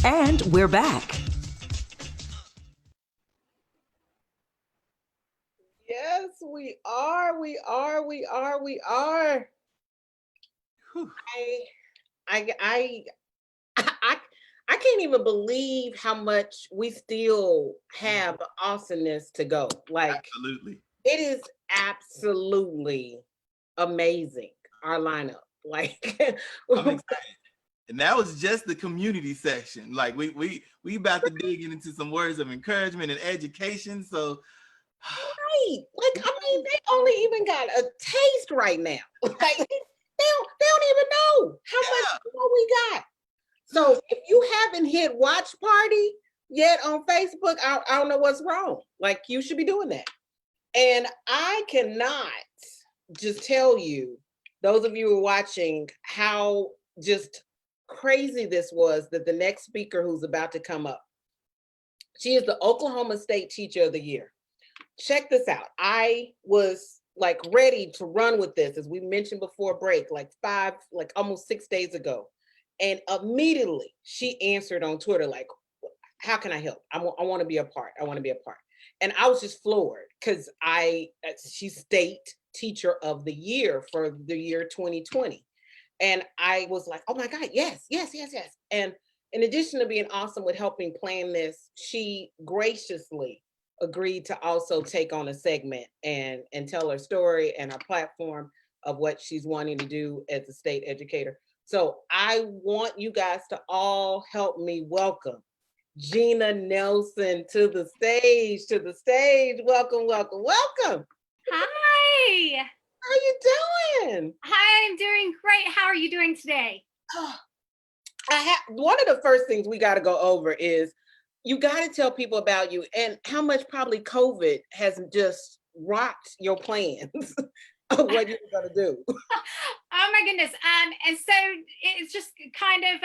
And we're back. Yes, we are. We are. We are. We are. Whew. I, I, I can't even believe how much we still have awesomeness to go. Like, Absolutely. it is absolutely amazing. Our lineup, like, I'm excited. And that was just the community section. Like we about to dig into some words of encouragement and education. So right. Like, I mean, they only even got a taste right now. Like, they don't even know how much more we got. So if you haven't hit watch party yet on Facebook, I don't know what's wrong. Like, you should be doing that. And I cannot just tell you, those of you who are watching, how just crazy this was, that the next speaker who's about to come up, she is the Oklahoma State Teacher of the Year. Check this out. I was like ready to run with this, as we mentioned before break, like almost 6 days ago. And immediately she answered on Twitter, like, how can I help? I want to be a part. I want to be a part. And I was just floored because she's State Teacher of the Year for the year 2020. And I was like, oh my God, yes, yes, yes, yes. And in addition to being awesome with helping plan this, she graciously agreed to also take on a segment and tell her story and her platform of what she's wanting to do as a state educator. So I want you guys to all help me welcome Jena Nelson to the stage, Welcome, welcome, welcome. Hi. How you doing? Hi, I'm doing great. How are you doing today? One of the first things we got to go over is, you got to tell people about you and how much probably COVID has just rocked your plans of what you're going to do. Oh my goodness. And so it's just kind of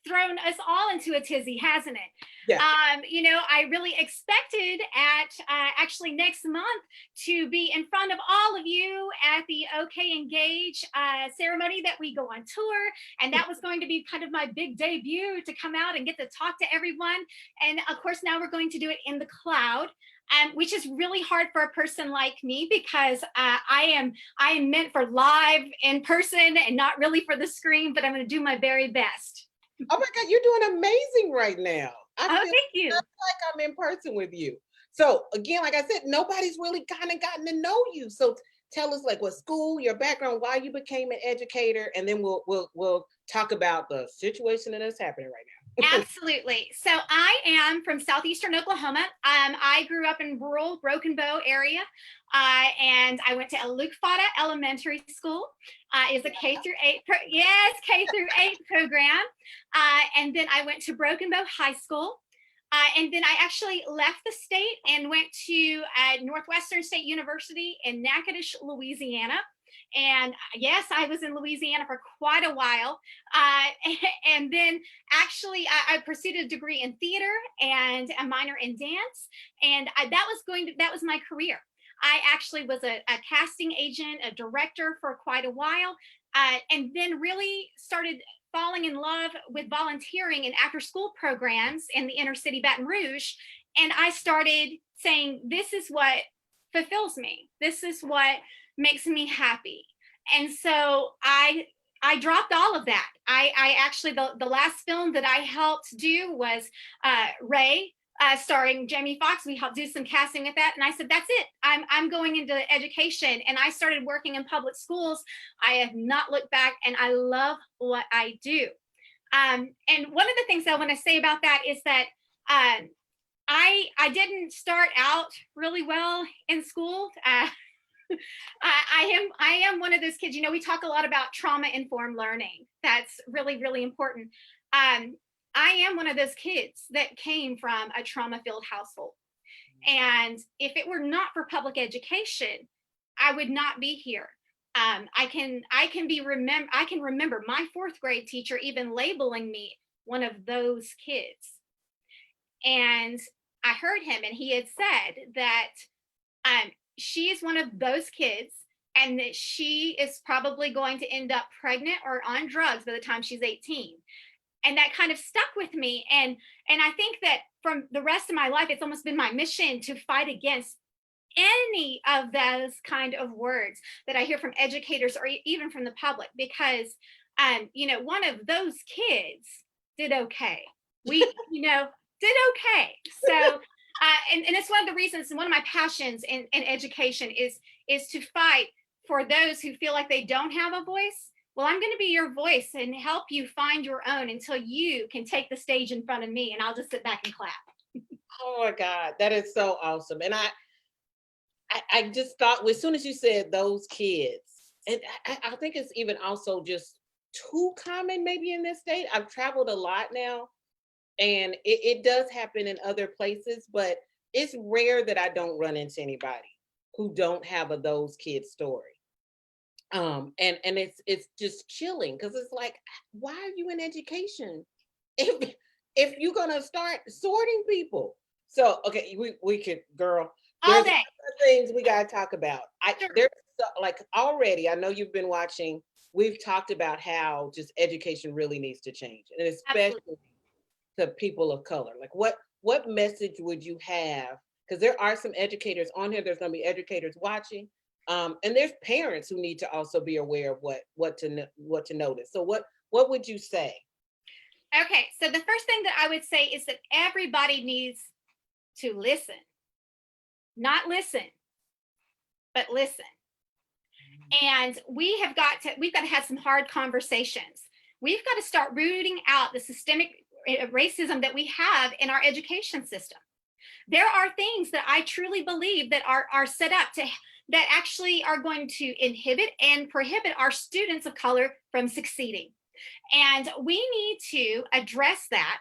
thrown us all into a tizzy, hasn't it? Yeah. I really expected at actually next month to be in front of all of you at the OK Engage ceremony that we go on tour. And that was going to be kind of my big debut, to come out and get to talk to everyone. And of course, now we're going to do it in the cloud. Which is really hard for a person like me, because I am meant for live in person and not really for the screen, but I'm going to do my very best. Oh my God, you're doing amazing right now. Thank you. Like I'm in person with you. So again, like I said, nobody's really kind of gotten to know you. So tell us, like, what school, your background, why you became an educator, and then we'll talk about the situation that is happening right now. Absolutely. So I am from southeastern Oklahoma. I grew up in rural Broken Bow area, and I went to Elukfata Elementary School. Is a K through 8 K through 8 program, and then I went to Broken Bow High School. And then I actually left the state and went to Northwestern State University in Natchitoches, Louisiana. And yes, I was in Louisiana for quite a while. And then actually I pursued a degree in theater and a minor in dance. And that was my career. I actually was a casting agent, a director for quite a while, and then really started falling in love with volunteering and after school programs in the inner city Baton Rouge. And I started saying, this is what fulfills me. This is what makes me happy. And so I dropped all of that. I actually, the last film that I helped do was Ray, starring Jamie Foxx. We helped do some casting with that. And I said, that's it. I'm going into education. And I started working in public schools. I have not looked back, and I love what I do. And one of the things I want to say about that is that I didn't start out really well in school. I am one of those kids, we talk a lot about trauma-informed learning. That's really, really important. I am one of those kids that came from a trauma-filled household. And if it were not for public education, I would not be here. I can remember my fourth grade teacher even labeling me one of those kids. And I heard him, and he had said that she is one of those kids, and that she is probably going to end up pregnant or on drugs by the time she's 18. And that kind of stuck with me. And I think that from the rest of my life, it's almost been my mission to fight against any of those kind of words that I hear from educators or even from the public, because one of those kids did okay. We, did okay. So and it's one of the reasons, one of my passions in education is to fight for those who feel like they don't have a voice. Well, I'm going to be your voice and help you find your own until you can take the stage in front of me, and I'll just sit back and clap. Oh my God, that is so awesome. And I just thought, as soon as you said those kids, and I think it's even also just too common maybe in this state. I've traveled a lot now, and it does happen in other places, but it's rare that I don't run into anybody who don't have a those kids story. And it's just chilling, because it's like, why are you in education if you're gonna start sorting people? So okay, we could, girl, All there's day. other things we gotta talk about. Sure. There's like already, I know you've been watching, we've talked about how just education really needs to change, and especially Absolutely. to people of color. Like what message would you have? Because there are some educators on here, there's gonna be educators watching. And there's parents who need to also be aware of what to notice. So what would you say? Okay, so the first thing that I would say is that everybody needs to listen. Not listen, but listen. And we've got to have some hard conversations. We've got to start rooting out the systemic racism that we have in our education system. There are things that I truly believe that are set up that actually are going to inhibit and prohibit our students of color from succeeding. And we need to address that.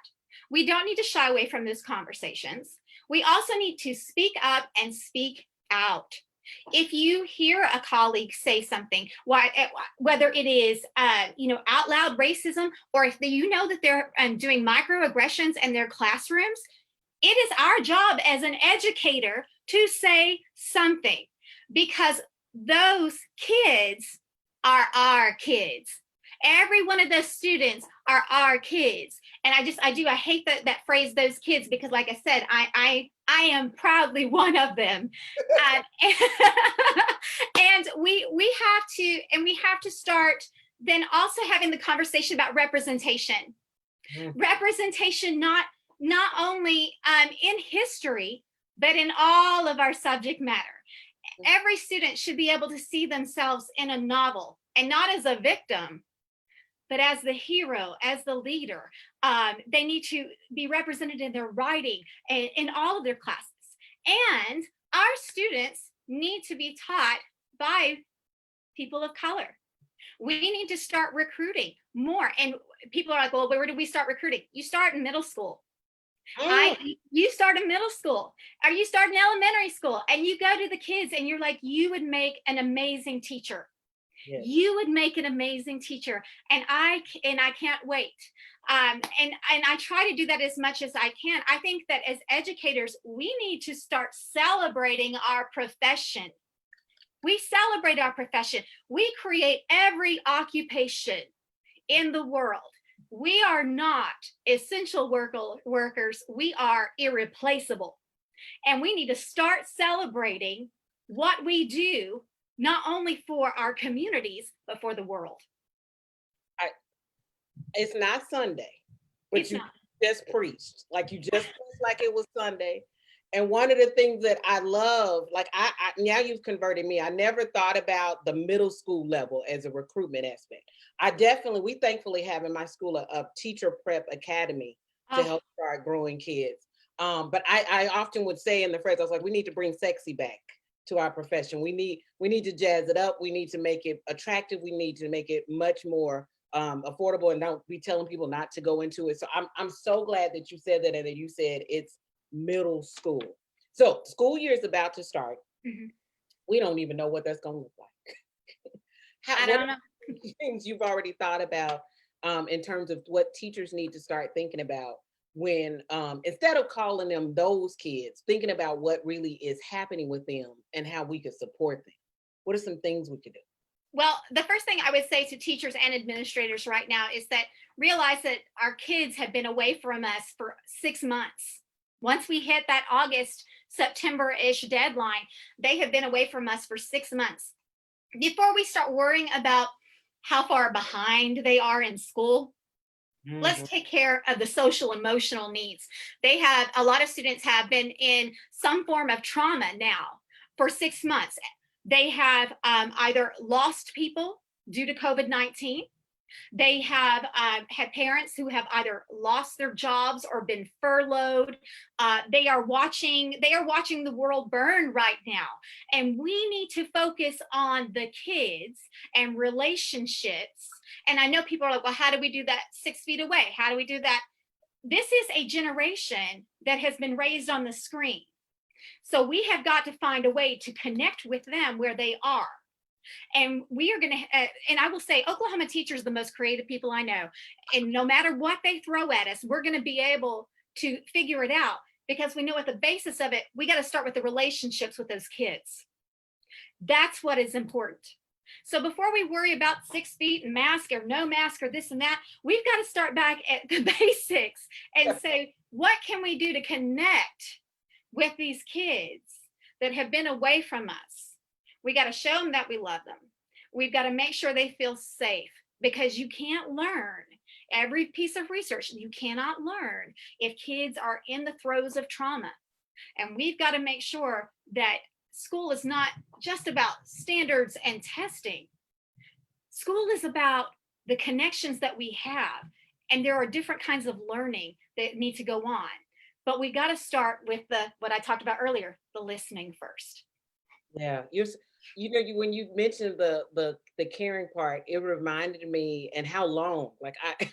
We don't need to shy away from those conversations. We also need to speak up and speak out. If you hear a colleague say something, whether it is out loud racism, or if you know that they're doing microaggressions in their classrooms, it is our job as an educator to say something, because those kids are our kids. Every one of those students are our kids. And I hate that phrase, those kids, because like I said, I am proudly one of them. And we have to start then also having the conversation about representation. Representation, not only in history, but in all of our subject matter. Every student should be able to see themselves in a novel, and not as a victim, but as the hero, as the leader. They need to be represented in their writing and in all of their classes. And our students need to be taught by people of color. We need to start recruiting more. And people are like, well, where do we start recruiting? You start in middle school. You start in middle school, or you start in elementary school, and you go to the kids and you're like, you would make an amazing teacher. Yes. You would make an amazing teacher. And I can't wait. And I try to do that as much as I can. I think that as educators, we need to start celebrating our profession. We celebrate our profession. We create every occupation in the world. We are not essential workers. We are irreplaceable. And we need to start celebrating what we do, not only for our communities, but for the world. It's not Sunday, but you just preached. Like you just preached like it was Sunday. And one of the things that I love, like I now you've converted me. I never thought about the middle school level as a recruitment aspect. We thankfully have in my school a teacher prep academy to help start growing kids. But I often would say in the phrase, I was like, we need to bring sexy back to our profession. We need to jazz it up. We need to make it attractive. We need to make it much more affordable, and don't be telling people not to go into it. So I'm so glad that you said that, and that you said it's middle school. So school year is about to start. Mm-hmm. We don't even know what that's going to look like. I don't know. Things you've already thought about in terms of what teachers need to start thinking about when instead of calling them those kids, thinking about what really is happening with them and how we could support them. What are some things we could do? Well, the first thing I would say to teachers and administrators right now is that realize that our kids have been away from us for 6 months. Once we hit that August, September-ish deadline, they have been away from us for 6 months. Before we start worrying about how far behind they are in school, let's take care of the social emotional needs. A lot of students have been in some form of trauma now for 6 months. They have either lost people due to COVID-19. They have had parents who have either lost their jobs or been furloughed. They are watching the world burn right now. And we need to focus on the kids and relationships. And I know people are like, well, how do we do that 6 feet away? How do we do that? This is a generation that has been raised on the screen. So we have got to find a way to connect with them where they are. And we are going to, and I will say, Oklahoma teachers are the most creative people I know. And no matter what they throw at us, we're going to be able to figure it out, because we know at the basis of it, we got to start with the relationships with those kids. That's what is important. So before we worry about 6 feet and mask or no mask or this and that, we've got to start back at the basics and say, what can we do to connect with these kids that have been away from us? We got to show them that we love them. We've got to make sure they feel safe, because you can't learn every piece of research. You cannot learn if kids are in the throes of trauma. And we've got to make sure that school is not just about standards and testing. School is about the connections that we have. And there are different kinds of learning that need to go on. But we got to start with what I talked about earlier, the listening first. Yeah, when you mentioned the caring part, it reminded me, and how long, like I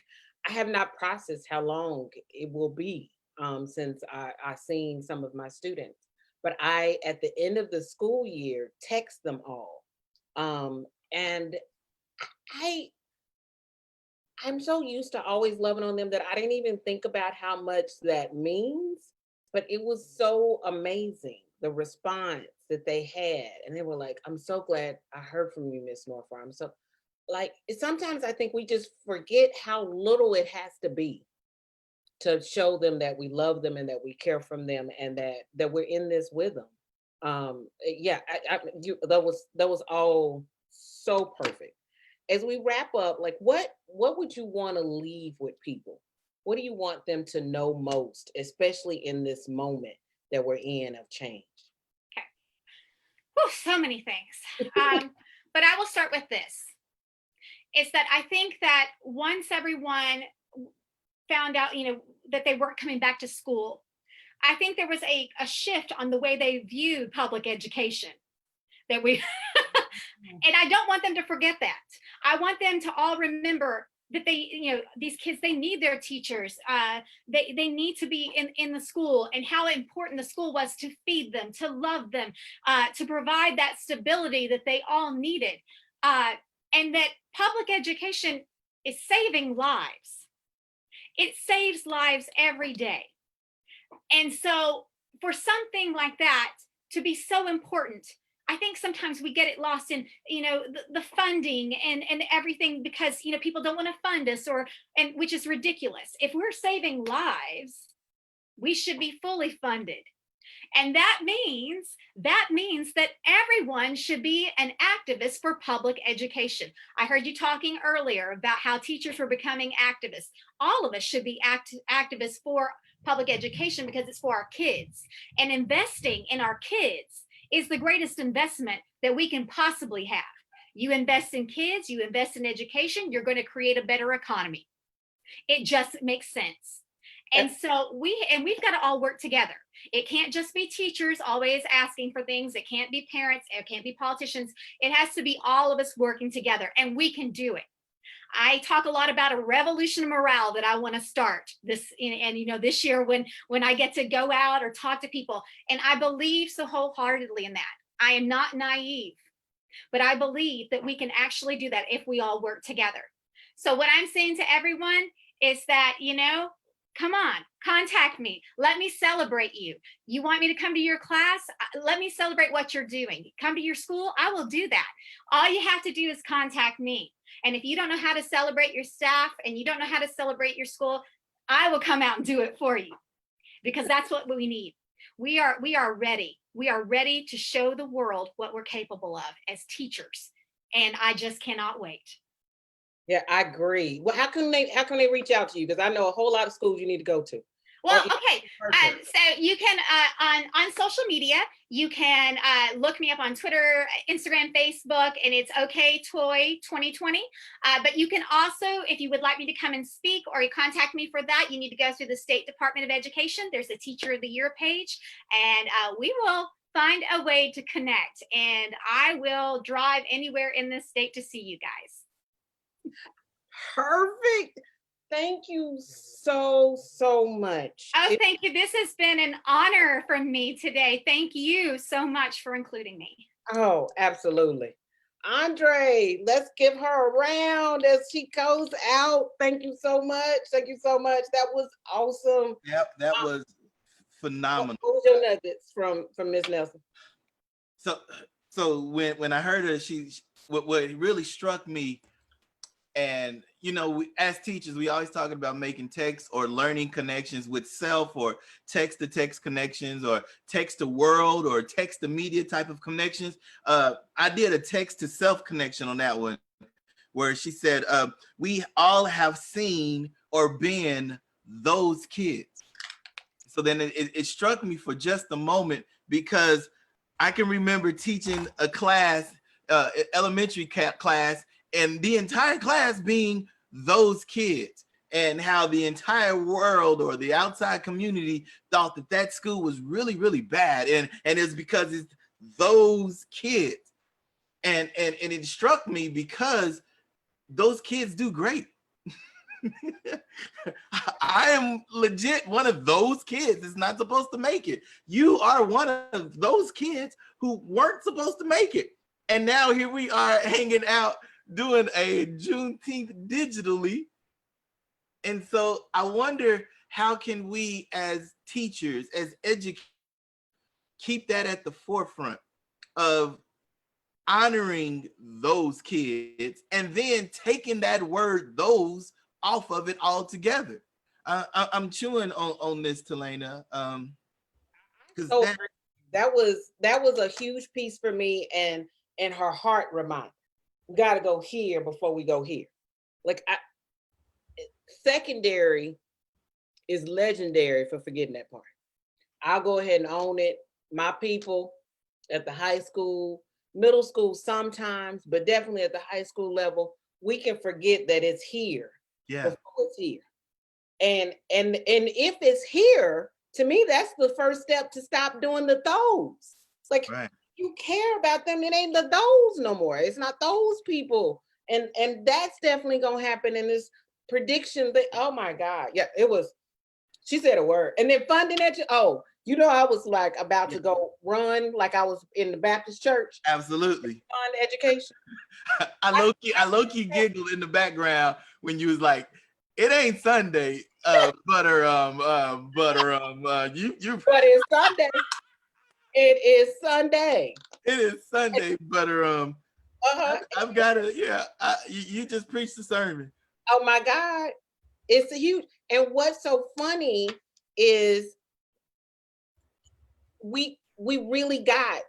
have not processed how long it will be since I seen some of my students. But I, at the end of the school year, text them all. And I'm so used to always loving on them that I didn't even think about how much that means. But it was so amazing, the response that they had. And they were like, I'm so glad I heard from you, Miss Northfar. I'm so, like, sometimes I think we just forget how little it has to be to show them that we love them and that we care for them, and that we're in this with them. Yeah, that was all so perfect. As we wrap up, like, what would you want to leave with people? What do you want them to know most, especially in this moment that we're in of change? Okay. Whew, so many things. But I will start with this. It's that I think that once everyone found out, that they weren't coming back to school, I think there was a shift on the way they view public education. And I don't want them to forget that. I want them to all remember that these kids, they need their teachers. They need to be in the school, and how important the school was to feed them, to love them, to provide that stability that they all needed. And that public education is saving lives. It saves lives every day. And so for something like that to be so important, I think sometimes we get it lost in, the funding and everything, because, people don't want to fund us, which is ridiculous. If we're saving lives, we should be fully funded. And that means that everyone should be an activist for public education. I heard you talking earlier about how teachers were becoming activists. All of us should be activists for public education, because it's for our kids. And investing in our kids is the greatest investment that we can possibly have. You invest in kids, you invest in education, you're going to create a better economy. It just makes sense. And so we've got to all work together. It can't just be teachers always asking for things. It can't be parents. It can't be politicians. It has to be all of us working together, and we can do it. I talk a lot about a revolution of morale that I want to start this, and this year when I get to go out or talk to people, and I believe so wholeheartedly in that. I am not naive, but I believe that we can actually do that if we all work together. So what I'm saying to everyone is that, Come on, contact me. Let me celebrate you. You want me to come to your class? Let me celebrate what you're doing. Come to your school? I will do that. All you have to do is contact me. And if you don't know how to celebrate your staff and you don't know how to celebrate your school, I will come out and do it for you, because that's what we need. We are ready. We are ready to show the world what we're capable of as teachers. And I just cannot wait. Yeah, I agree. Well, how can they reach out to you? Because I know a whole lot of schools you need to go to. Well, okay. So you can on social media, you can look me up on Twitter, Instagram, Facebook, and it's OK Toy 2020. But you can also, if you would like me to come and speak or you contact me for that, you need to go through the State Department of Education. There's a Teacher of the Year page, and we will find a way to connect. And I will drive anywhere in this state to see you guys. Perfect. Thank you so much. Oh, thank you. This has been an honor for me today. Thank you so much for including me. Oh, absolutely. Andre, let's give her a round as she goes out. Thank you so much. Thank you so much. That was awesome. Yep, that was phenomenal. What was your nuggets from Ms. Nelson? So when I heard her, what really struck me, and as teachers, we always talking about making text or learning connections with self, or text to text connections, or text to world, or text to media type of connections. I did a text to self connection on that one, where she said, we all have seen or been those kids. So then it struck me for just a moment, because I can remember teaching a class, elementary class, and the entire class being those kids, and how the entire world or the outside community thought that school was really, really bad. And it's because it's those kids. And it struck me because those kids do great. I am legit one of those kids that's not supposed to make it. You are one of those kids who weren't supposed to make it. And now here we are hanging out doing a Juneteenth digitally. And so I wonder, how can we as teachers, as educators, keep that at the forefront of honoring those kids, and then taking that word "those" off of it altogether? I'm chewing on this, Talena, because that was a huge piece for me, and her heart reminder. We got to go here before we go here. Like, secondary is legendary for forgetting that part. I'll go ahead and own it. My people at the high school, middle school sometimes, but definitely at the high school level, we can forget that it's here. Yeah. Before it's here. And if it's here, to me, that's the first step to stop doing the those. It's like, right. You care about them, it ain't the those no more. It's not those people. And that's definitely gonna happen in this prediction. Oh my God. Yeah, it was, she said a word. And then funding education. Oh, I was like about to go run, like I was in the Baptist church. Absolutely. Fund education. I low-key giggled in the background when you was like, it ain't Sunday, you but it's Sunday. It is Sunday. It is Sunday, but I've got to, you just preached the sermon. Oh my God. It's a huge, and what's so funny is we really got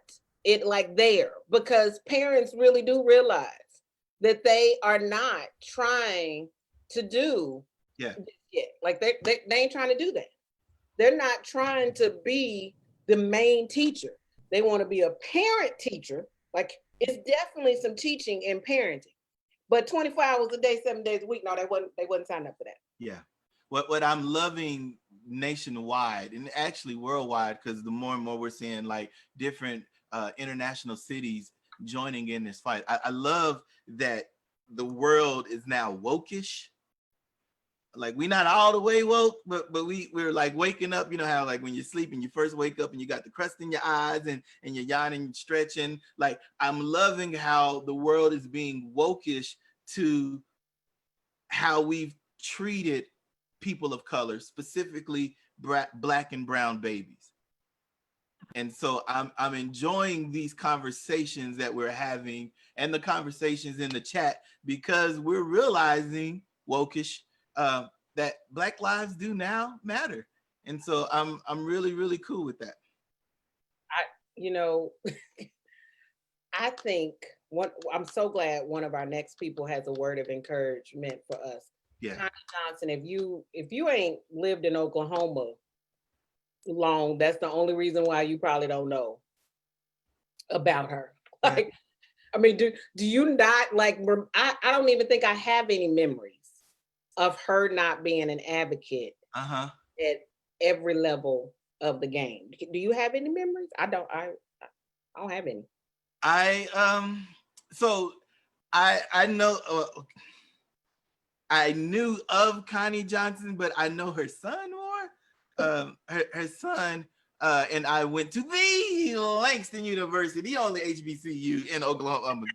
it like there, because parents really do realize that they are not trying to do like they ain't trying to do that. They're not trying to be the main teacher. They want to be a parent teacher. Like, it's definitely some teaching and parenting, but 24 hours a day, 7 days a week, no, they wouldn't sign up for that. Yeah. What I'm loving nationwide, and actually worldwide, because the more and more we're seeing like different international cities joining in this fight. I love that the world is now wokish. Like, we're not all the way woke, but we're like waking up. You know how like when you're sleeping, you first wake up and you got the crust in your eyes and you're yawning and stretching. Like, I'm loving how the world is being wokish to how we've treated people of color, specifically Black and brown babies. And so I'm enjoying these conversations that we're having and the conversations in the chat, because we're realizing, wokish, that Black lives do now matter. And so I'm really, really cool with that. I think I'm so glad one of our next people has a word of encouragement for us. Yeah. Connie Johnson, if you ain't lived in Oklahoma long, that's the only reason why you probably don't know about her. Like, I mean, do you not, like, I don't even think I have any memories of her not being an advocate at every level of the game. Do you have any memories? I don't have any. So I know, I knew of Connie Johnson, but I know her son more. Her son and I went to the Langston University, the only HBCU in Oklahoma.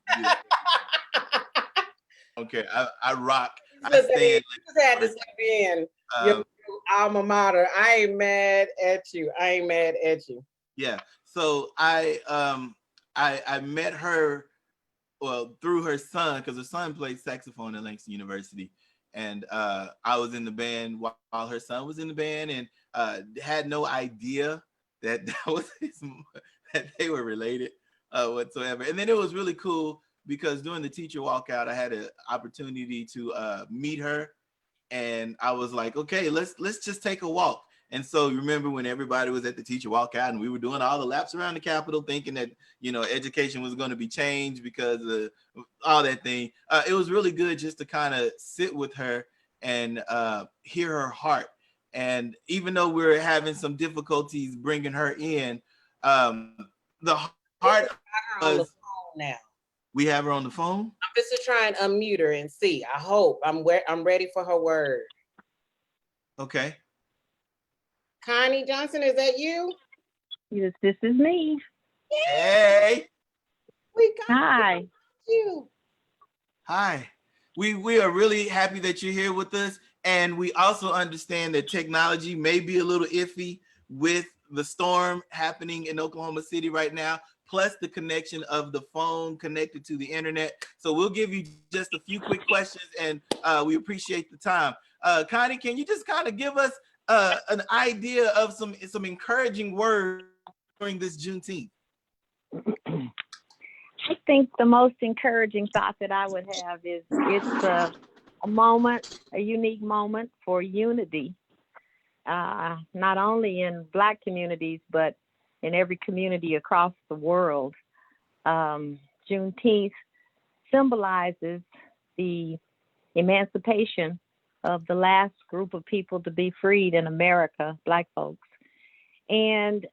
Okay, I rock. I stand. You just had to step in your alma mater. I ain't mad at you. Yeah. So I met her, well, through her son, because her son played saxophone at Langston University, and I was in the band while her son was in the band, and had no idea that was that they were related whatsoever. And then it was really cool because during the teacher walkout, I had an opportunity to meet her, and I was like, okay, let's just take a walk. And so remember when everybody was at the teacher walkout and we were doing all the laps around the Capitol thinking that, education was going to be changed because of all that thing. It was really good just to kind of sit with her and hear her heart. And even though we're having some difficulties bringing her in, the heart was, now. We have her on the phone. I'm just to try and unmute her and see. I hope I'm ready for her word. Okay. Connie Johnson, is that you? Yes, this is me. Hey. Hi. You. Hi. We are really happy that you're here with us. And we also understand that technology may be a little iffy with the storm happening in Oklahoma City right now, plus the connection of the phone connected to the internet. So we'll give you just a few quick questions, and we appreciate the time. Connie, can you just kind of give us an idea of some encouraging words during this Juneteenth? I think the most encouraging thought that I would have is it's a unique moment for unity, not only in Black communities, but in every community across the world. Juneteenth symbolizes the emancipation of the last group of people to be freed in America, Black folks. And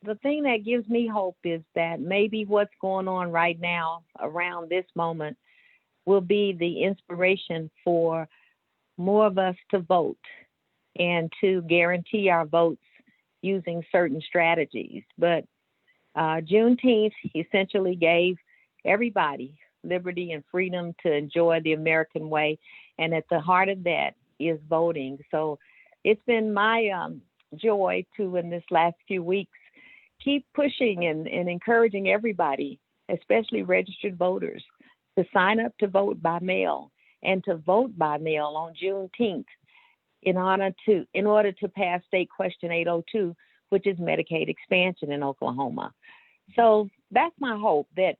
the thing that gives me hope is that maybe what's going on right now around this moment will be the inspiration for more of us to vote and to guarantee our votes using certain strategies. But Juneteenth essentially gave everybody liberty and freedom to enjoy the American way. And at the heart of that is voting. So it's been my joy to, in this last few weeks, keep pushing and encouraging everybody, especially registered voters, to sign up to vote by mail and to vote by mail on Juneteenth in order to pass State Question 802, which is Medicaid expansion in Oklahoma. So that's my hope, that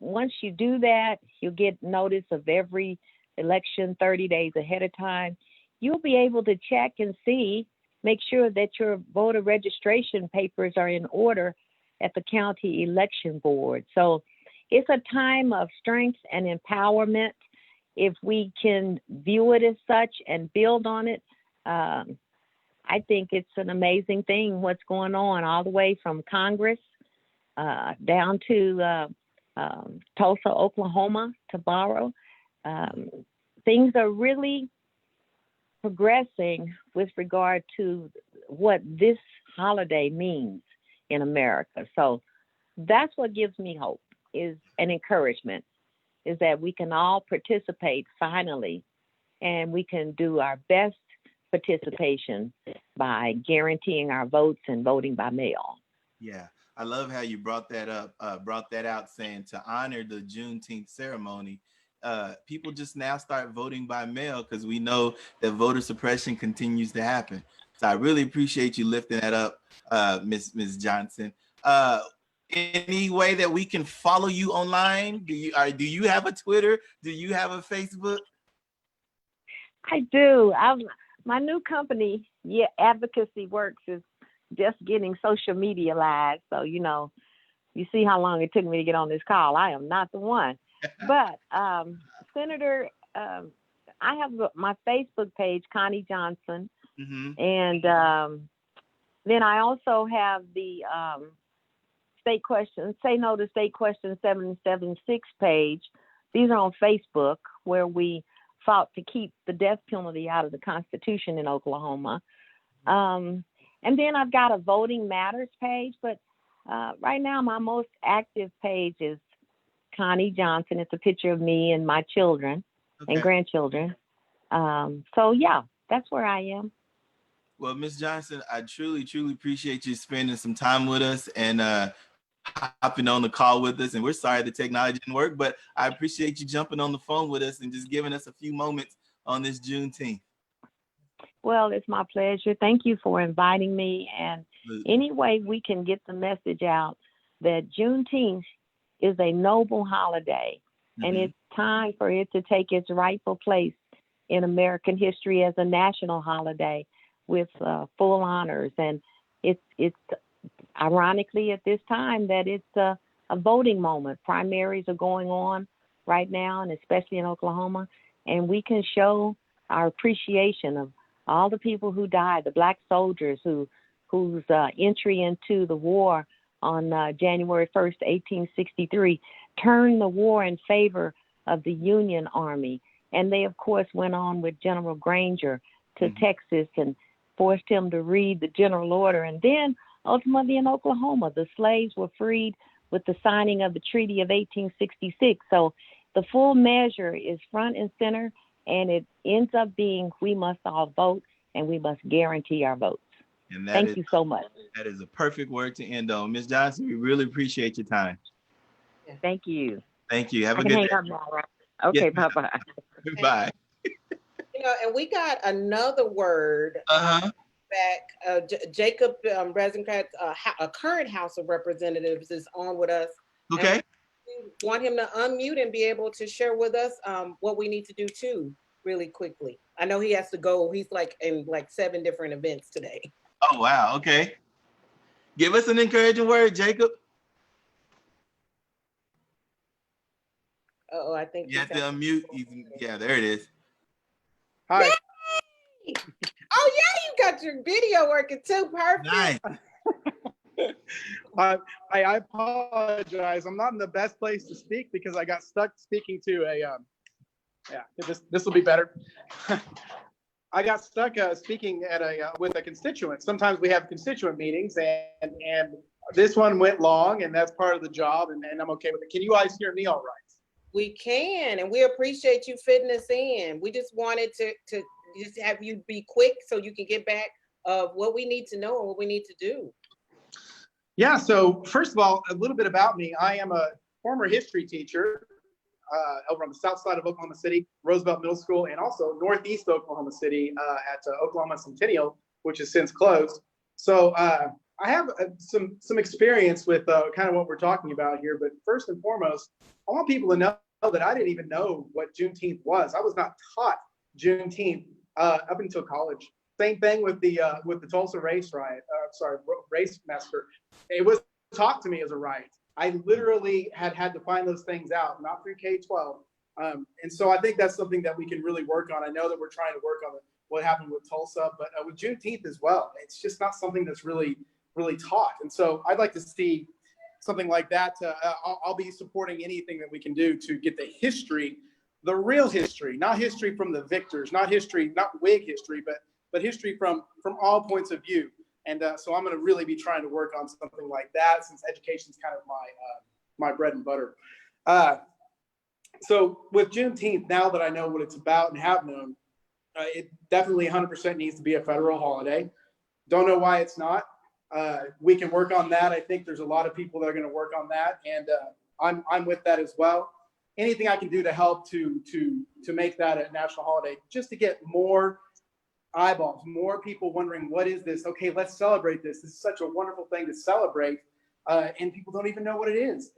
once you do that, you'll get notice of every election 30 days ahead of time. You'll be able to check and see, make sure that your voter registration papers are in order at the county election board. So it's a time of strength and empowerment. If we can view it as such and build on it, I think it's an amazing thing what's going on all the way from Congress down to Tulsa, Oklahoma tomorrow. Things are really progressing with regard to what this holiday means in America. So that's what gives me hope, is an encouragement, is that we can all participate finally, and we can do our best participation by guaranteeing our votes and voting by mail. Yeah, I love how you brought that up, brought that out, saying to honor the Juneteenth ceremony, people just now start voting by mail because we know that voter suppression continues to happen. So I really appreciate you lifting that up, Ms. Johnson. Any way that we can follow you online? Do you have a Twitter? Do you have a Facebook? I do. My new company, Advocacy Works, is just getting social media live. So, you see how long it took me to get on this call. I am not the one. But Senator, I have my Facebook page, Connie Johnson. Mm-hmm. And then I also have the State Questions, Say No to State Question 776 page. These are on Facebook, where we fought to keep the death penalty out of the Constitution in Oklahoma. And then I've got a Voting Matters page, but right now my most active page is Connie Johnson. It's a picture of me and my children and grandchildren. So yeah, that's where I am. Well, Ms. Johnson, I truly, truly appreciate you spending some time with us and hopping on the call with us. And we're sorry the technology didn't work, but I appreciate you jumping on the phone with us and just giving us a few moments on this Juneteenth. Well, it's my pleasure. Thank you for inviting me. And any way we can get the message out that Juneteenth is a noble holiday, and it's time for it to take its rightful place in American history as a national holiday with full honors. And it's ironically at this time that it's a voting moment. Primaries are going on right now, and especially in Oklahoma, and we can show our appreciation of all the people who died, the Black soldiers whose entry into the war on January 1st, 1863, turned the war in favor of the Union Army. And they, of course, went on with General Granger to Texas and forced him to read the general order. And then ultimately in Oklahoma, the slaves were freed with the signing of the Treaty of 1866. So the full measure is front and center, and it ends up being we must all vote and we must guarantee our votes. And thank you so much. That is a perfect word to end on. Ms. Johnson, we really appreciate your time. Thank you. Thank you. Have a good day. Now, right? Okay, yes, bye-bye. Bye. And we got another word back. Jacob Resenkrantz, a current House of Representatives, is on with us. Okay. We want him to unmute and be able to share with us what we need to do too, really quickly. I know he has to go. He's in 7 different events today. Oh, wow. Okay. Give us an encouraging word, Jacob. Oh, I think you have to unmute. Yeah, there it is. Hi. Yay! Oh, yeah, you got your video working too. Perfect. Nice. I apologize. I'm not in the best place to speak because I got stuck speaking to a. This will be better. I got stuck speaking at with a constituent. Sometimes we have constituent meetings, and this one went long, and that's part of the job, and I'm okay with it. Can you guys hear me all right? We can, and we appreciate you fitting us in. We just wanted to just have you be quick so you can get back of what we need to know and what we need to do. Yeah, so first of all, a little bit about me. I am a former history teacher over on the south side of Oklahoma City, Roosevelt Middle School, and also northeast Oklahoma City at Oklahoma Centennial, which has since closed. So I have some experience with kind of what we're talking about here. But first and foremost, I want people to know that I didn't even know what Juneteenth was. I was not taught Juneteenth up until college. Same thing with the Tulsa race massacre. It was taught to me as a right. I literally had to find those things out, not through K-12. And so I think that's something that we can really work on. I know that we're trying to work on what happened with Tulsa, but with Juneteenth as well. It's just not something that's really taught. And so I'd like to see something like that. I'll be supporting anything that we can do to get the history, the real history, not history from the victors, not Whig history, but history from all points of view. And so I'm going to really be trying to work on something like that, since education is kind of my bread and butter. So with Juneteenth, now that I know what it's about and have known, It definitely 100% needs to be a federal holiday. Don't know why it's not. We can work on that. I think there's a lot of people that are going to work on that, and I'm with that as well. Anything I can do to help to make that a national holiday, just to get more eyeballs, more people wondering, what is this? Okay, let's celebrate this. This is such a wonderful thing to celebrate, and people don't even know what it is.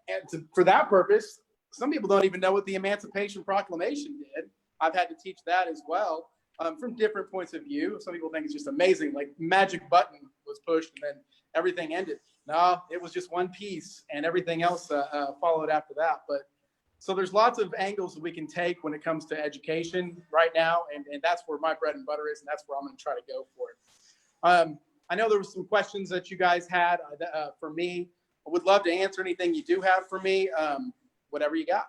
And for that purpose, some people don't even know what the Emancipation Proclamation did. I've had to teach that as well, from different points of view. Some people think it's just amazing, like magic button was pushed and then everything ended. No, it was just one piece, and everything else followed after that. But so there's lots of angles that we can take when it comes to education right now, and that's where my bread and butter is, and that's where I'm going to try to go for it. I know there were some questions that you guys had for me. I would love to answer anything you do have for me, whatever you got.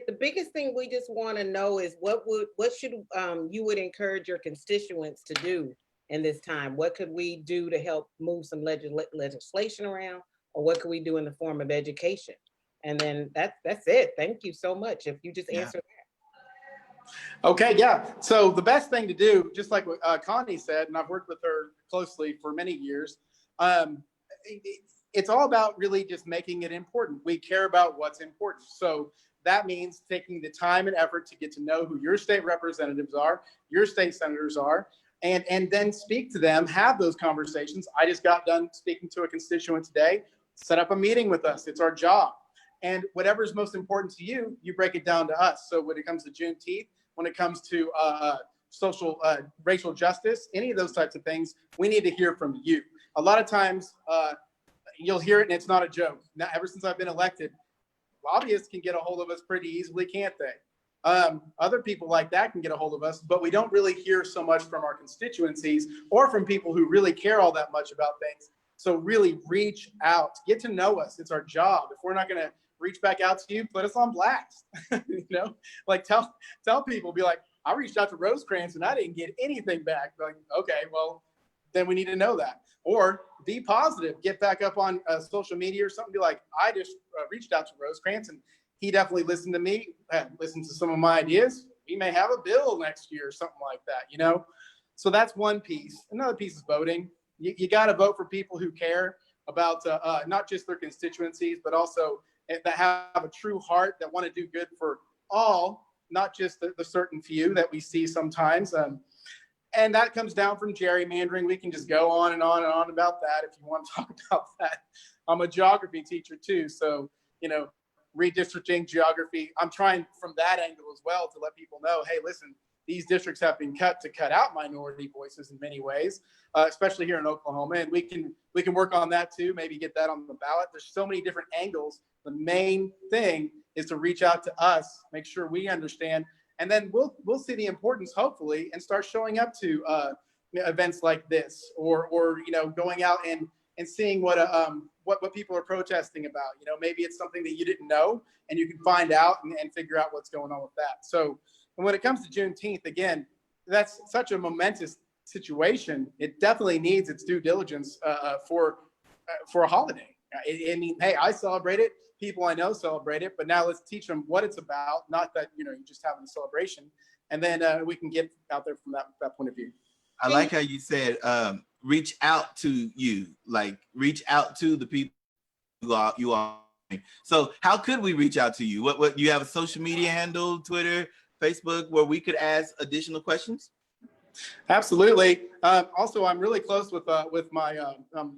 The biggest thing we just want to know is what should you would encourage your constituents to do in this time? What could we do to help move some legislation around, or what could we do in the form of education? And then that's it. Thank you so much. If you just answer that. Okay, yeah. So the best thing to do, just like what Connie said, and I've worked with her closely for many years, it's all about really just making it important. We care about what's important. So that means taking the time and effort to get to know who your state representatives are, your state senators are, and then speak to them, have those conversations. I just got done speaking to a constituent today. Set up a meeting with us. It's our job. And whatever is most important to you, you break it down to us. So when it comes to Juneteenth, when it comes to social, racial justice, any of those types of things, we need to hear from you. A lot of times you'll hear it and it's not a joke. Now, ever since I've been elected, lobbyists can get a hold of us pretty easily, can't they? Other people like that can get a hold of us, but we don't really hear so much from our constituencies or from people who really care all that much about things. So really reach out, get to know us. It's our job. If we're not going to reach back out to you, put us on blast. You know, like tell people, be like, I reached out to Rosecrans and I didn't get anything back. Like, okay, well, then we need to know that. Or be positive, get back up on social media or something. Be like, I just reached out to Rosecrans and he definitely listened to me, listened to some of my ideas. We may have a bill next year or something like that, you know? So that's one piece. Another piece is voting. You got to vote for people who care about not just their constituencies, but also that have a true heart, that want to do good for all, not just the certain few that we see sometimes. And that comes down from gerrymandering. We can just go on and on and on about that if you want to talk about that. I'm a geography teacher too. So, you know, redistricting, geography, I'm trying from that angle as well to let people know, hey, listen, these districts have been cut to cut out minority voices in many ways, especially here in Oklahoma. And we can work on that too, maybe get that on the ballot. There's so many different angles. The main thing is to reach out to us, make sure we understand, and then we'll see the importance, hopefully, and start showing up to events like this, or you know, going out and seeing what people are protesting about. You know, maybe it's something that you didn't know, and you can find out and figure out what's going on with that. So, and when it comes to Juneteenth, again, that's such a momentous situation. It definitely needs its due diligence for a holiday. I mean, hey, I celebrate it. People I know celebrate it, but now let's teach them what it's about. Not that, you know, you're just having a celebration, and then we can get out there from that point of view. I like how you said reach out to you, like reach out to the people you are. So how could we reach out to you? What you have a social media handle, Twitter, Facebook, where we could ask additional questions? Absolutely. Also, I'm really close with my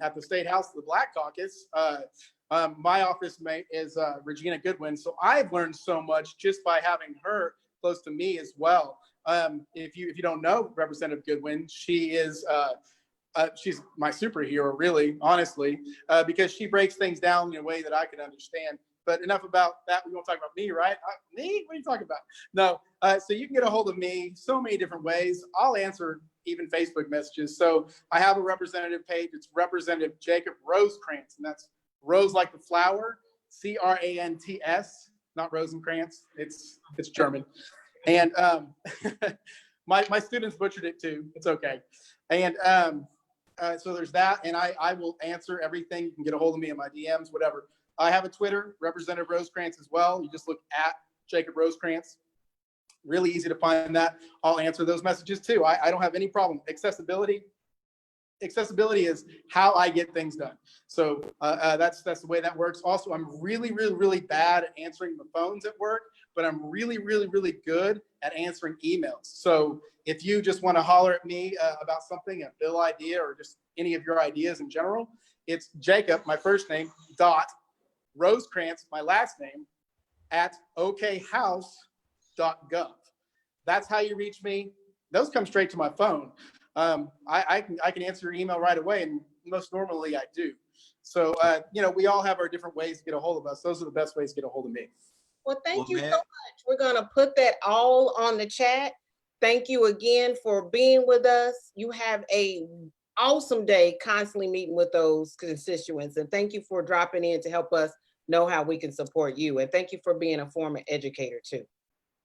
at the State House, the Black Caucus. My office mate is Regina Goodwin. So I've learned so much just by having her close to me as well. If you don't know Representative Goodwin, she is she's my superhero, really, honestly, because she breaks things down in a way that I can understand. But enough about that. We won't talk about me, right? Me? What are you talking about? No. So you can get a hold of me so many different ways. I'll answer even Facebook messages. So I have a representative page. It's Representative Jacob Rosecrans, and that's Rose like the flower, C-R-A-N-T-S, not Rosencrantz. It's German. And my students butchered it too. It's okay. And so there's that. And I will answer everything. You can get a hold of me in my DMs, whatever. I have a Twitter, Representative Rosecrans as well. You just look at Jacob Rosecrans. really easy to find that. I'll answer those messages too. I don't have any problem. Accessibility is how I get things done. So that's the way that works. Also, I'm really bad at answering the phones at work, but I'm really good at answering emails. So if you just want to holler at me about something, a bill idea, or just any of your ideas in general, it's Jacob, my first name, dot Rosecrans, my last name, at okhouse.gov. That's how you reach me. Those come straight to my phone. I can answer your email right away, and most normally I do. So, we all have our different ways to get a hold of us. Those are the best ways to get a hold of me. Well, thank you so much. We're going to put that all on the chat. Thank you again for being with us. You have a awesome day constantly meeting with those constituents. And thank you for dropping in to help us know how we can support you. And thank you for being a former educator too.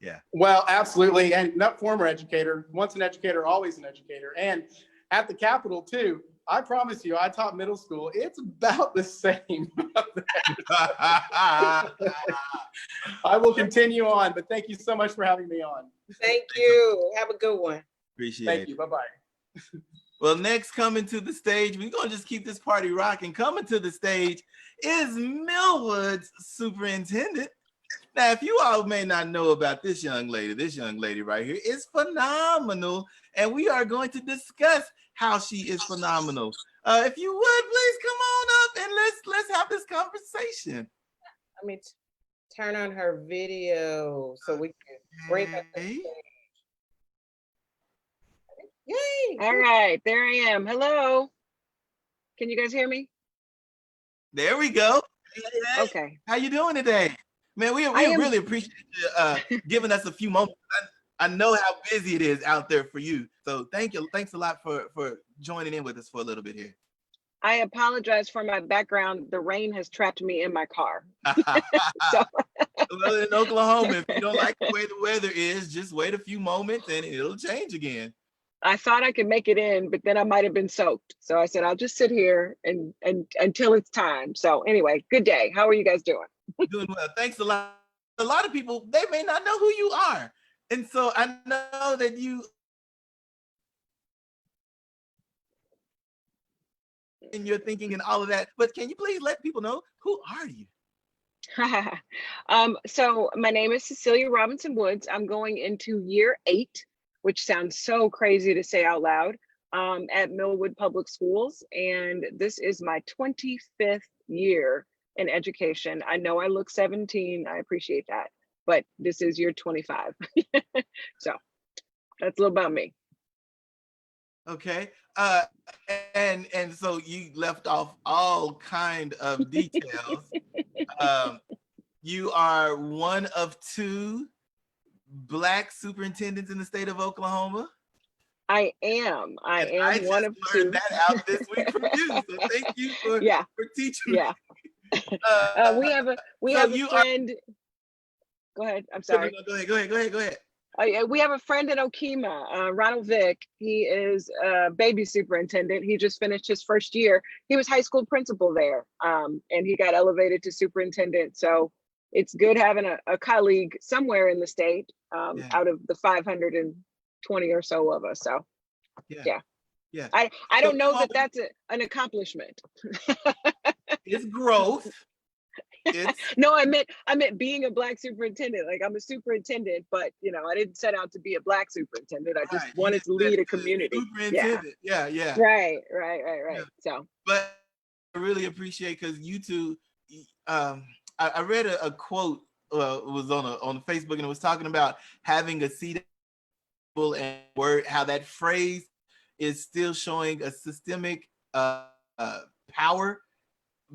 Yeah. Well, absolutely. And not former educator, once an educator, always an educator. And at the Capitol too, I promise you, I taught middle school. It's about the same. I will continue on, but thank you so much for having me on. Thank you. Have a good one. Appreciate Thank it. you. Bye-bye. Well, next coming to the stage, we're going to just keep this party rocking. Coming to the stage is Millwood's superintendent. Now, if you all may not know about this young lady right here is phenomenal, and we are going to discuss how she is phenomenal. If you would, please come on up and let's have this conversation. Let me turn on her video so we can bring her to the stage. Yay! All right, there I am. Hello. Can you guys hear me? There we go. Hey, Okay. how you doing today? Man, we really appreciate you giving us a few moments. I know how busy it is out there for you. So thank you. Thanks a lot for joining in with us for a little bit here. I apologize for my background. The rain has trapped me in my car. So. Well, in Oklahoma, if you don't like the way the weather is, just wait a few moments and it'll change again. I thought I could make it in, but then I might have been soaked. So I said, I'll just sit here and until it's time. So anyway, good day. How are you guys doing? Doing well. Thanks a lot. A lot of people, they may not know who you are. And so I know that you and your thinking and all of that, but can you please let people know, who are you? So my name is Cecilia Robinson Woods. I'm going into year 8, which sounds so crazy to say out loud, at Millwood Public Schools. And this is my 25th year in education. I know I look 17, I appreciate that, but this is year 25. So that's a little about me. Okay. And so you left off all kind of details. You are one of 2 Black superintendents in the state of Oklahoma. I am one of 2. I just learned that out this week from you. So thank you for teaching me. Yeah. We have a friend. Go ahead. I'm sorry. No, go ahead. We have a friend in Okemah, Ronald Vick. He is a baby superintendent. He just finished his first year. He was high school principal there, and he got elevated to superintendent. So it's good having a colleague somewhere in the state out of the 520 or so of us. So yeah. I don't know that that's an accomplishment. It's growth. No, I meant being a Black superintendent. Like, I'm a superintendent, but I didn't set out to be a Black superintendent. I just wanted to lead a community. Superintendent. Yeah. Right. Yeah. So, but I really appreciate, because you two, I read a quote, it was on Facebook, and it was talking about having a seat and word, how that phrase is still showing a systemic power,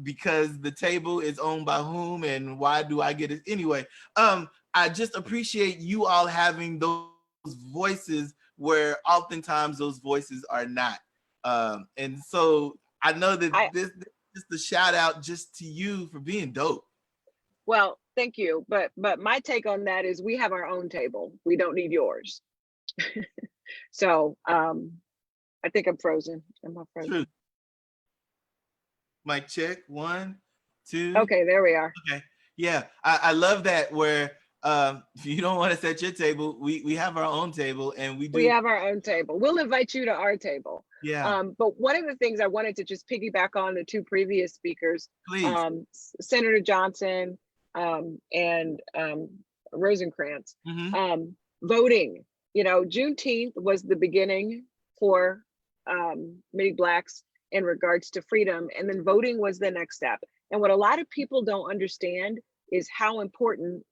because the table is owned by whom, and why do I get it anyway? I just appreciate you all having those voices where oftentimes those voices are not. And so I know that this is just a shout out just to you for being dope. Well, thank you. But my take on that is, we have our own table. We don't need yours. So I think I'm frozen. Am I frozen? True. Mic check, 1, 2. Okay, there we are. Okay. Yeah, I love that, where If you don't want us at your table, we have our own table, and we have our own table. We'll invite you to our table. Yeah. But one of the things I wanted to just piggyback on the two previous speakers, Please. Senator Johnson and Rosencrantz, voting. You know, Juneteenth was the beginning for many Blacks in regards to freedom, and then voting was the next step. And what a lot of people don't understand is how important,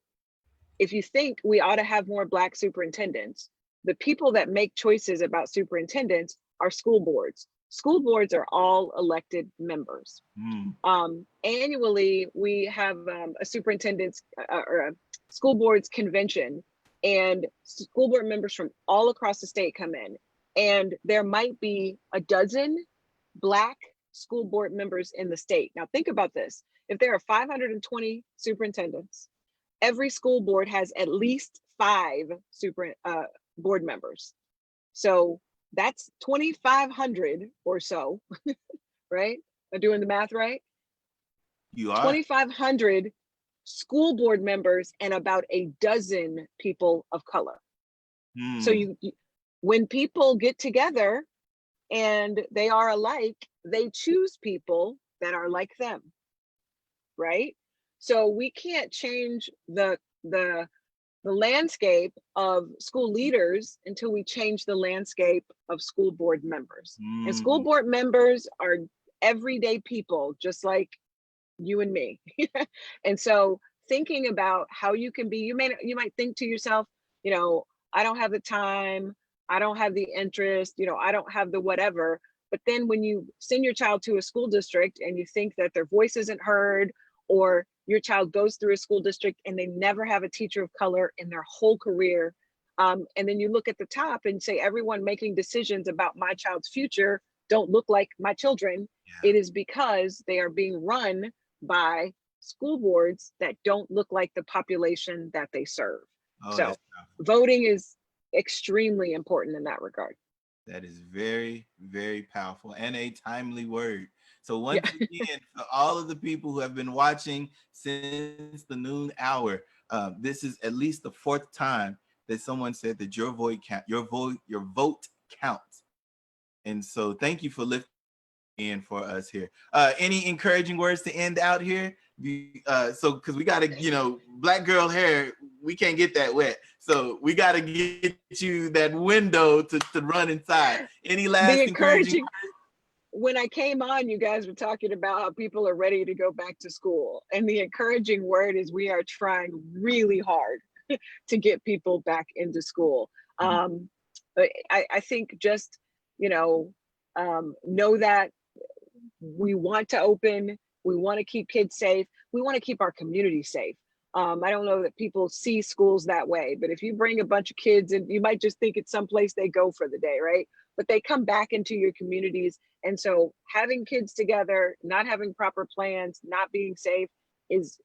if you think we ought to have more Black superintendents, the people that make choices about superintendents are school boards. School boards are all elected members. Annually, we have a superintendent's or a school board's convention, and school board members from all across the state come in. And there might be a dozen Black school board members in the state. Now think about this. If there are 520 superintendents, every school board has at least 5 board members. So that's 2,500 or so, right? Am I doing the math right? You are. 2,500 school board members and about a dozen people of color. So when people get together and they are alike, they choose people that are like them, right? So we can't change the landscape of school leaders until we change the landscape of school board members. And school board members are everyday people, just like you and me. And so thinking about how you can be, you might think to yourself, you know, I don't have the time, I don't have the interest, you know, I don't have the whatever. But then when you send your child to a school district and you think that their voice isn't heard, or your child goes through a school district and they never have a teacher of color in their whole career, and then you look at the top and say, everyone making decisions about my child's future don't look like my children. It is because they are being run by school boards that don't look like the population that they serve. So voting is extremely important in that regard. That is very, very powerful and a timely word. So once again, for all of the people who have been watching since the noon hour, this is at least the 4th time that someone said that your vote counts. And so thank you for lifting in for us here. Any encouraging words to end out here? So because we got to, you know, Black girl hair, we can't get that wet. So we got to get you that window to run inside. Any last encouraging words? When I came on, you guys were talking about how people are ready to go back to school. And the encouraging word is we are trying really hard to get people back into school. But I think just, you know that we want to open, we want to keep kids safe, we want to keep our community safe. I don't know that people see schools that way, but if you bring a bunch of kids and you might just think it's someplace they go for the day, right? But they come back into your communities. And so having kids together, not having proper plans, not being safe is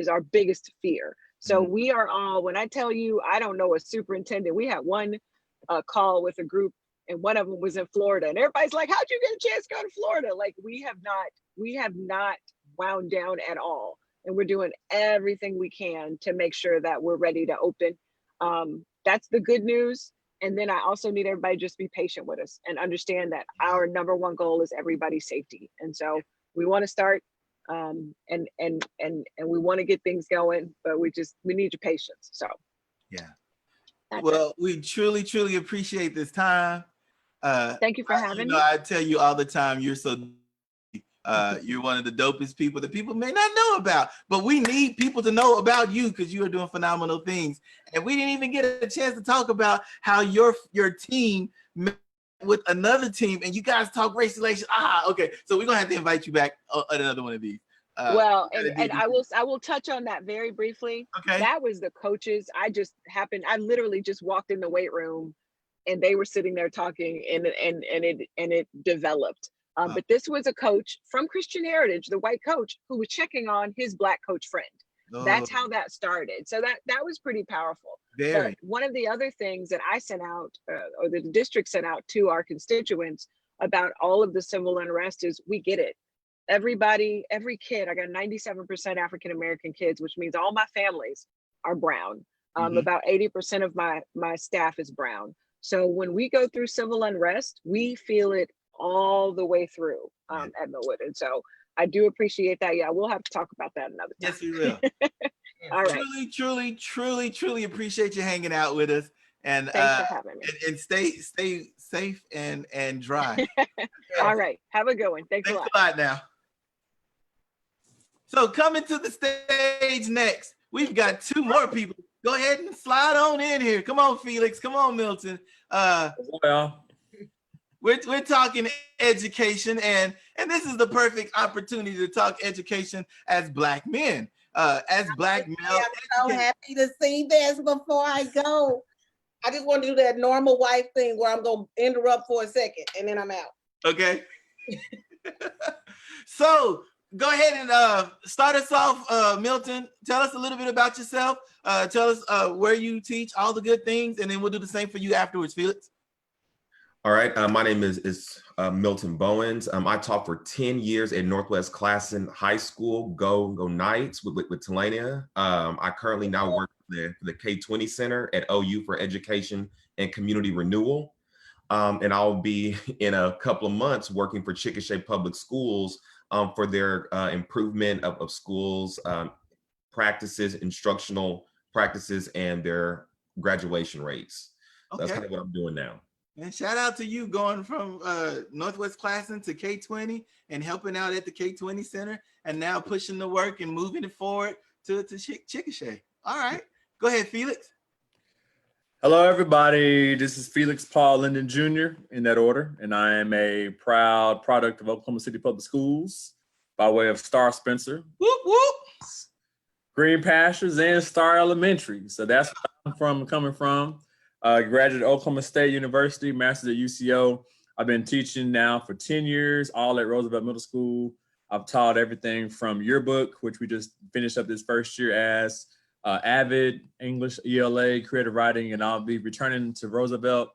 our biggest fear. So we are all, when I tell you, I don't know a superintendent, we had one call with a group and one of them was in Florida and everybody's like, how'd you get a chance to go to Florida? Like we have not wound down at all. And we're doing everything we can to make sure that we're ready to open. That's the good news. And then I also need everybody to just be patient with us and understand that our number one goal is everybody's safety. And so we want to start and we want to get things going, but we need your patience. So well, we truly, truly appreciate this time. Thank you for having me. I tell you all the time, you're one of the dopest people that people may not know about, but we need people to know about you because you are doing phenomenal things. And we didn't even get a chance to talk about how your team met with another team and you guys talk race relations. Okay. So we're gonna have to invite you back at another one of these. Well, and I will touch on that very briefly. Okay. That was the coaches. I literally just walked in the weight room and they were sitting there talking and it developed. But this was a coach from Christian Heritage, the white coach, who was checking on his Black coach friend. That's how that started. So that was pretty powerful. But one of the other things that I sent out, or the district sent out to our constituents about all of the civil unrest is, we get it. Everybody, every kid, I got 97% African-American kids, which means all my families are brown. Mhm. About 80% of my staff is brown. So when we go through civil unrest, we feel it all the way through at Millwood. And so I do appreciate that. Yeah, we'll have to talk about that another time. Yes, we will. All right. Truly appreciate you hanging out with us, and Thanks for having me. and stay safe and dry. All right. Have a good one. Thanks a lot. Thanks a lot now. So coming to the stage next, we've got two more people. Go ahead and slide on in here. Come on, Felix. Come on, Milton. Well, we're talking education, and this is the perfect opportunity to talk education as Black men. As Black males. I'm so happy to see this before I go. I just want to do that normal wife thing where I'm going to interrupt for a second and then I'm out. Okay. So go ahead and start us off, Milton. Tell us a little bit about yourself. Tell us where you teach, all the good things, and then we'll do the same for you afterwards, Felix. All right, my name is Milton Bowens. I taught for 10 years at Northwest Classen High School, Go Knights with Talania. I currently now work for the K-20 Center at OU for Education and Community Renewal. And I'll be in a couple of months working for Chickasha Public Schools for their improvement of schools, practices, instructional practices, and their graduation rates. So that's kind of what I'm doing now. And shout out to you going from Northwest Classen to K-20 and helping out at the K-20 Center, and now pushing the work and moving it forward to Chickasha. All right, go ahead, Felix. hello, everybody. This is Felix Paul Linden Jr. in that order, and I am a proud product of Oklahoma City Public Schools by way of Star Spencer, Whoop, whoop. Green Pastures, and Star Elementary. So that's where I'm coming from. Graduate Oklahoma State University, master's at UCO. I've been teaching now for 10 years, all at Roosevelt Middle School. I've taught everything from yearbook, which we just finished up this first year as, Avid, English, ELA, creative writing, and I'll be returning to Roosevelt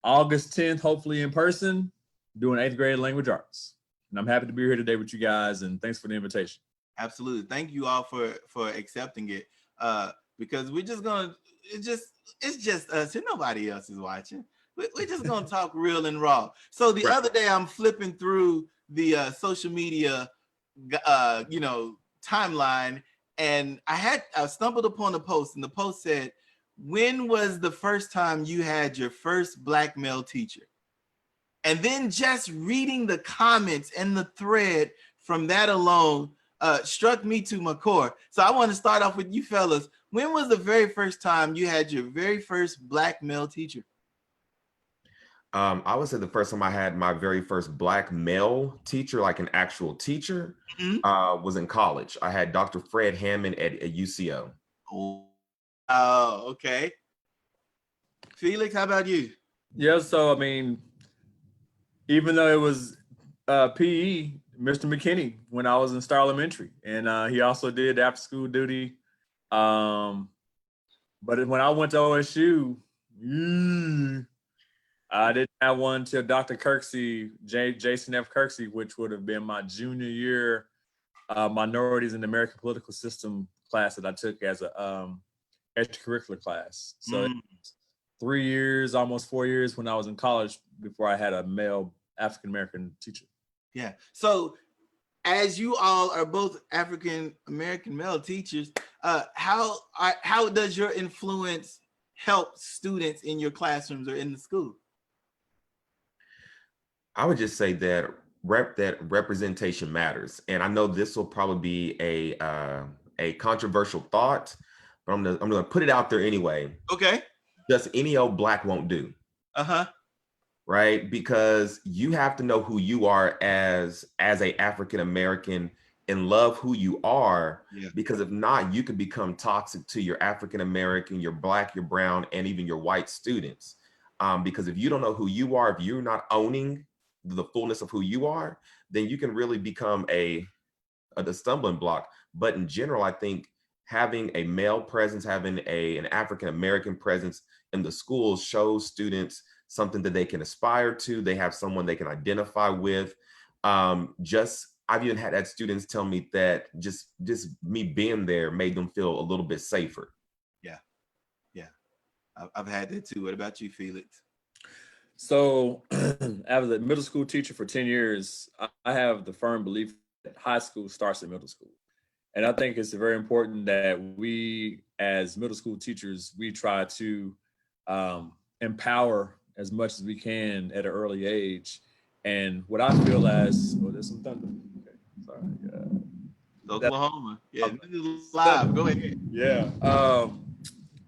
August 10th, hopefully in person, doing 8th grade language arts. And I'm happy to be here today with you guys, and thanks for the invitation. Absolutely. Thank you all for accepting it. Because we're just gonna, it's just us and nobody else is watching. We're just gonna talk real and raw. So the other day I'm flipping through the social media, timeline, and I stumbled upon a post, and the post said, "When was the first time you had your first Black male teacher?" And then just reading the comments and the thread from that alone struck me to my core. So I want to start off with you fellas. When was the very first time you had your very first Black male teacher? I would say the first time I had my very first Black male teacher, like an actual teacher, was in college. I had Dr. Fred Hammond at UCO. Oh, okay. Felix, how about you? Yeah, so I mean, even though it was PE, Mr. McKinney, when I was in Star Elementary, and he also did after school duty. But when I went to OSU, I didn't have one till Dr. Kirksey, Jason F. Kirksey, which would have been my junior year minorities in the American political system class that I took as a extracurricular class. So it was 3 years, almost 4 years when I was in college before I had a male African-American teacher. Yeah. So as you all are both African-American male teachers, how does your influence help students in your classrooms or in the school? I would just say that representation matters. And I know this will probably be a controversial thought, but I'm gonna put it out there anyway. Okay. Just any old Black won't do. Right? Because you have to know who you are as a African American and love who you are. Yeah. Because if not, you could become toxic to your African American, your Black, your brown, and even your white students. Because if you don't know who you are, if you're not owning the fullness of who you are, then you can really become a stumbling block. But in general, I think having a male presence, having an African American presence in the schools shows students something that they can aspire to. They have someone they can identify with. I've even had students tell me that just me being there made them feel a little bit safer. I've had that too. What about you, Felix? So as a middle school teacher for 10 years, I have the firm belief that high school starts at middle school. And I think it's very important that we, as middle school teachers, we try to empower as much as we can at an early age. And what I feel as, oh, there's some thunder. Okay, sorry. Oklahoma. Yeah, this is live. Go ahead. Yeah.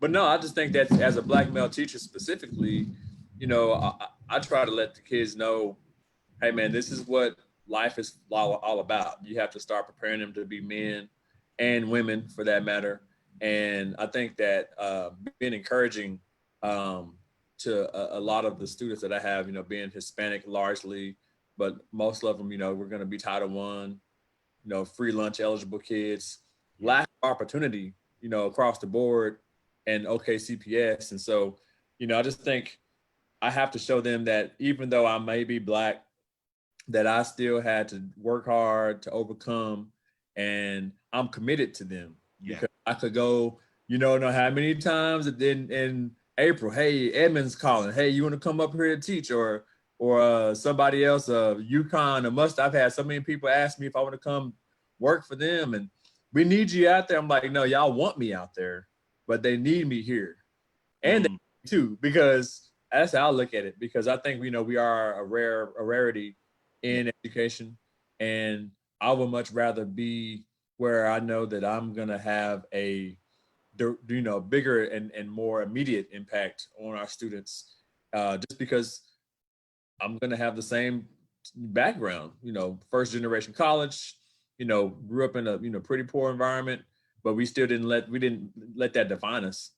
But no, I just think that as a Black male teacher specifically, you know, I try to let the kids know, hey, man, this is what life is all about. You have to start preparing them to be men and women for that matter. And I think that being encouraging to a lot of the students that I have, you know, being Hispanic largely, but most of them, you know, we're going to be Title I, you know, free lunch eligible kids, lack of opportunity, you know, across the board and OKCPS. And so, you know, I just think I have to show them that even though I may be Black, that I still had to work hard to overcome, and I'm committed to them. Yeah. Because I could go, you know how many times in April, hey, Edmund's calling, hey, you want to come up here to teach, or somebody else, UConn or Must. I've had so many people ask me if I want to come work for them, and we need you out there. I'm like, no, y'all want me out there, but they need me here, and they too, because that's how I look at it. Because I think we are a rarity in education, and I would much rather be where I know that I'm gonna have a bigger and more immediate impact on our students, just because I'm gonna have the same background, first generation college, grew up in a pretty poor environment, but we didn't let that define us.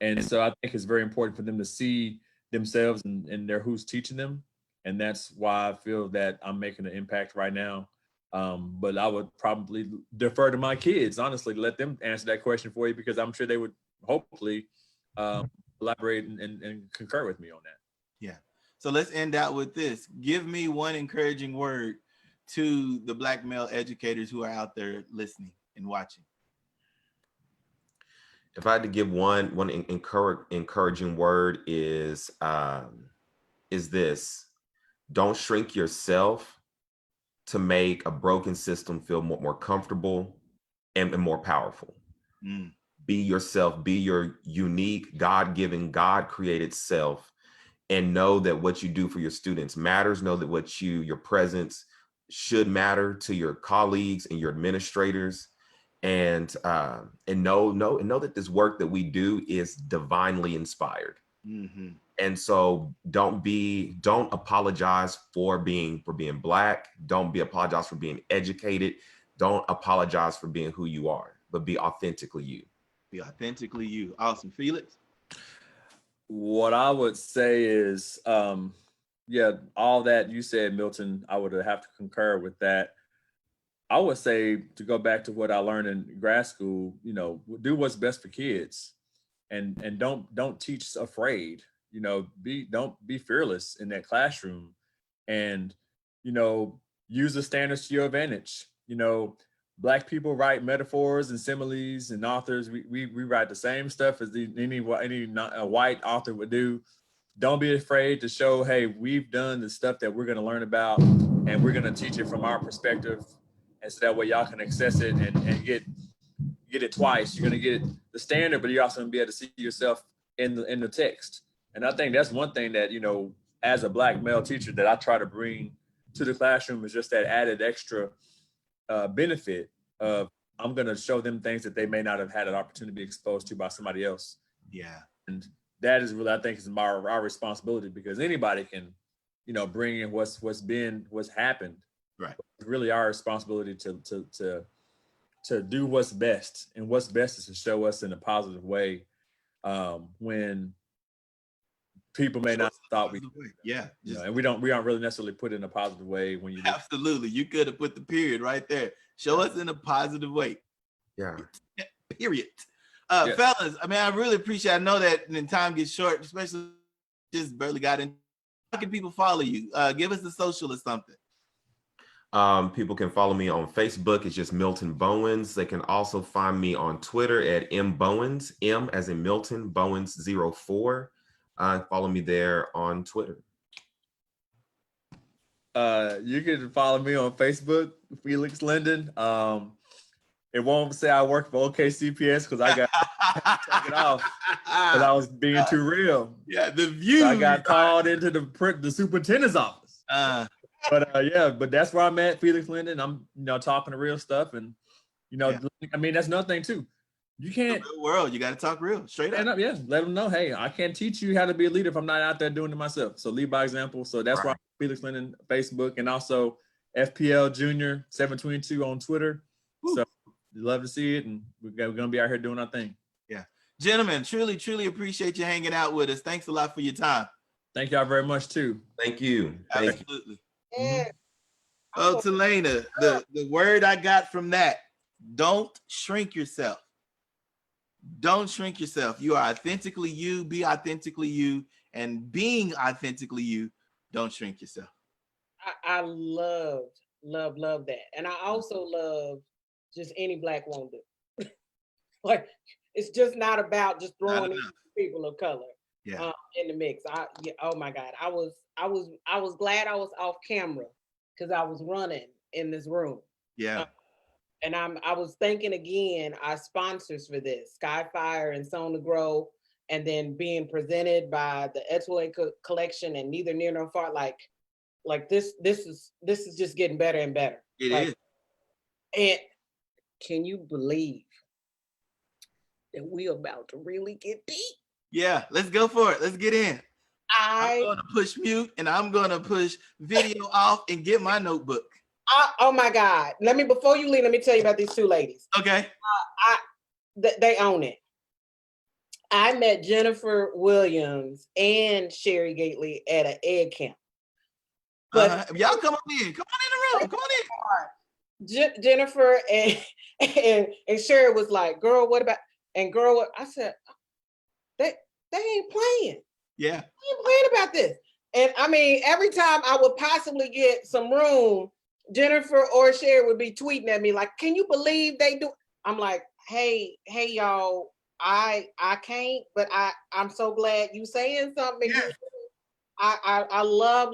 And so I think it's very important for them to see themselves and who's teaching them. And that's why I feel that I'm making an impact right now. But I would probably defer to my kids, honestly, let them answer that question for you, because I'm sure they would hopefully elaborate and concur with me on that. Yeah. So let's end out with this. Give me one encouraging word to the Black male educators who are out there listening and watching. If I had to give one encouraging word is this: don't shrink yourself to make a broken system feel more comfortable and more powerful. Be yourself, be your unique, God-given, God-created self, and know that what you do for your students matters. Know that your presence should matter to your colleagues and your administrators, and know that this work that we do is divinely inspired. Mm-hmm. And so don't apologize for being Black. Don't apologize for being educated. Don't apologize for being who you are, but be authentically you. Be authentically you. Awesome. Felix? What I would say is, all that you said, Milton, I would have to concur with that. I would say, to go back to what I learned in grad school, do what's best for kids, and don't teach afraid. Don't be fearless in that classroom, and use the standards to your advantage. Black people write metaphors and similes, and authors we write the same stuff as any white author would do. Don't be afraid to show, hey, we've done the stuff that we're going to learn about, and we're going to teach it from our perspective, and so that way y'all can access it and get it twice. You're going to get the standard, but you're also going to be able to see yourself in the text. And I think that's one thing that, as a Black male teacher, that I try to bring to the classroom, is just that added extra benefit of, I'm going to show them things that they may not have had an opportunity to be exposed to by somebody else. Yeah. And that is really, I think, is our responsibility, because anybody can, bring in what's happened. Right. It's really our responsibility to do what's best, and what's best is to show us in a positive way when people may not thought we. Yeah. And we aren't really necessarily put in a positive way when you. Absolutely. You could have put the period right there. Show us in a positive way. Yeah. Period. Fellas, I really appreciate, I know that when time gets short, especially just barely got in. How can people follow you? Give us the social or something. People can follow me on Facebook. It's just Milton Bowens. They can also find me on Twitter at mbowens, M as in Milton, Bowens04. Follow me there on Twitter. You can follow me on Facebook, Felix Linden. It won't say I work for OKCPS because I got take it off because I was being too real. Yeah, the view. So I got called into the superintendent's office. But that's where I'm at, Felix Linden. I'm talking the real stuff, and I mean that's another thing too. You can't the real world. You got to talk real, straight up. Let them know, hey, I can't teach you how to be a leader if I'm not out there doing it myself. So lead by example. So that's why I'm Felix Linden Facebook, and also FPL Junior 722 on Twitter. Woo. So love to see it, and we're gonna be out here doing our thing. Yeah, gentlemen, truly appreciate you hanging out with us. Thanks a lot for your time. Thank y'all very much too. Thank you. Absolutely. Yeah. Oh, Talena, the word I got from that: don't shrink yourself. Don't shrink yourself. You are authentically you. Be authentically you, and being authentically you, don't shrink yourself. I love that, and I also love just any Black won't do. Like it's just not about just throwing people of color in the mix. Oh my God, I was glad I was off camera because I was running in this room. Yeah. And I was thinking again, our sponsors for this, Skyfire and Sown to Grow, and then being presented by the Etowah Collection and Neither Near Nor Far. Like this is just getting better and better. It is. And can you believe that we're about to really get deep? Yeah, let's go for it. Let's get in. I'm going to push mute and I'm going to push video off and get my notebook. Oh my God. Before you leave, let me tell you about these two ladies. Okay. They own it. I met Jennifer Williams and Sherry Gately at an egg camp. But y'all come on in. Come on in the room. Come on in. Jennifer and Sherry was like, girl, what about, and girl, I said, they ain't playing. Yeah. They ain't playing about this. And I mean, every time I would possibly get some room, Jennifer or Sherry would be tweeting at me like, can you believe they do? I'm like, hey y'all, I can't, but I'm so glad you saying something. Yeah. I love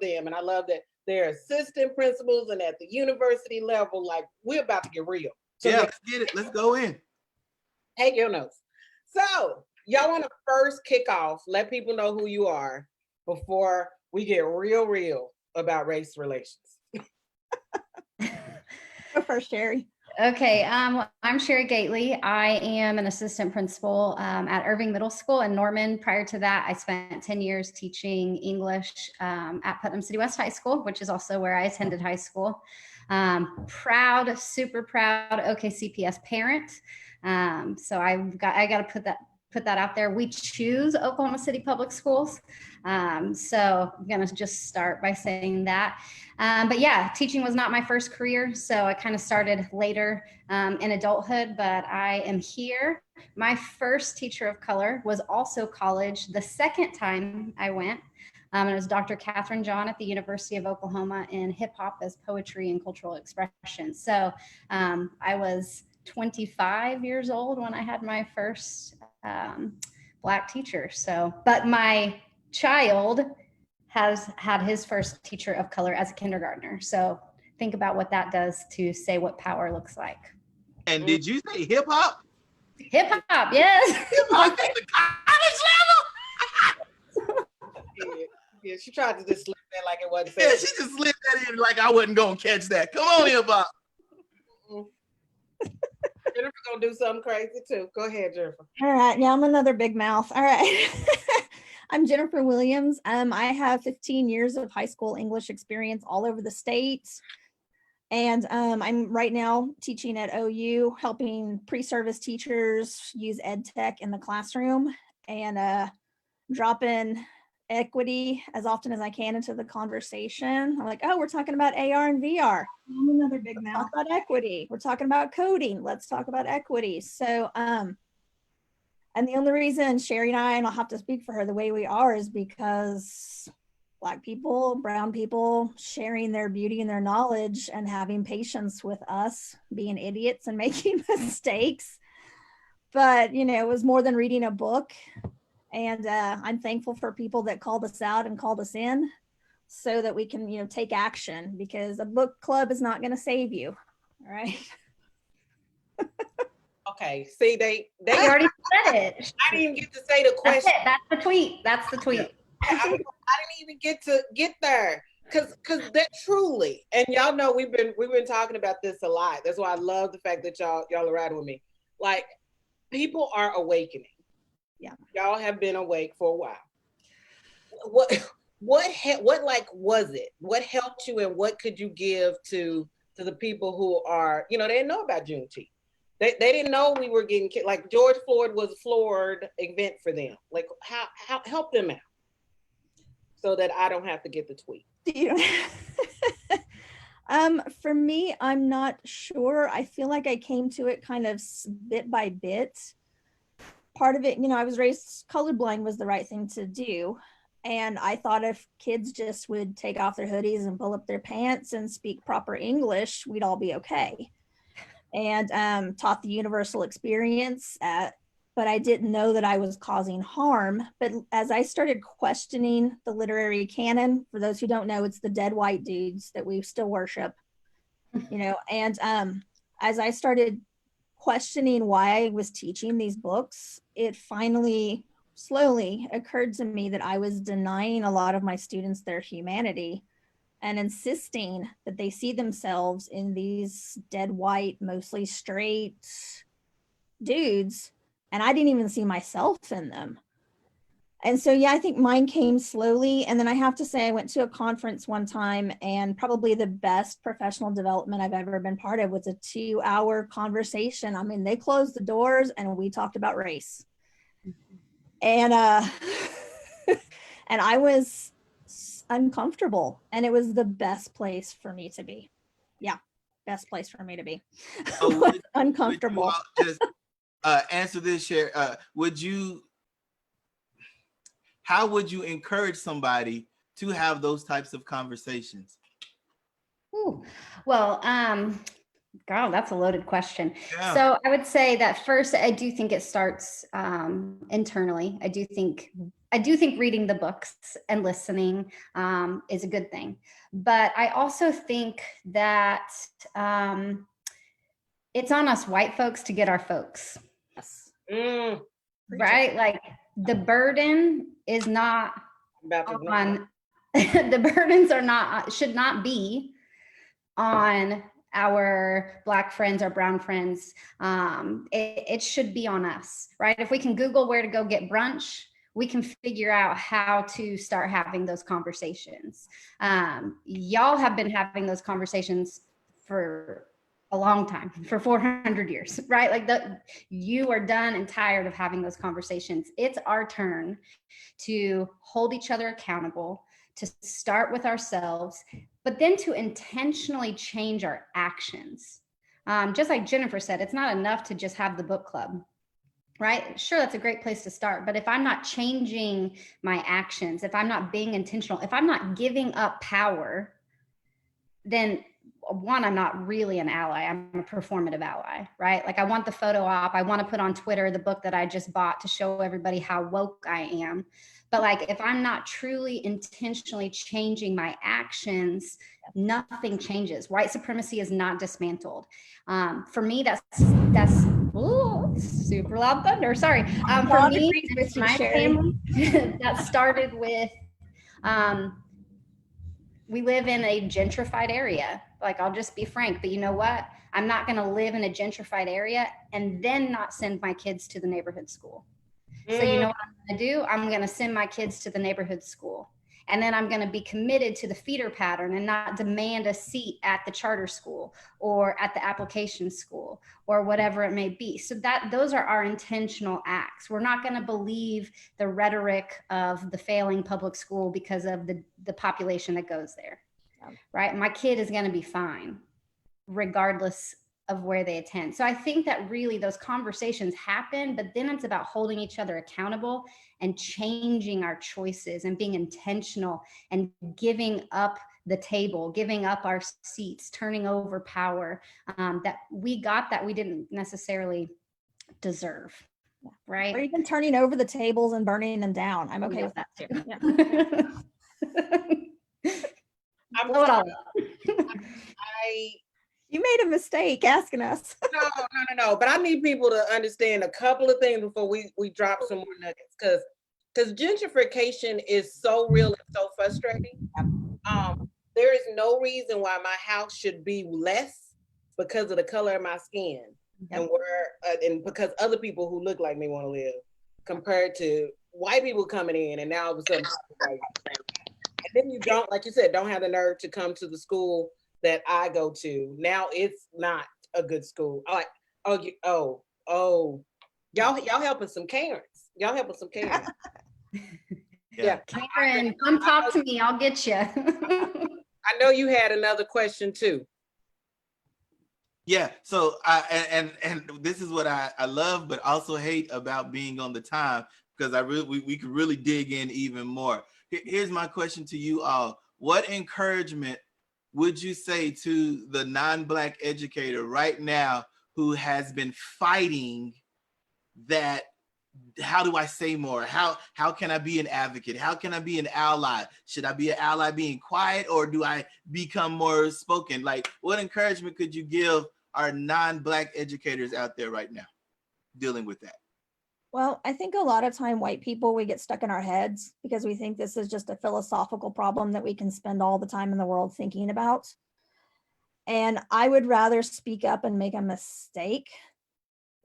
them, and I love that they're assistant principals and at the university level. Like, we're about to get real. So let's get it. Let's go in. Take your notes. So y'all want to first kick off, let people know who you are before we get real about race relations. Go first, Sherry. Okay, I'm Sherry Gately. I am an assistant principal at Irving Middle School in Norman. Prior to that, I spent 10 years teaching English at Putnam City West High School, which is also where I attended high school. Super proud OKCPS parent. So I got to put that out there. We choose Oklahoma City Public Schools. So I'm gonna just start by saying that. But yeah, teaching was not my first career. So I kind of started later in adulthood, but I am here. My first teacher of color was also college the second time I went. It was Dr. Catherine John at the University of Oklahoma in hip hop as poetry and cultural expression. So I was 25 years old when I had my first Black teacher. So, but my child has had his first teacher of color as a kindergartner. So think about what that does to say what power looks like. And did you say hip hop? Hip hop, yes. Hip hop at the college level? Yeah, she tried to just slip that like it wasn't. Yeah, she just slipped that in like I wasn't gonna catch that. Come on, hip hop. Jennifer gonna do something crazy too. Go ahead, Jennifer. All right, now I'm another big mouth. All right. I'm Jennifer Williams. I have 15 years of high school English experience all over the state. And I'm right now teaching at OU, helping pre-service teachers use ed tech in the classroom and dropping equity as often as I can into the conversation. I'm like, oh, we're talking about AR and VR. I'm another big mouth about equity. We're talking about coding. Let's talk about equity. So, and the only reason Sherry and I'll have to speak for her the way we are is because Black people, brown people sharing their beauty and their knowledge and having patience with us being idiots and making mistakes. But, you know, it was more than reading a book. And I'm thankful for people that called us out and called us in so that we can, you know, take action, because a book club is not going to save you. All right. Okay. See, they I already said it. I didn't even get to say the That's question. it. That's the tweet. That's the tweet. I didn't even get there. Cause that truly, and y'all know we've been talking about this a lot. That's why I love the fact that y'all are riding with me. Like, people are awakening. Yeah. Y'all have been awake for a while. What like was it? What helped you, and what could you give to the people who are, you know, they didn't know about Juneteenth. They didn't know we were getting like George Floyd was a floored event for them. Like, how help them out so that I don't have to get the tweet. For me, I'm not sure. I feel like I came to it kind of bit by bit. Part of it, you know, I was raised colorblind was the right thing to do. And I thought if kids just would take off their hoodies and pull up their pants and speak proper English, we'd all be okay. And taught the universal experience, but I didn't know that I was causing harm. But as I started questioning the literary canon, for those who don't know, it's the dead white dudes that we still worship, you know, and as I started questioning why I was teaching these books, it finally slowly occurred to me that I was denying a lot of my students their humanity and insisting that they see themselves in these dead white, mostly straight dudes. And I didn't even see myself in them. And so, yeah, I think mine came slowly. And then I have to say, I went to a conference one time, and probably the best professional development I've ever been part of was a 2-hour conversation. I mean, they closed the doors and we talked about race. And and I was uncomfortable, and it was the best place for me to be. Yeah, best place for me to be. So uncomfortable. Would you just answer this, share? How would you encourage somebody to have those types of conversations? Ooh, well, girl, that's a loaded question. Yeah. So I would say that first, I do think it starts internally. I do think reading the books and listening is a good thing. But I also think that it's on us white folks to get our folks. Yes. Right? Like, the burden is not on, the burdens are not, should not be on our Black friends or brown friends. It should be on us, right? If we can Google where to go get brunch, we can figure out how to start having those conversations. Y'all have been having those conversations for a long time, for 400 years, right? Like, you are done and tired of having those conversations. It's our turn to hold each other accountable, to start with ourselves, but then to intentionally change our actions. Just like Jennifer said, it's not enough to just have the book club, right? Sure, that's a great place to start. But if I'm not changing my actions, if I'm not being intentional, if I'm not giving up power, then one, I'm not really an ally. I'm a performative ally, right? Like, I want the photo op. I want to put on Twitter the book that I just bought to show everybody how woke I am. But like, if I'm not truly intentionally changing my actions, nothing changes. White supremacy is not dismantled. For me, that's ooh, super loud thunder. Sorry. For me, with my family, that started with, we live in a gentrified area. Like, I'll just be frank, but you know what? I'm not going to live in a gentrified area and then not send my kids to the neighborhood school. So you know what I'm going to do? I'm going to send my kids to the neighborhood school. And then I'm going to be committed to the feeder pattern and not demand a seat at the charter school or at the application school or whatever it may be. So those are our intentional acts. We're not going to believe the rhetoric of the failing public school because of the population that goes there, right? My kid is going to be fine, regardless of where they attend. So I think that really those conversations happen, but then it's about holding each other accountable and changing our choices and being intentional and giving up the table, giving up our seats, turning over power that we got that we didn't necessarily deserve. Right. Or even turning over the tables and burning them down. I'm okay with that too. Yeah. You made a mistake asking us. No. But I need people to understand a couple of things before we drop some more nuggets, because gentrification is so real and so frustrating. There is no reason why my house should be less because of the color of my skin. And and because other people who look like me want to live, compared to white people coming in, and now all of a sudden, and then you don't, like you said, don't have the nerve to come to the school that I go to. Now it's not a good school. Y'all helping some Karens. Y'all helping some Karens. Yeah, Karen, come talk to me. I'll get you. I know you had another question too. Yeah, so and this is what I love but also hate about being on the time, because we could really dig in even more. Here's my question to you all. What encouragement would you say to the non-Black educator right now who has been fighting that? How do I say more? How can I be an advocate? How can I be an ally? Should I be an ally being quiet, or do I become more spoken? Like, what encouragement could you give our non-Black educators out there right now dealing with that? Well, I think a lot of time white people, we get stuck in our heads because we think this is just a philosophical problem that we can spend all the time in the world thinking about. And I would rather speak up and make a mistake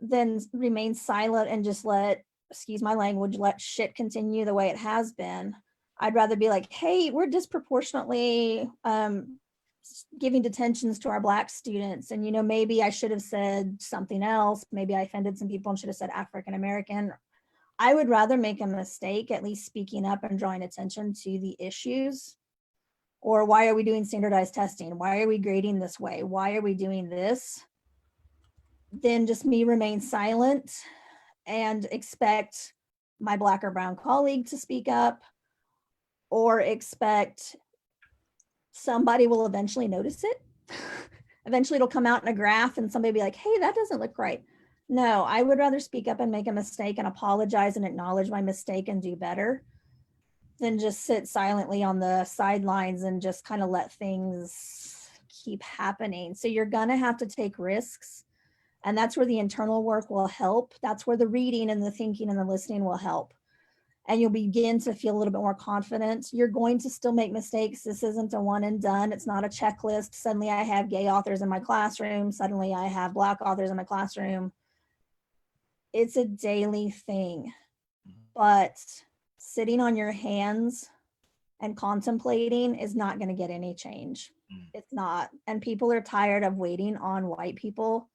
than remain silent and just let, excuse my language, let shit continue the way it has been. I'd rather be like, hey, we're disproportionately giving detentions to our Black students. And, maybe I should have said something else. Maybe I offended some people and should have said African-American. I would rather make a mistake, at least speaking up and drawing attention to the issues. Or why are we doing standardized testing? Why are we grading this way? Why are we doing this? Then just me remain silent and expect my Black or brown colleague to speak up, or expect somebody will eventually notice it. Eventually it'll come out in a graph and somebody will be like, hey, that doesn't look right. No, I would rather speak up and make a mistake and apologize and acknowledge my mistake and do better than just sit silently on the sidelines and just kind of let things keep happening. So you're gonna have to take risks. And that's where the internal work will help. That's where the reading and the thinking and the listening will help. And you'll begin to feel a little bit more confident. You're going to still make mistakes. This isn't a one and done. It's not a checklist. Suddenly I have gay authors in my classroom. Suddenly I have Black authors in my classroom. It's a daily thing. But sitting on your hands and contemplating is not going to get any change. It's not. And people are tired of waiting on white people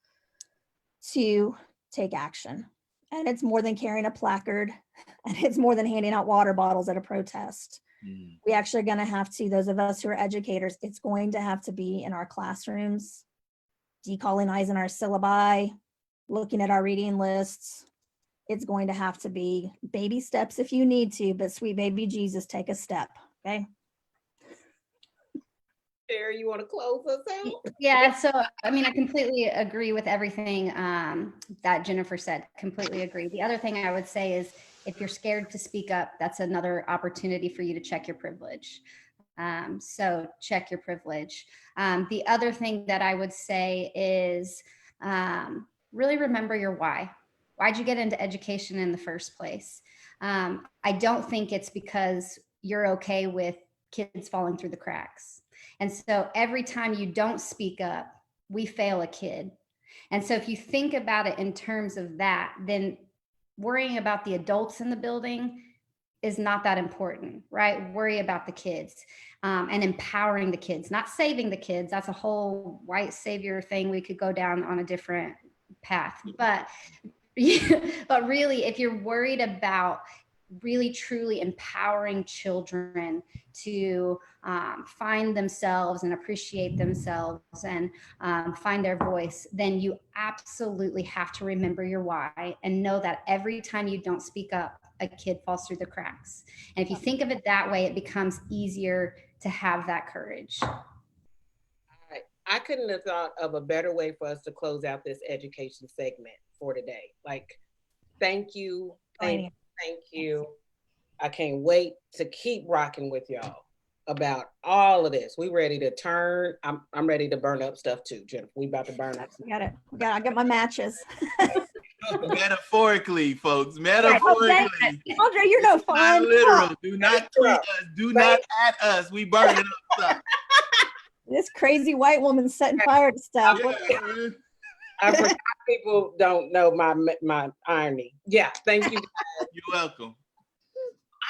to take action. And it's more than carrying a placard, and it's more than handing out water bottles at a protest. We actually are going to have to, those of us who are educators, it's going to have to be in our classrooms, decolonizing our syllabi, looking at our reading lists. It's going to have to be baby steps if you need to, but sweet baby Jesus, take a step, okay? Sarah, you want to close us out? Yeah, so I completely agree with everything that Jennifer said. Completely agree. The other thing I would say is, if you're scared to speak up, that's another opportunity for you to check your privilege. So check your privilege. The other thing that I would say is really remember your why. Why'd you get into education in the first place? I don't think it's because you're okay with kids falling through the cracks. And so every time you don't speak up, we fail a kid. And so if you think about it in terms of that, then worrying about the adults in the building is not that important, right? Worry about the kids and empowering the kids, not saving the kids. That's a whole white savior thing. We could go down on a different path. But really, if you're worried about really truly empowering children to find themselves and appreciate themselves and find their voice, then you absolutely have to remember your why and know that every time you don't speak up, a kid falls through the cracks. And if you think of it that way, it becomes easier to have that courage. I couldn't have thought of a better way for us to close out this education segment for today. Like, thank you. Thank you. I can't wait to keep rocking with y'all about all of this. We ready to turn. I'm ready to burn up stuff too, Jennifer. We about to burn up. I got my matches. Metaphorically, folks. Metaphorically. Andre, you're no fun. Not literal. Do not tweet us. Do not at us. We burning up stuff. This crazy white woman setting fire to stuff. I forgot people don't know my irony. Yeah, thank you guys. You're welcome.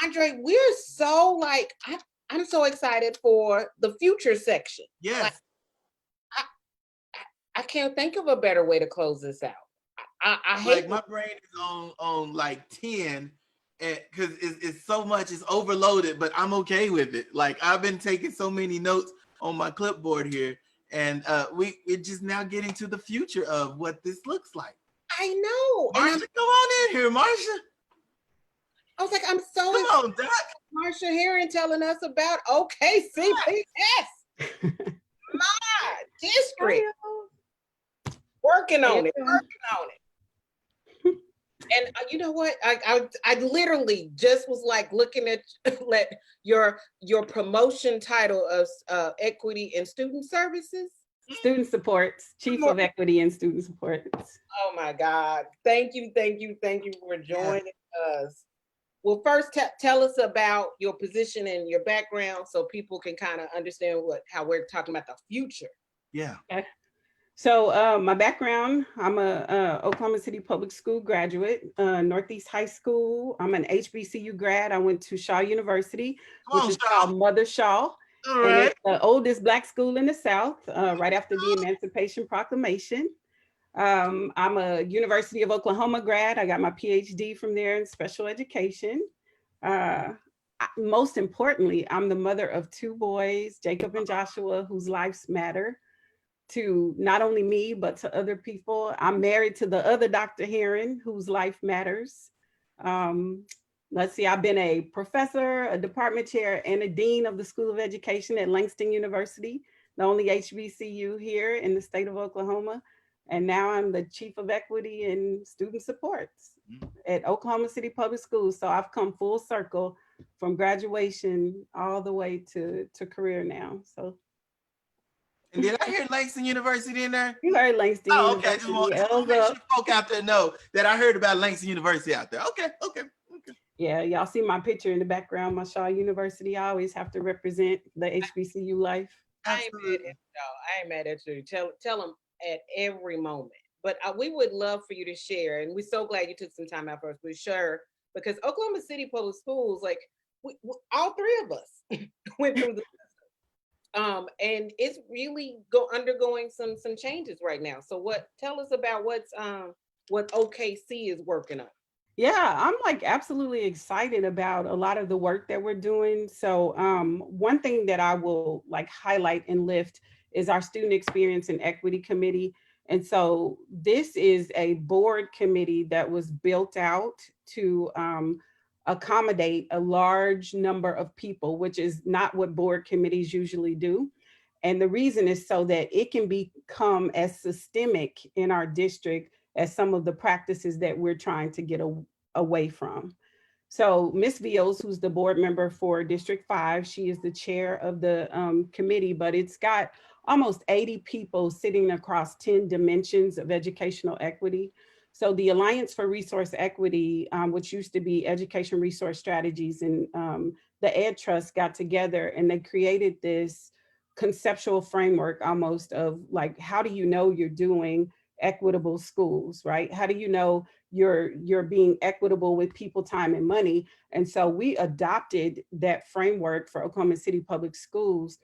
Andre, we're so like, I'm so excited for the future section. Yes. Like, I can't think of a better way to close this out. I hate like my brain is on like 10 because it's so much, it's overloaded, but I'm okay with it. Like I've been taking so many notes on my clipboard here, and we're just now getting to the future of what this looks like. I know. Marsha, come on in here, Marsha. I was like, I'm so come on, Doc. Marsha Herring telling us about OKCPS. My district. Working on it. And you know what? I literally just was like looking at your promotion title of equity and student services. Student supports, chief of equity and student supports. Oh my God. Thank you for joining us. Well, first tell us about your position and your background so people can kind of understand how we're talking about the future. Yeah. Okay. So my background, I'm a Oklahoma City Public School graduate, Northeast High School. I'm an HBCU grad. I went to Shaw University, which is called Mother Shaw. All right. And it's the oldest Black school in the South, right after the Emancipation Proclamation. I'm a University of Oklahoma grad. I got my PhD from there in special education. Most importantly, I'm the mother of 2 boys, Jacob and Joshua, whose lives matter to not only me, but to other people. I'm married to the other Dr. Herring, whose life matters. Let's see, I've been a professor, a department chair, and a dean of the School of Education at Langston University, the only HBCU here in the state of Oklahoma. And now I'm the chief of equity and student supports at Oklahoma City Public Schools. So I've come full circle from graduation all the way to career now. So. And did I hear Langston University in there? You heard Langston University. Okay. Just want to make sure folk out there know that I heard about Langston University out there. Okay. Yeah, y'all see my picture in the background, my Shaw University. I always have to represent the HBCU life. I ain't mad at you. Tell them at every moment. But we would love for you to share, and we're so glad you took some time out for us. We're sure, because Oklahoma City Public Schools, like we all 3 of us went through the and it's really undergoing some changes right now. So tell us about what OKC is working on. Yeah, I'm like absolutely excited about a lot of the work that we're doing. So one thing that I will like highlight and lift is our Student Experience and Equity Committee. And so this is a board committee that was built out to accommodate a large number of people, which is not what board committees usually do. And the reason is so that it can become as systemic in our district as some of the practices that we're trying to get away from. So Ms. Vios, who's the board member for District 5, she is the chair of the committee, but it's got almost 80 people sitting across 10 dimensions of educational equity. So the Alliance for Resource Equity, which used to be Education Resource Strategies, and the Ed Trust got together and they created this conceptual framework almost of like, how do you know you're doing equitable schools, right? How do you know you're being equitable with people, time, and money? And so we adopted that framework for Oklahoma City Public Schools.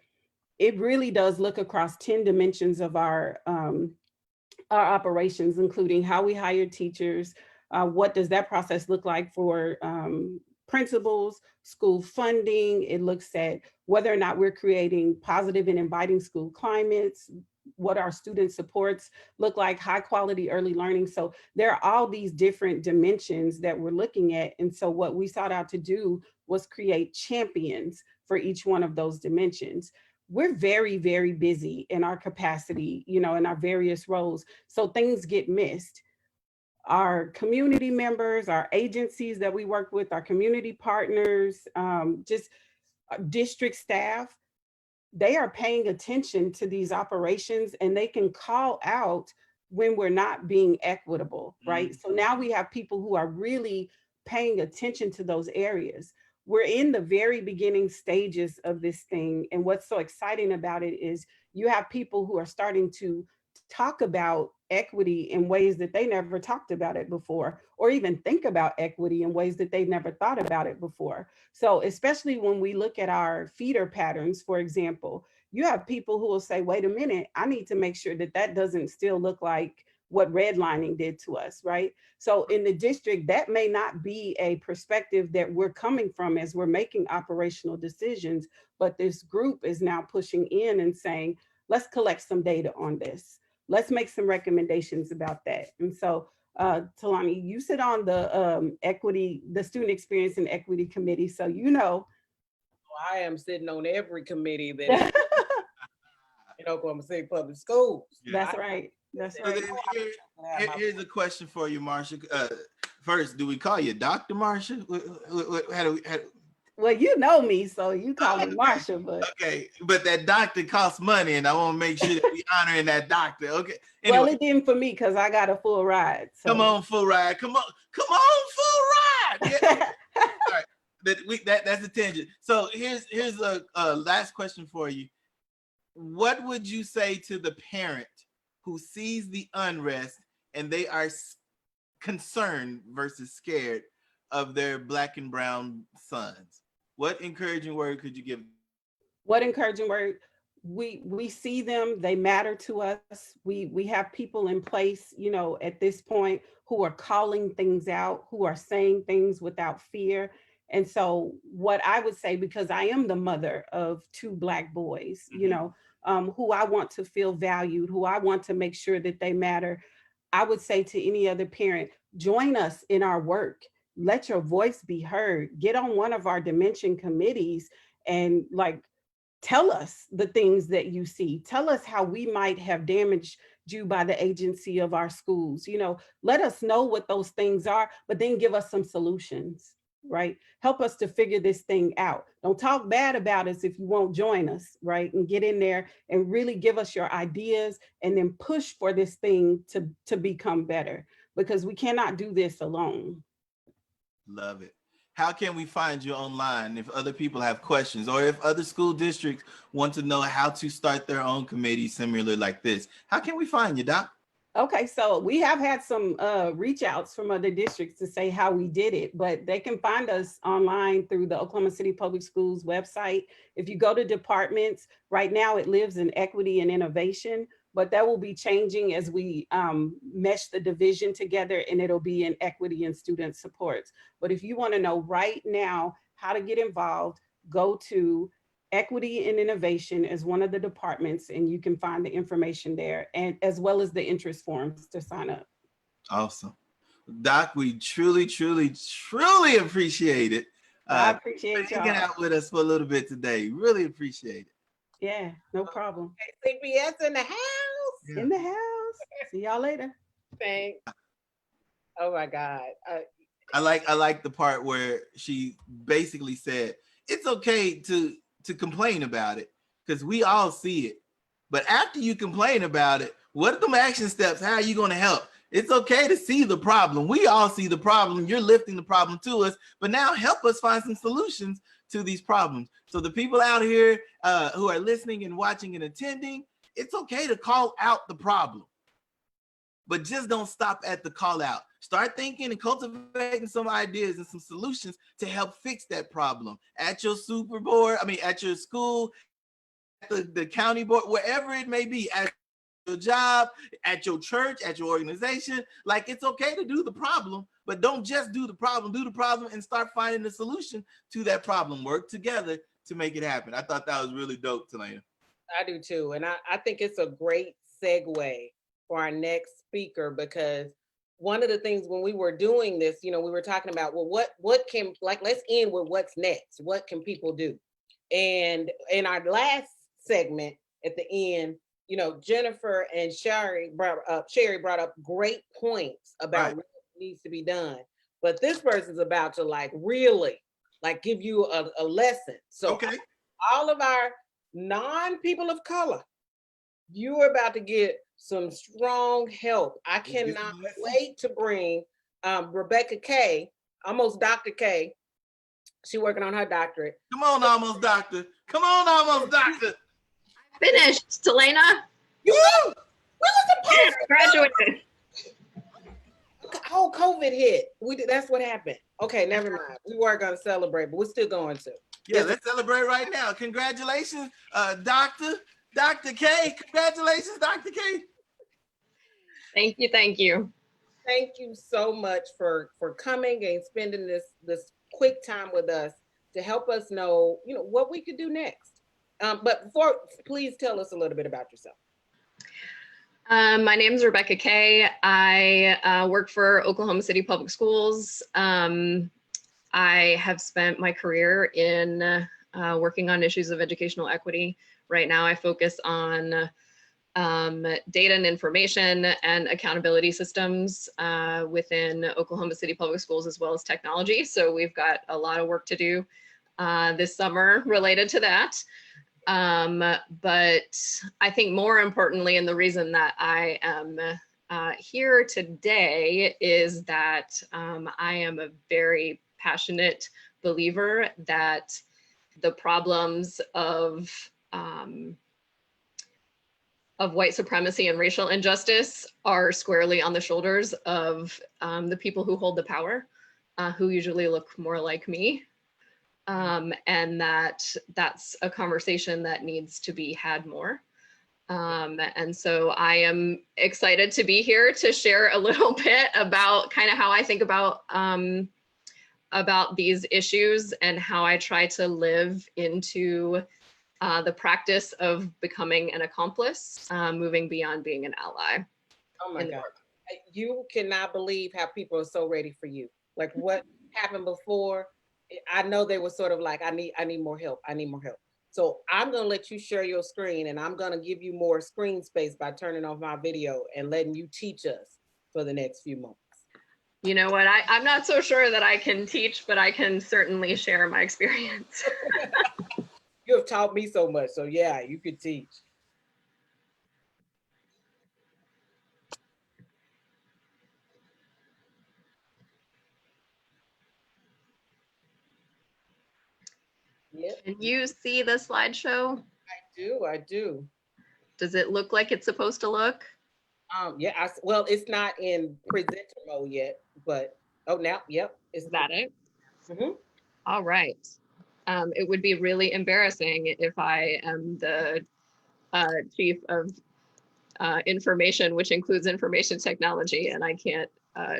It really does look across 10 dimensions of our operations, including how we hire teachers, what does that process look like for principals, school funding. It looks at whether or not we're creating positive and inviting school climates, what our student supports look like, high quality early learning. So there are all these different dimensions that we're looking at. And so what we sought out to do was create champions for each one of those dimensions. We're very, very busy in our capacity, in our various roles. So things get missed. Our community members, our agencies that we work with, our community partners, just district staff, they are paying attention to these operations, and they can call out when we're not being equitable, right? So now we have people who are really paying attention to those areas. We're in the very beginning stages of this thing. And what's so exciting about it is you have people who are starting to talk about equity in ways that they never talked about it before, or even think about equity in ways that they've never thought about it before. So especially when we look at our feeder patterns, for example, you have people who will say, wait a minute, I need to make sure that that doesn't still look like what redlining did to us, right? So in the district, that may not be a perspective that we're coming from as we're making operational decisions, but this group is now pushing in and saying, let's collect some data on this. Let's make some recommendations about that. And so, Talani, you sit on the the Student Experience and Equity Committee. So, I am sitting on every committee that in Oklahoma City Public Schools. That's right. That's right. Here's a question for you, Marsha. First, do we call you Dr. Marsha? Well, you know me, so you call me Marsha, but okay, but that doctor costs money, and I want to make sure that we honoring that doctor. Okay. Anyway. Well, it didn't for me because I got a full ride. So. Come on, full ride. Come on, full ride. Yeah. All right. That's a tangent. So here's a last question for you. What would you say to the parent who sees the unrest and they are concerned versus scared of their Black and brown sons? What encouraging word could you give? What encouraging word? We see them, they matter to us. We have people in place, at this point who are calling things out, who are saying things without fear. And so what I would say, because I am the mother of 2 Black boys, who I want to feel valued, who I want to make sure that they matter, I would say to any other parent, join us in our work. Let your voice be heard. Get on one of our dimension committees and tell us the things that you see. Tell us how we might have damaged you by the agency of our schools. Let us know what those things are, but then give us some solutions, right? Help us to figure this thing out. Don't talk bad about us if you won't join us, right? And get in there and really give us your ideas and then push for this thing to become better, because we cannot do this alone. Love it. How can we find you online if other people have questions, or if other school districts want to know how to start their own committee similar like this? How can we find you, Doc? Okay, so we have had some reach outs from other districts to say how we did it, but they can find us online through the Oklahoma City Public Schools website. If you go to departments, right now it lives in equity and innovation, but that will be changing as we mesh the division together, and it'll be in equity and student supports. But if you want to know right now how to get involved, go to Equity and Innovation as one of the departments, and you can find the information there, and as well as the interest forms to sign up. Awesome. Doc, we truly appreciate it. I appreciate y'all hanging out with us for a little bit today. Really appreciate it. Yeah, no problem. CPS in the house. Yeah. In the house. See y'all later. Thanks. Oh my God. I like the part where she basically said it's okay to complain about it, because we all see it. But after you complain about it, what are the action steps? How are you going to help? It's okay to see the problem. We all see the problem. You're lifting the problem to us, but now help us find some solutions to these problems. So the people out here who are listening and watching and attending, it's okay to call out the problem, but just don't stop at the call out. Start thinking and cultivating some ideas and some solutions to help fix that problem at your super board. At your school, at the county board, wherever it may be, at your job, at your church, at your organization. It's okay to do the problem, but don't just do the problem and start finding the solution to that problem. Work together to make it happen. I thought that was really dope, Talena. I do too. And I think it's a great segue for our next speaker, because one of the things when we were doing this, we were talking about, well, what can, like, let's end with what's next. What can people do? And in our last segment at the end, Jennifer and Sherry brought up great points about what needs to be done. But this person's about to really give you a lesson. So all of our non-people of color, you are about to get some strong help. I cannot wait to bring Rebecca K, almost Dr. K. She's working on her doctorate. Come on, almost doctor. Come on, almost doctor. Finished, Talena. You we was supposed to graduated. Oh, COVID hit. That's what happened. Okay, never mind. We weren't gonna celebrate, but we're still going to. Yeah, let's celebrate right now. Congratulations, Dr. K. Congratulations, Dr. K. Thank you, thank you. Thank you so much for coming and spending this quick time with us to help us know, what we could do next. But before, please tell us a little bit about yourself. My name is Rebecca Kay. I work for Oklahoma City Public Schools. I have spent my career in working on issues of educational equity. Right now, I focus on data and information and accountability systems within Oklahoma City Public Schools, as well as technology. So we've got a lot of work to do this summer related to that. But I think more importantly, and the reason that I am here today is that I am a very passionate believer that the problems of white supremacy and racial injustice are squarely on the shoulders of the people who hold the power, who usually look more like me. And that's a conversation that needs to be had more. And so I am excited to be here to share a little bit about kind of how I think about these issues and how I try to live into the practice of becoming an accomplice, moving beyond being an ally. Oh my God. You cannot believe how people are so ready for you. Like what happened before, I know they were sort of like, I need more help. I need more help. So I'm going to let you share your screen, and I'm going to give you more screen space by turning off my video and letting you teach us for the next few moments. You know what, I'm not so sure that I can teach, but I can certainly share my experience. You have taught me so much, so yeah, you could teach. Yep. Can you see the slideshow? I do. Does it look like it's supposed to look? Yeah, well, it's not in presenter mode yet, but, oh, now, yep. Is that it? Mm-hmm. All right. It would be really embarrassing if I am the chief of information, which includes information technology, and I can't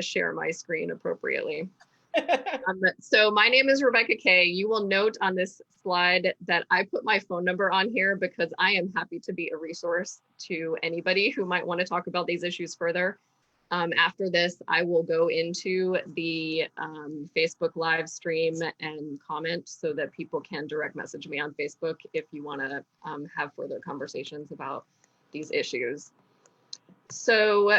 share my screen appropriately. So my name is Rebecca Kay. You will note on this slide that I put my phone number on here because I am happy to be a resource to anybody who might want to talk about these issues further. After this, I will go into the Facebook live stream and comment so that people can direct message me on Facebook if you want to have further conversations about these issues. So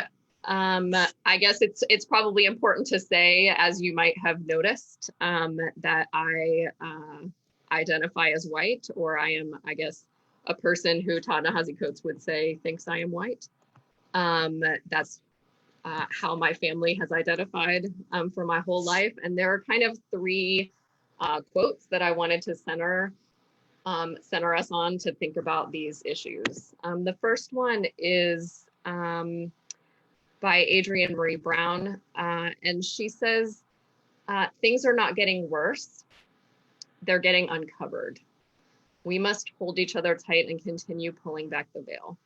I guess it's probably important to say, as you might have noticed, that I identify as white, or I am, I guess, a person who Ta-Nehisi Coates would say thinks I am white. That's how my family has identified for my whole life. And there are kind of three quotes that I wanted to center us on to think about these issues. The first one is by Adrienne Marie Brown, and she says, things are not getting worse, they're getting uncovered. We must hold each other tight and continue pulling back the veil.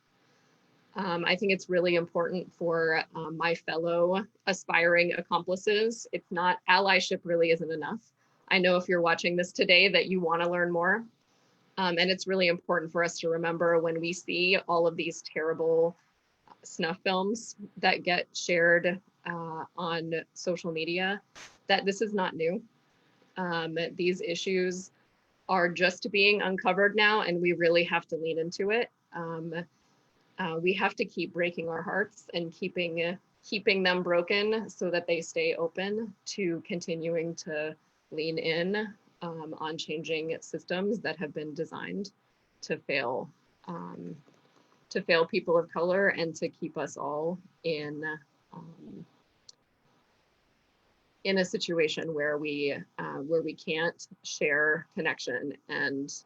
I think it's really important for my fellow aspiring accomplices. It's not, allyship really isn't enough. I know if you're watching this today that you want to learn more. And it's really important for us to remember when we see all of these terrible snuff films that get shared on social media, that this is not new. These issues are just being uncovered now, and we really have to lean into it. We have to keep breaking our hearts and keeping them broken so that they stay open to continuing to lean in on changing systems that have been designed to fail people of color and to keep us all in a situation where we can't share connection and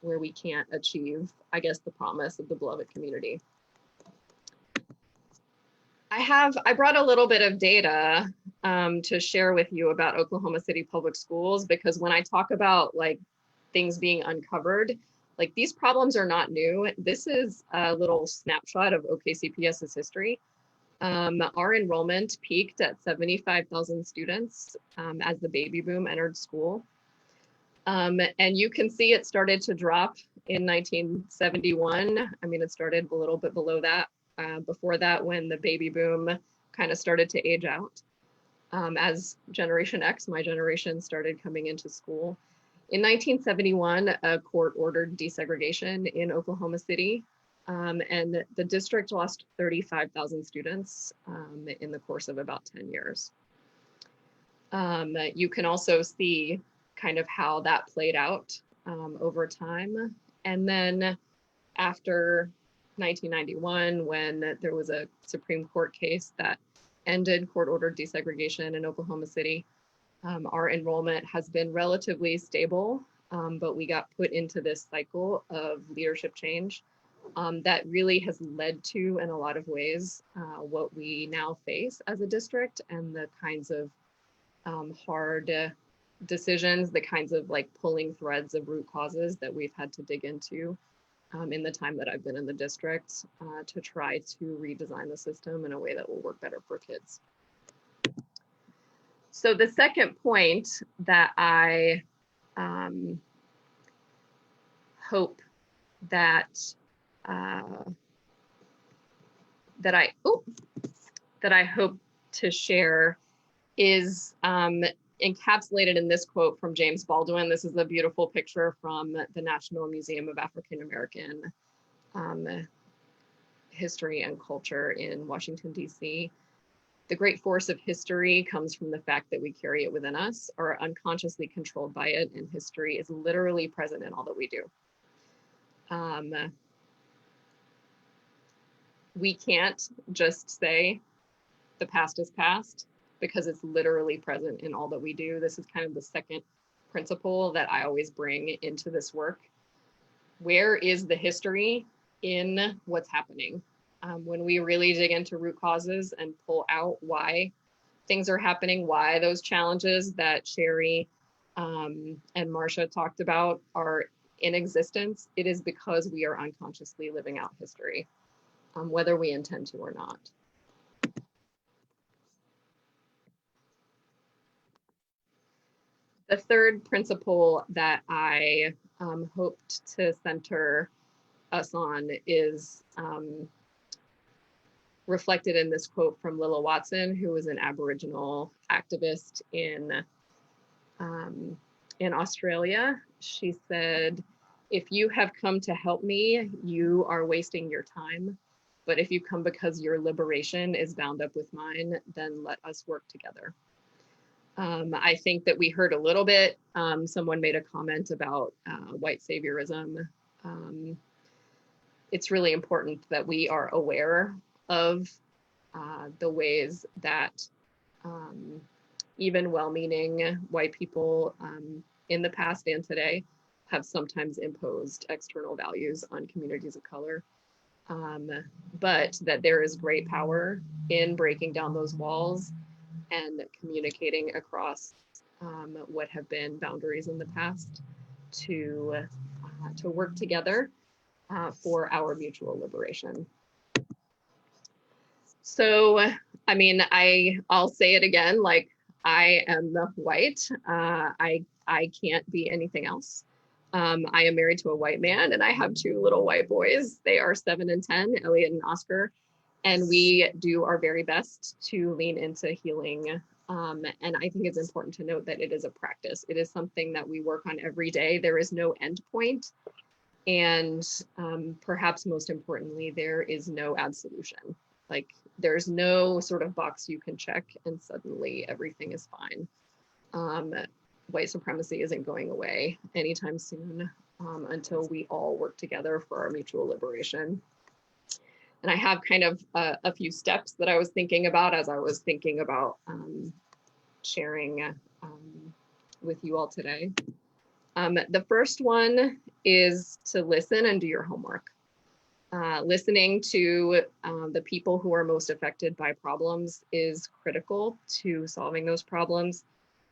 where we can't achieve, I guess, the promise of the beloved community. I brought a little bit of data to share with you about Oklahoma City Public Schools, because when I talk about like things being uncovered, like these problems are not new. This is a little snapshot of OKCPS's history. Our enrollment peaked at 75,000 students as the baby boom entered school. And you can see it started to drop in 1971. I mean, it started a little bit below that, before that, when the baby boom kind of started to age out. As Generation X, my generation, started coming into school. In 1971, a court ordered desegregation in Oklahoma City, and the district lost 35,000 students in the course of about 10 years. You can also see kind of how that played out over time. And then after 1991, when there was a Supreme Court case that ended court-ordered desegregation in Oklahoma City, our enrollment has been relatively stable, but we got put into this cycle of leadership change that really has led to, in a lot of ways, what we now face as a district, and the kinds of hard decisions, the kinds of like pulling threads of root causes that we've had to dig into in the time that I've been in the district to try to redesign the system in a way that will work better for kids. So the second point that I hope that I hope to share is encapsulated in this quote from James Baldwin. This is a beautiful picture from the National Museum of African American History and Culture in Washington, D.C. The great force of history comes from the fact that we carry it within us, or are unconsciously controlled by it, and history is literally present in all that we do. We can't just say the past is past, because it's literally present in all that we do. This is kind of the second principle that I always bring into this work. Where is the history in what's happening? When we really dig into root causes and pull out why things are happening, why those challenges that Sherry and Marcia talked about are in existence, it is because we are unconsciously living out history, whether we intend to or not. The third principle that I hoped to center us on is reflected in this quote from Lilla Watson, who was an Aboriginal activist in Australia. She said, "If you have come to help me, you are wasting your time. But if you come because your liberation is bound up with mine, then let us work together." I think that we heard a little bit, someone made a comment about white saviorism. It's really important that we are aware of the ways that even well-meaning white people in the past and today have sometimes imposed external values on communities of color, but that there is great power in breaking down those walls and communicating across what have been boundaries in the past to work together for our mutual liberation. So, I mean, I'll say it again, like I am white. I can't be anything else. I am married to a white man and I have 2 little white boys. They are 7 and 10, Elliot and Oscar. And we do our very best to lean into healing. And I think it's important to note that it is a practice. It is something that we work on every day. There is no end point. And perhaps most importantly, there is no absolution. Like there's no sort of box you can check and suddenly everything is fine. White supremacy isn't going away anytime soon until we all work together for our mutual liberation. And I have kind of a few steps that I was thinking about as I was thinking about sharing with you all today. The first one is to listen and do your homework. Listening to the people who are most affected by problems is critical to solving those problems.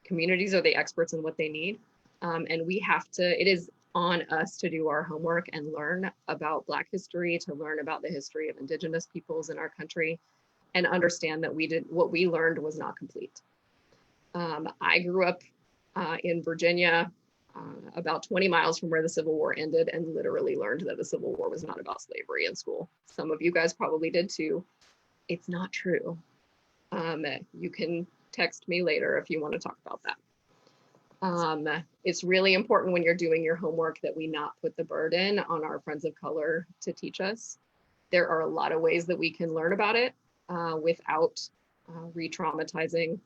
Communities are the experts in what they need. And we have to, it is on us to do our homework and learn about Black history, to learn about the history of Indigenous peoples in our country, and understand that what we learned was not complete. I grew up in Virginia, about 20 miles from where the Civil War ended, and literally learned that the Civil War was not about slavery in school. Some of you guys probably did too. It's not true. You can text me later if you want to talk about that. It's really important when you're doing your homework that we not put the burden on our friends of color to teach us. There are a lot of ways that we can learn about it without re-traumatizing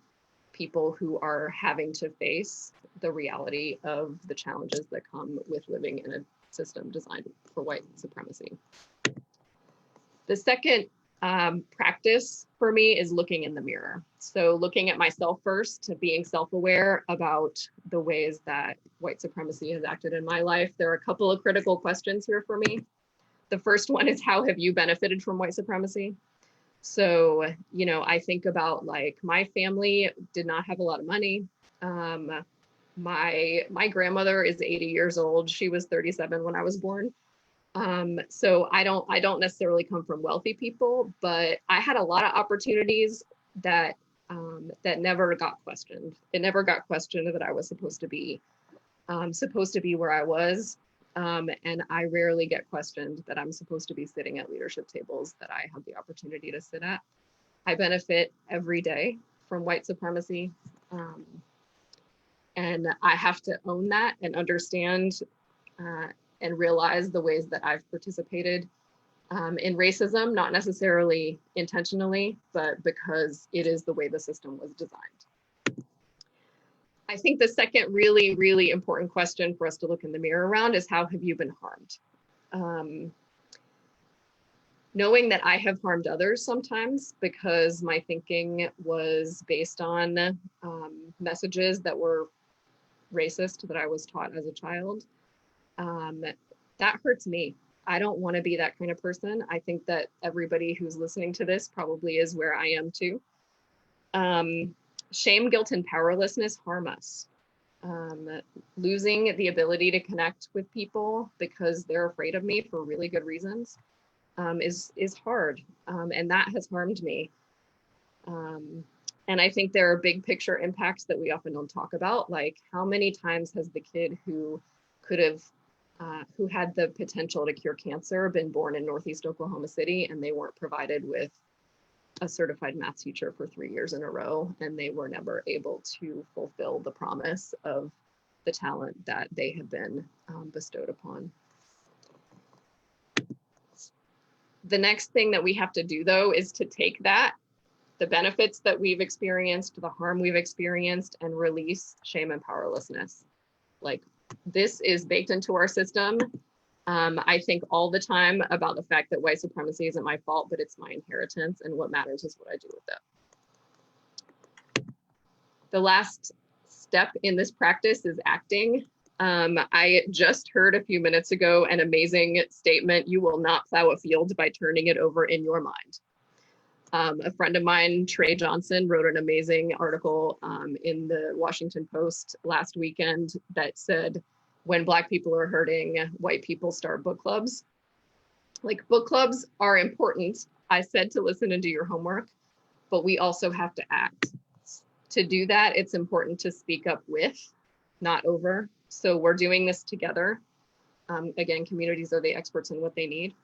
people who are having to face the reality of the challenges that come with living in a system designed for white supremacy. The second practice for me is looking in the mirror. So looking at myself first, to being self-aware about the ways that white supremacy has acted in my life. There are a couple of critical questions here for me. The first one is, how have you benefited from white supremacy? So, you know, I think about like my family did not have a lot of money. My grandmother is 80 years old. She was 37 when I was born. So I don't necessarily come from wealthy people, but I had a lot of opportunities that never got questioned. It never got questioned that I was supposed to be where I was. And I rarely get questioned that I'm supposed to be sitting at leadership tables that I have the opportunity to sit at. I benefit every day from white supremacy. And I have to own that and understand and realize the ways that I've participated in racism, not necessarily intentionally, but because it is the way the system was designed. I think the second really, really important question for us to look in the mirror around is, how have you been harmed? Knowing that I have harmed others sometimes because my thinking was based on messages that were racist that I was taught as a child, that hurts me. I don't want to be that kind of person. I think that everybody who's listening to this probably is where I am too. Shame, guilt, and powerlessness harm us. Losing the ability to connect with people because they're afraid of me for really good reasons is hard, and that has harmed me. And I think there are big picture impacts that we often don't talk about, like how many times has the kid who could have, who had the potential to cure cancer been born in Northeast Oklahoma City and they weren't provided with a certified math teacher for 3 years in a row, and they were never able to fulfill the promise of the talent that they had been bestowed upon. The next thing that we have to do though is to take that, the benefits that we've experienced, the harm we've experienced, and release shame and powerlessness. Like, this is baked into our system. I think all the time about the fact that white supremacy isn't my fault, but it's my inheritance, and what matters is what I do with it. The last step in this practice is acting. I just heard a few minutes ago an amazing statement: you will not plow a field by turning it over in your mind. A friend of mine, Trey Johnson, wrote an amazing article in the Washington Post last weekend that said, when Black people are hurting, white people start book clubs. like book clubs are important. I said to listen and do your homework, but we also have to act. To do that, it's important to speak up with, not over. So we're doing this together. Again, communities are the experts in what they need.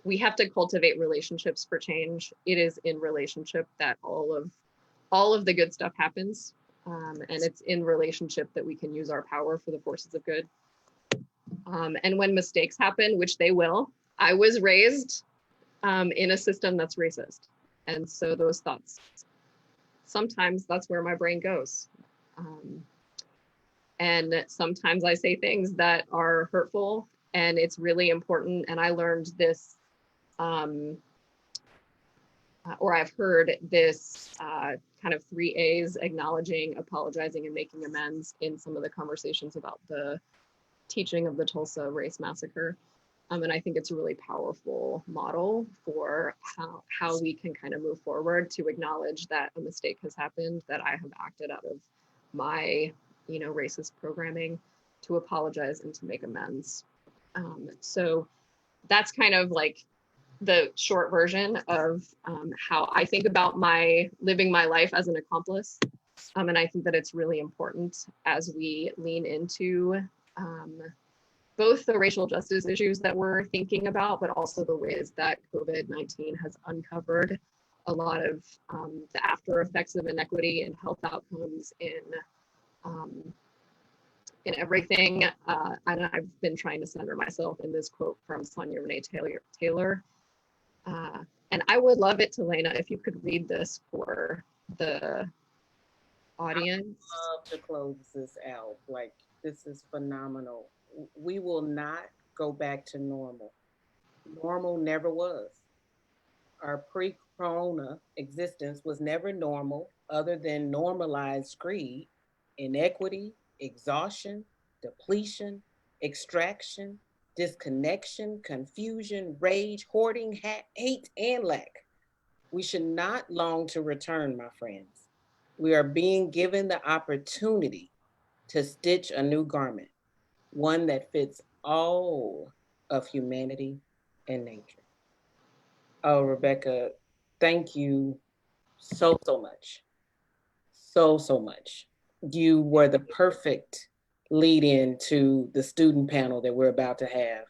We have to cultivate relationships for change. It is in relationship that all of the good stuff happens. And it's in relationship that we can use our power for the forces of good. And when mistakes happen, which they will, I was raised in a system that's racist. And so those thoughts, sometimes that's where my brain goes. And sometimes I say things that are hurtful, and it's really important. And I learned this, or I've heard this kind of 3 A's: acknowledging, apologizing, and making amends in some of the conversations about the teaching of the Tulsa race massacre. And I think it's a really powerful model for how we can kind of move forward to acknowledge that a mistake has happened, that I have acted out of my, racist programming, to apologize and to make amends. So that's kind of like the short version of how I think about living my life as an accomplice. And I think that it's really important as we lean into both the racial justice issues that we're thinking about, but also the ways that COVID-19 has uncovered a lot of the after effects of inequity and health outcomes in everything. And I've been trying to center myself in this quote from Sonia Renee Taylor. And I would love it, Telena, if you could read this for the audience. I love to close this out. Like, this is phenomenal. We will not go back to normal. Normal never was. Our pre-corona existence was never normal, other than normalized greed, inequity, exhaustion, depletion, extraction, disconnection, confusion, rage, hoarding, hate, and lack. We should not long to return, my friends. We are being given the opportunity to stitch a new garment, one that fits all of humanity and nature. Oh, Rebecca, thank you so much. So much. You were the perfect lead in to the student panel that we're about to have.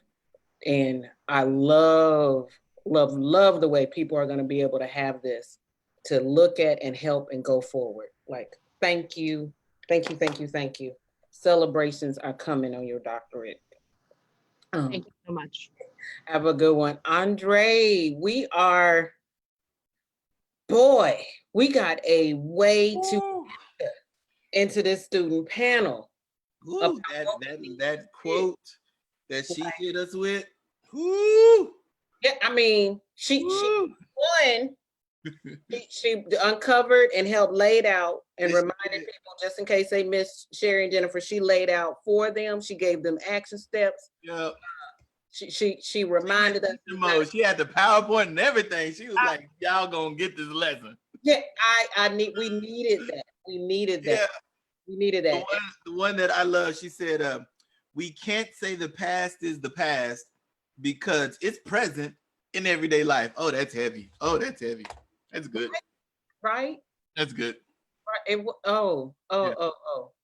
And I love the way people are going to be able to have this to look at and help and go forward. Like, thank you. Celebrations are coming on your doctorate. Thank you so much. Have a good one. Andre, we got a way to into this student panel. Ooh, that quote that she hit us with. Ooh. Yeah, I mean, she uncovered and helped laid out and reminded people, just in case they missed Sherry and Jennifer, she laid out for them. She gave them action steps. Yeah. She reminded us. She had the PowerPoint and everything. She was like, y'all gonna get this lesson. Yeah, we needed that. We needed that. Yeah. We needed that. The one that I love, she said, we can't say the past is the past because it's present in everyday life. Oh, that's heavy. That's good. Right? That's good. Right.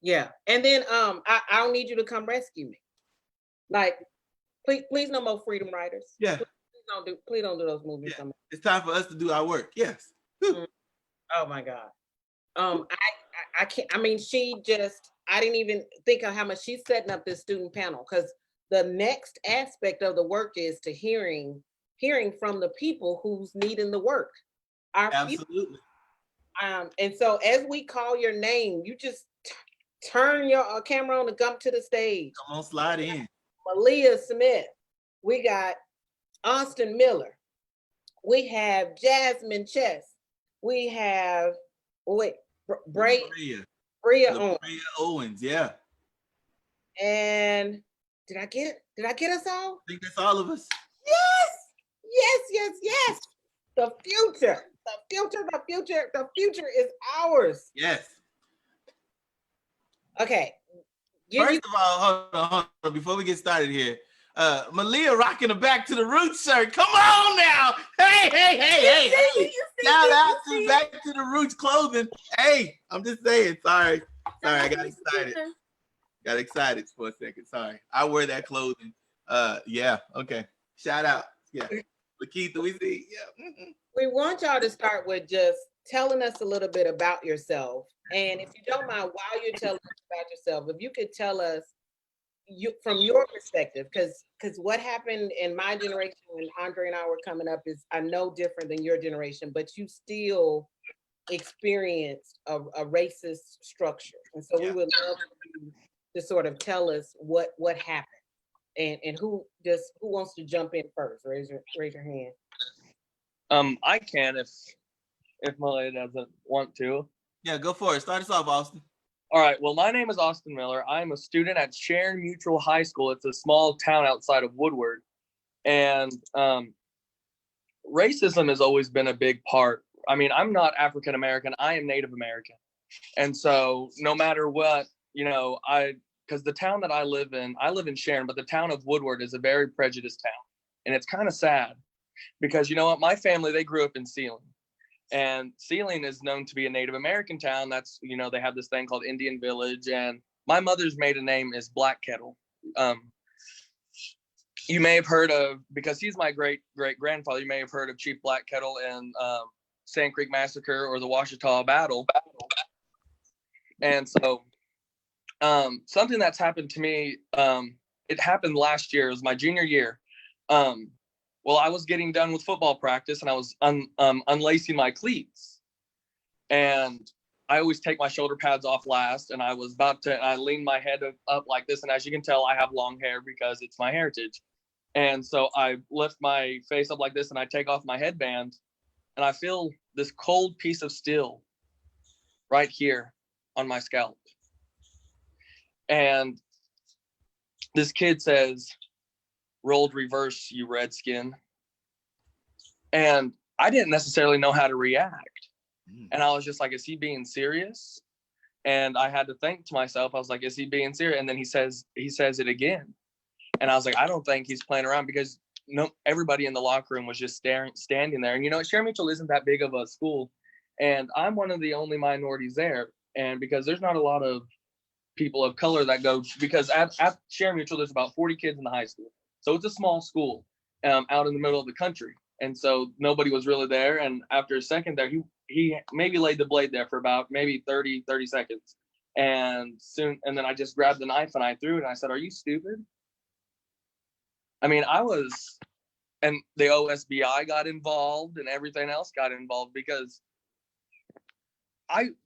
Yeah. And then I don't need you to come rescue me. Like, please no more freedom riders. Yeah. Please don't do those movies. Yeah. It's time for us to do our work. Yes. Oh my God. I can't, I mean, I didn't even think of how much she's setting up this student panel, because the next aspect of the work is to hearing from the people who's needing the work. Absolutely. And so as we call your name, you just turn your camera on and come to the stage. Come on, slide in. Malia Smith. We got Austin Miller. We have Jasmine Chess. We have, Bria Owens, yeah. And did I get us all? I think that's all of us. Yes. The future is ours. Yes. Okay. First of all, hold on. Before we get started here, Malia rocking the Back to the Roots shirt. Come on now. Hey. Shout out to Back to the Roots clothing. Hey, I'm just saying. Sorry, I got excited. Got excited for a second. Sorry. I wear that clothing. Yeah, okay. Shout out. Yeah. Lakeitha, we see. Yeah. We want y'all to start with just telling us a little bit about yourself. And if you don't mind, while you're telling us about yourself, if you could tell us from your perspective, because what happened in my generation when Andre and I were coming up is I know different than your generation, but you still experienced a racist structure. And so we would love you to sort of tell us what happened. And who wants to jump in first? Raise your hand. I can if Malia doesn't want to. Yeah, go for it. Start us off, Austin. All right. Well, my name is Austin Miller. I'm a student at Sharon Mutual High School. It's a small town outside of Woodward, and racism has always been a big part. I mean, I'm not African American. I am Native American, and so no matter what, because the town that I live in Sharon, but the town of Woodward is a very prejudiced town. And it's kind of sad because you know what? My family, they grew up in Sealing. And Sealing is known to be a Native American town. That's, they have this thing called Indian Village. And my mother's maiden name is Black Kettle. You may have heard of, because he's my great-great-grandfather, you may have heard of Chief Black Kettle and Sand Creek Massacre or the Washita Battle. And so something that's happened to me, it happened last year. It was my junior year. Well, I was getting done with football practice and I was unlacing my cleats. And I always take my shoulder pads off last. And I was I leaned my head up like this. And as you can tell, I have long hair because it's my heritage. And so I lift my face up like this and I take off my headband and I feel this cold piece of steel right here on my scalp. And this kid says, "Rolled reverse, you redskin." And I didn't necessarily know how to react. And I was just like, is he being serious? And I had to think to myself, I was like, is he being serious? And then he says it again. And I was like, I don't think he's playing around, because everybody in the locker room was just standing there. And Sharon Mutual isn't that big of a school. And I'm one of the only minorities there. And because there's not a lot of people of color that go, because at Sharon Mutual, there's about 40 kids in the high school. So it's a small school out in the middle of the country. And so nobody was really there. And after a second there, he maybe laid the blade there for about maybe 30 seconds. And then I just grabbed the knife and I threw it and I said, "Are you stupid?" I mean, and the OSBI got involved and everything else got involved, because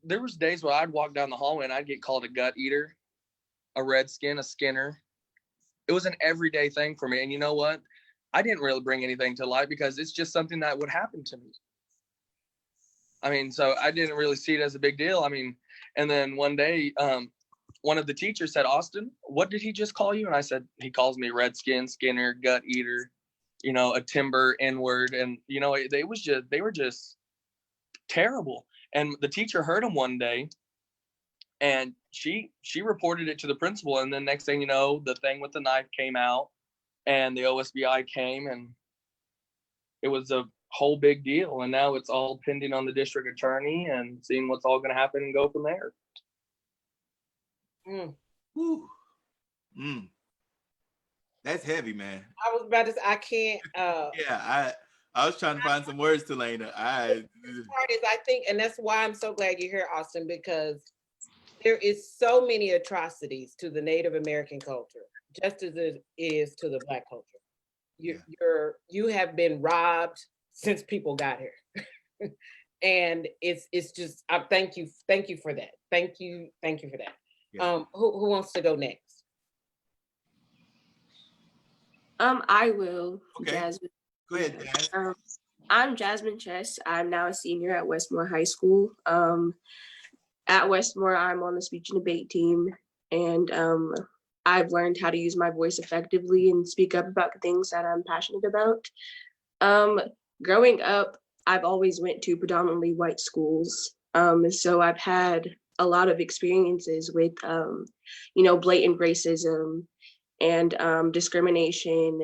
there was days where I'd walk down the hallway and I'd get called a gut eater, a redskin, a skinner. It was an everyday thing for me. And you know what? I didn't really bring anything to light because it's just something that would happen to me. I mean, so I didn't really see it as a big deal. I mean, and then one day, one of the teachers said, "Austin, what did he just call you?" And I said, "He calls me redskin, skinner, gut eater, a timber, N-word." And, they were just terrible. And the teacher heard him one day and she reported it to the principal. And then next thing you know, the thing with the knife came out and the OSBI came and it was a whole big deal. And now it's all pending on the district attorney and seeing what's all going to happen and go from there. That's heavy, man. I was about to say, I can't. Yeah, I was trying to find some words to Lena. Part is, I think, and that's why I'm so glad you're here, Austin, because there is so many atrocities to the Native American culture, just as it is to the Black culture. You have been robbed since people got here, and it's just I thank you for that. Thank you for that. Yeah. Who wants to go next? I will. Okay. Jasmine. Go ahead, Jazz. I'm Jasmine Chess. I'm now a senior at Westmore High School. At Westmore, I'm on the speech and debate team, and I've learned how to use my voice effectively and speak up about the things that I'm passionate about. Growing up, I've always went to predominantly white schools, so I've had a lot of experiences with, blatant racism and discrimination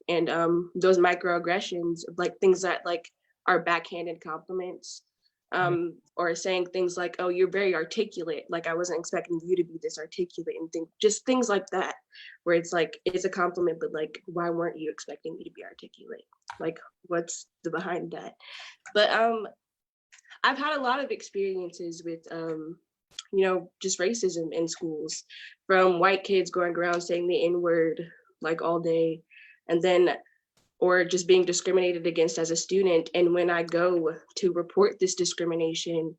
and those microaggressions, like things that like are backhanded compliments, or saying things like, oh, you're very articulate, like I wasn't expecting you to be this articulate, and just things like that, where it's like it's a compliment, but like why weren't you expecting me to be articulate? Like what's the behind that? But I've had a lot of experiences with you know, just racism in schools, from white kids going around saying the N-word like all day, and then or just being discriminated against as a student. And when I go to report this discrimination,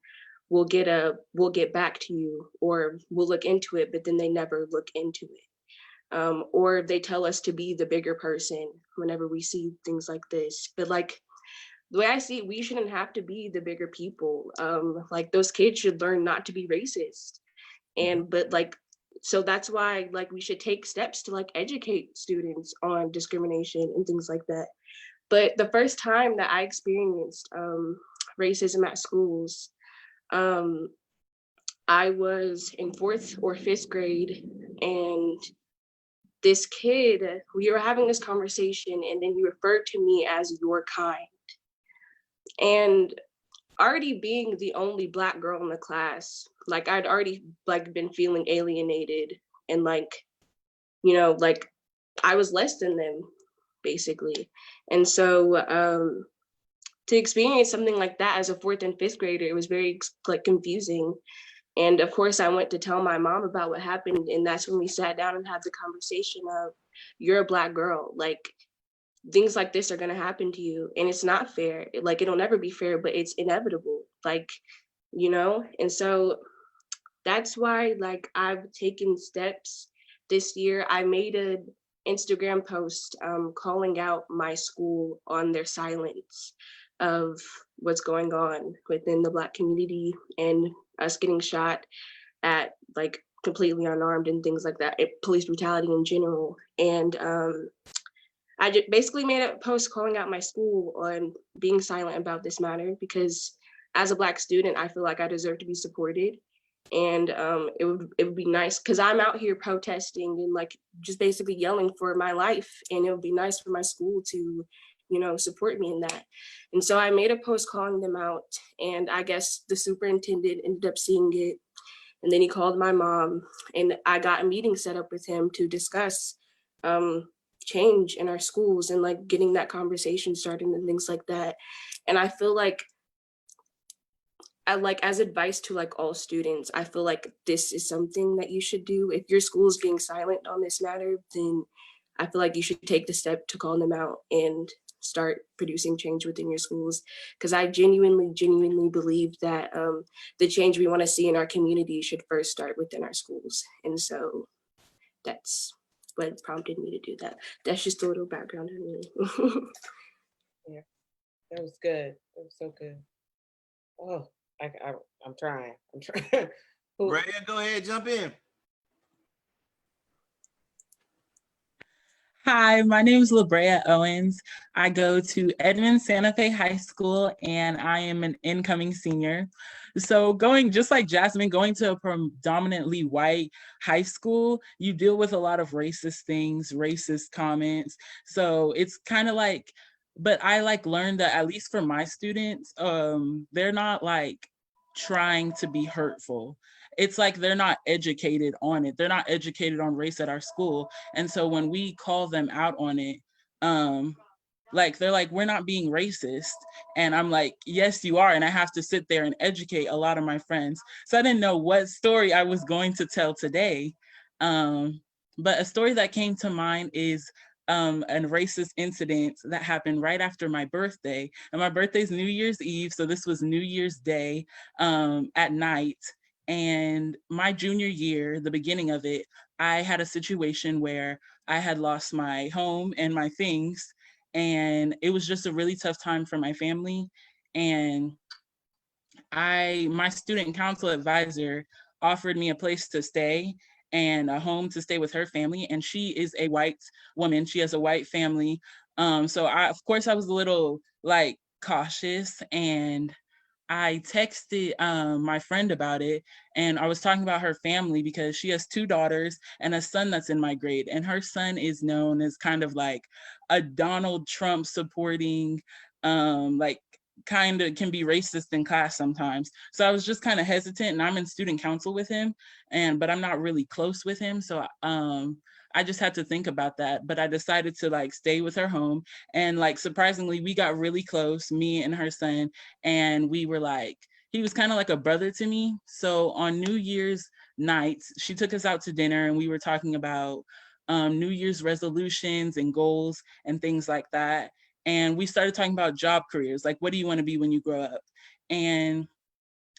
we'll get back to you, or we'll look into it, but then they never look into it. Or they tell us to be the bigger person whenever we see things like this. But like the way I see it, we shouldn't have to be the bigger people. Like those kids should learn not to be racist. But like, so that's why like we should take steps to like educate students on discrimination and things like that. But the first time that I experienced racism at schools, I was in 4th or 5th grade, and this kid, we were having this conversation, and then he referred to me as your kind. And already being the only Black girl in the class, like I'd already like been feeling alienated, and like, you know, like I was less than them basically. And so to experience something like that as a 4th and 5th grader, it was very like confusing. And of course I went to tell my mom about what happened, and that's when we sat down and had the conversation of, you're a Black girl, like things like this are going to happen to you, and it's not fair. Like it'll never be fair, but it's inevitable, like, you know. And so that's why like I've taken steps this year. I made an Instagram post calling out my school on their silence of what's going on within the Black community, and us getting shot at like completely unarmed and things like that, police brutality in general. And I just basically made a post calling out my school on being silent about this matter, because as a Black student, I feel like I deserve to be supported. And it would be nice, because I'm out here protesting and like just basically yelling for my life, and it would be nice for my school to, you know, support me in that. And so I made a post calling them out, and I guess the superintendent ended up seeing it, and then he called my mom, and I got a meeting set up with him to discuss change in our schools and like getting that conversation started and things like that. And I feel like as advice to like all students, I feel like this is something that you should do. If your school is being silent on this matter, then I feel like you should take the step to call them out and start producing change within your schools. Because I genuinely believe that the change we want to see in our community should first start within our schools. And so that's what prompted me to do that. That's just a little background on me. Yeah, that was good. That was so good. Oh, I'm trying. Brea, go ahead, jump in. Hi, my name is LaBrea Owens. I go to Edmond Santa Fe High School, and I am an incoming senior. So just like Jasmine, going to a predominantly white high school, you deal with a lot of racist things, racist comments. So it's kind of like, but I like learned that at least for my students, they're not like trying to be hurtful. It's like they're not educated on it. They're not educated on race at our school. And so when we call them out on it, like they're like, we're not being racist. And I'm like, yes, you are. And I have to sit there and educate a lot of my friends. So I didn't know what story I was going to tell today. But a story that came to mind is a racist incident that happened right after my birthday. And my birthday's New Year's Eve. So this was New Year's Day at night. And my junior year, the beginning of it, I had a situation where I had lost my home and my things. And it was just a really tough time for my family. And my student council advisor offered me a place to stay and a home to stay with her family. And she is a white woman. She has a white family. So of course I was a little like cautious, and I texted my friend about it, and I was talking about her family because she has 2 daughters and a son that's in my grade, and her son is known as kind of like a Donald Trump supporting, like kind of can be racist in class sometimes. So I was just kind of hesitant, and I'm in student council with him, but I'm not really close with him. So I just had to think about that, but I decided to like stay with her home, and like surprisingly, we got really close, me and her son, and we were like, he was kind of like a brother to me. So on New Year's night, she took us out to dinner, and we were talking about New Year's resolutions and goals and things like that. And we started talking about job careers, like, what do you want to be when you grow up? And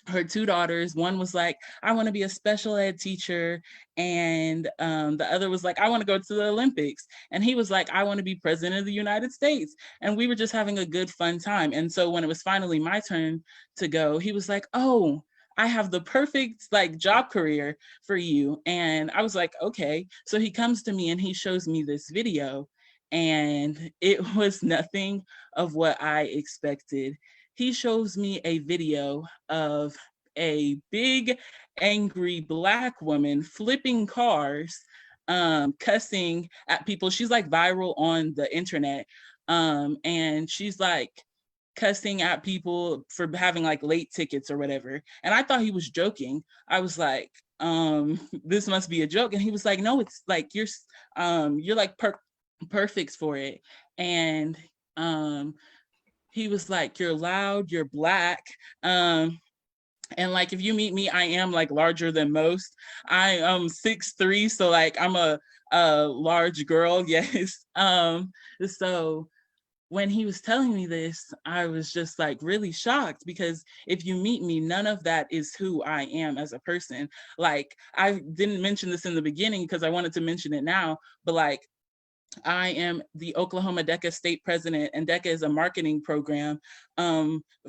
her 2 daughters, one was like, I want to be a special ed teacher. And the other was like, I want to go to the Olympics. And he was like, I want to be president of the United States. And we were just having a good, fun time. And so when it was finally my turn to go, he was like, oh, I have the perfect like job career for you. And I was like, okay. So he comes to me and he shows me this video, and it was nothing of what I expected. He shows me a video of a big, angry Black woman flipping cars, cussing at people. She's like viral on the internet. And she's like cussing at people for having like late tickets or whatever. And I thought he was joking. I was like, this must be a joke. And he was like, no, it's like, you're like perfect for it. And he was like, you're loud, you're Black. And like, if you meet me, I am like larger than most. I am 6'3", so like I'm a large girl, yes. So when he was telling me this, I was just like really shocked, because if you meet me, none of that is who I am as a person. Like, I didn't mention this in the beginning because I wanted to mention it now, but like, I am the Oklahoma DECA state president, and DECA is a marketing program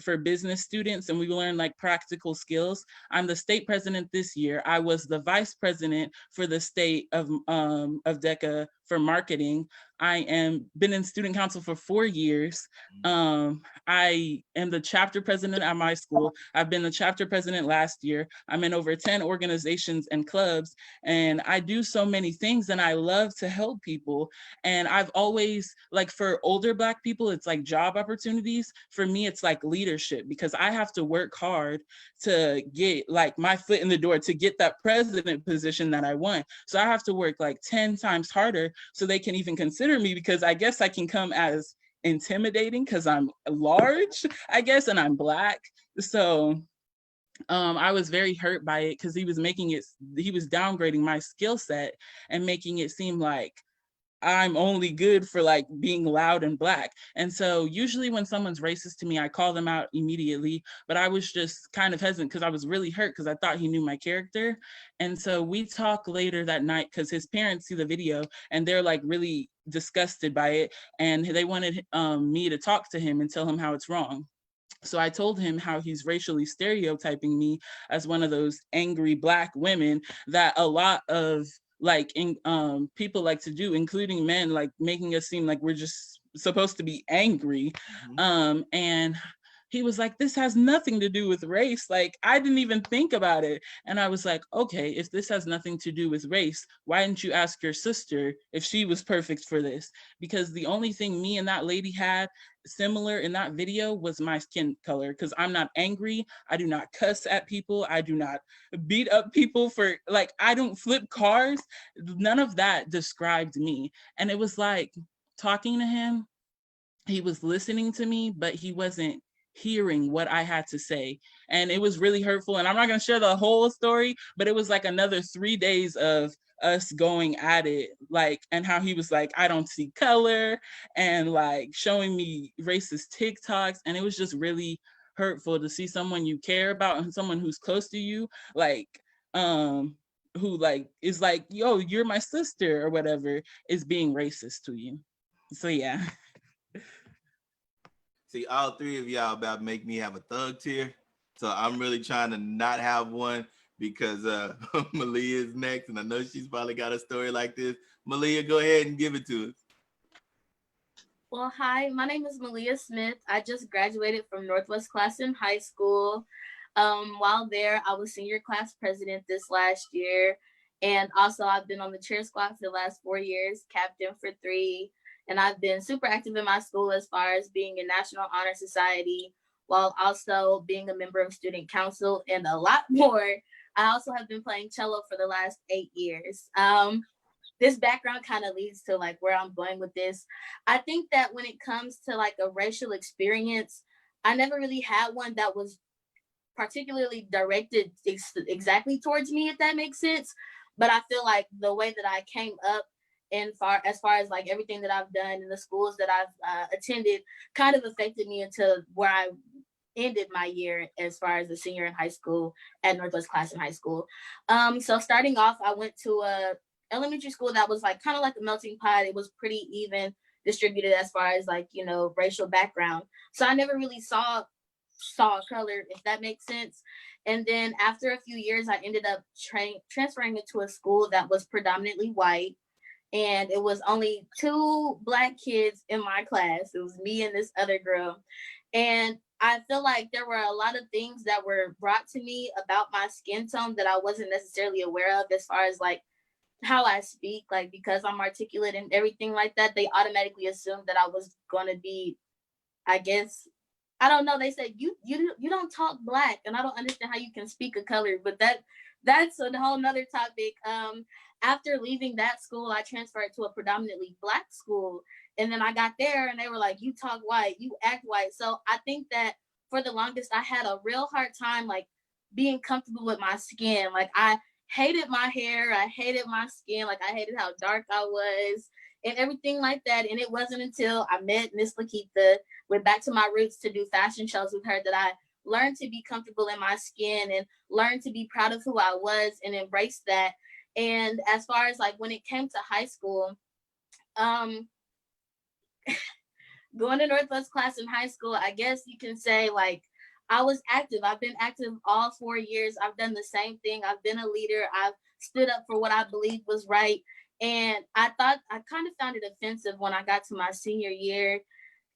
for business students, and we learn like practical skills. I'm the state president this year. I was the vice president for the state of DECA for marketing. I am been in student council for 4 years. I am the chapter president at my school. I've been the chapter president last year. I'm in over 10 organizations and clubs, and I do so many things, and I love to help people. And I've always, like, for older Black people, it's like job opportunities. For me, it's like leadership, because I have to work hard to get like my foot in the door to get that president position that I want. So I have to work like 10 times harder so they can even consider me, because I guess I can come as intimidating because I'm large, I guess, and I'm Black. So I was very hurt by it, because he was downgrading my skill set and making it seem like I'm only good for like being loud and Black. And so usually when someone's racist to me, I call them out immediately, but I was just kind of hesitant because I was really hurt, because I thought he knew my character. And so we talk later that night, because his parents see the video and they're like really disgusted by it. And they wanted me to talk to him and tell him how it's wrong. So I told him how he's racially stereotyping me as one of those angry Black women that a lot of people like to do, including men, like making us seem like we're just supposed to be angry. And he was like, this has nothing to do with race. Like, I didn't even think about it. And I was like, okay, if this has nothing to do with race, why didn't you ask your sister if she was perfect for this? Because the only thing me and that lady had similar in that video was my skin color, because I'm not angry. I do not cuss at people. I do not beat up people for, like, I don't flip cars. None of that described me. And it was like, talking to him, he was listening to me, but he wasn't hearing what I had to say. And it was really hurtful. And I'm not going to share the whole story, but it was like another 3 days of us going at it, like, and how he was like, I don't see color, and like showing me racist TikToks. And it was just really hurtful to see someone you care about and someone who's close to you, like, who like is like, yo, you're my sister or whatever, is being racist to you. So yeah. See, all 3 of y'all about to make me have a thug tear. So I'm really trying to not have one, because Malia is next, and I know she's probably got a story like this. Malia, go ahead and give it to us. Well, hi, my name is Malia Smith. I just graduated from Northwest Classen High School. While there, I was senior class president this last year. And also I've been on the cheer squad for the last 4 years, captain for 3. And I've been super active in my school as far as being in National Honor Society, while also being a member of student council and a lot more. I also have been playing cello for the last 8 years. This background kind of leads to like where I'm going with this. I think that when it comes to like a racial experience, I never really had one that was particularly directed exactly towards me, if that makes sense. But I feel like the way that I came up and as far as like everything that I've done in the schools that I've attended kind of affected me into where I ended my year as far as a senior in high school at Northwest Classen High School. So starting off, I went to a elementary school that was like kind of like a melting pot. It was pretty even distributed as far as like, you know, racial background. So I never really saw color, if that makes sense. And then after a few years, I ended up transferring into a school that was predominantly white. And it was only 2 Black kids in my class. It was me and this other girl. And I feel like there were a lot of things that were brought to me about my skin tone that I wasn't necessarily aware of, as far as like how I speak, like because I'm articulate and everything like that, they automatically assumed that I was going to be, I guess, I don't know. They said, you don't talk Black, and I don't understand how you can speak a color, but that's a whole nother topic. After leaving that school, I transferred to a predominantly Black school. And then I got there and they were like, you talk white, you act white. So I think that for the longest, I had a real hard time, like being comfortable with my skin. Like I hated my hair. I hated my skin. Like I hated how dark I was and everything like that. And it wasn't until I met Miss Lakita, went back to my roots to do fashion shows with her, that I learned to be comfortable in my skin and learned to be proud of who I was and embrace that. And as far as like when it came to high school, going to Northwest Classen High School, I guess you can say like I was active. I've been active all 4 years. I've done the same thing. I've been a leader. I've stood up for what I believed was right. And I thought I kind of found it offensive when I got to my senior year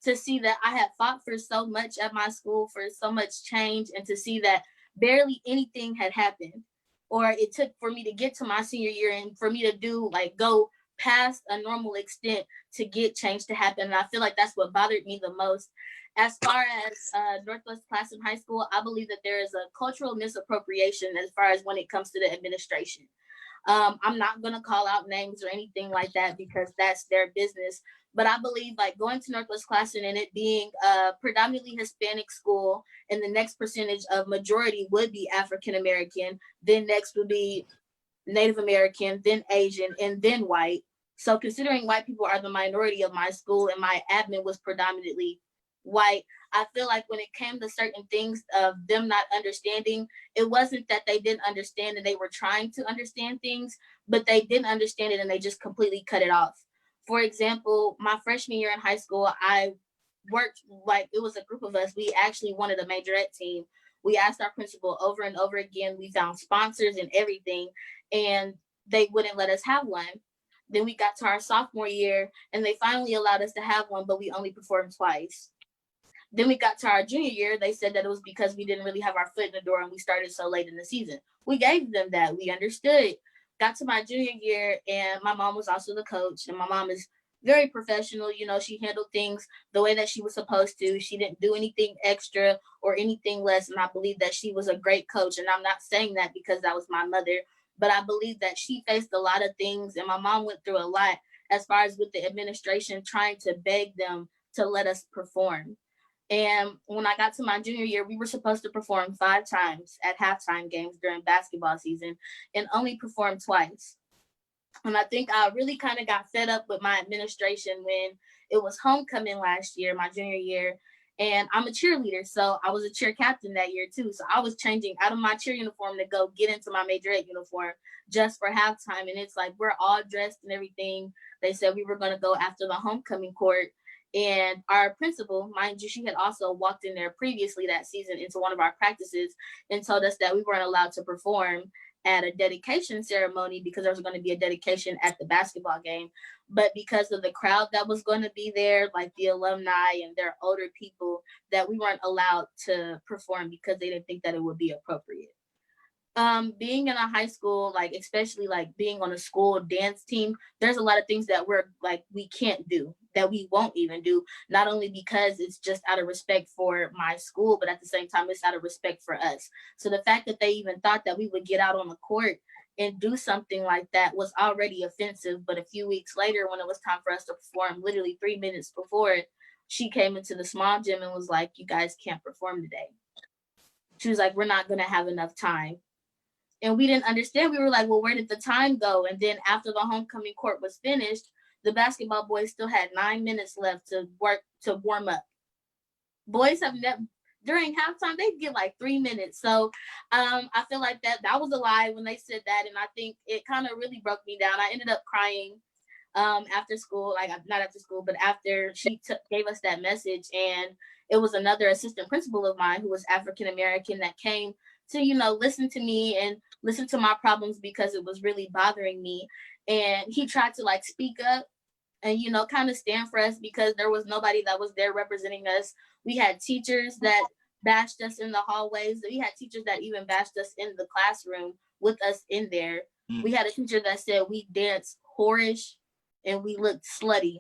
to see that I had fought for so much at my school, for so much change, and to see that barely anything had happened, or it took for me to get to my senior year and for me to do like go past a normal extent to get change to happen. And I feel like that's what bothered me the most. As far as Northwest Classen High School, I believe that there is a cultural misappropriation as far as when it comes to the administration. I'm not going to call out names or anything like that because that's their business. But I believe like going to Northwest Classen and it being a predominantly Hispanic school, and the next percentage of majority would be African American, then next would be Native American, then Asian, and then white. So considering white people are the minority of my school and my admin was predominantly white, I feel like when it came to certain things of them not understanding, it wasn't that they didn't understand and they were trying to understand things, but they didn't understand it and they just completely cut it off. For example, my freshman year in high school, I worked like it was a group of us. We actually wanted a majorette team. We asked our principal over and over again. We found sponsors and everything, and they wouldn't let us have one. Then we got to our sophomore year and they finally allowed us to have one, but we only performed twice. Then we got to our junior year. They said that it was because we didn't really have our foot in the door and we started so late in the season. We gave them that. We understood. Got to my junior year and my mom was also the coach, and my mom is very professional. You know, she handled things the way that she was supposed to. She didn't do anything extra or anything less. And I believe that she was a great coach. And I'm not saying that because that was my mother, but I believe that she faced a lot of things and my mom went through a lot as far as with the administration trying to beg them to let us perform. And when I got to my junior year, we were supposed to perform 5 times at halftime games during basketball season and only performed twice. And I think I really kind of got fed up with my administration when it was homecoming last year, my junior year. And I'm a cheerleader, so I was a cheer captain that year too. So I was changing out of my cheer uniform to go get into my majorette uniform just for halftime. And it's like, we're all dressed and everything. They said we were going to go after the homecoming court. And our principal, mind you, she had also walked in there previously that season into one of our practices and told us that we weren't allowed to perform. at a dedication ceremony because there was going to be a dedication at the basketball game. But because of the crowd that was going to be there, like the alumni and their older people, that we weren't allowed to perform because they didn't think that it would be appropriate. Being in a high school, like especially like being on a school dance team, there's a lot of things that we can't do, that we won't even do, not only because it's just out of respect for my school, but at the same time it's out of respect for us. So the fact that they even thought that we would get out on the court and do something like that was already offensive. But a few weeks later, when it was time for us to perform, literally 3 minutes before it, she came into the small gym and was like, "You guys can't perform today." She was like, "We're not going to have enough time." And we didn't understand. We were like, well, where did the time go? And then after the homecoming court was finished, the basketball boys still had 9 minutes left to warm up. Boys have never, during halftime, they get like 3 minutes. So I feel like that was a lie when they said that. And I think it kind of really broke me down. I ended up crying after school, like not after school, but after she gave us that message. And it was another assistant principal of mine who was African-American that came to, listen to me and listen to my problems because it was really bothering me. And he tried to like speak up and, kind of stand for us because there was nobody that was there representing us. We had teachers that bashed us in the hallways. We had teachers that even bashed us in the classroom with us in there. We had a teacher that said we danced whorish and we looked slutty.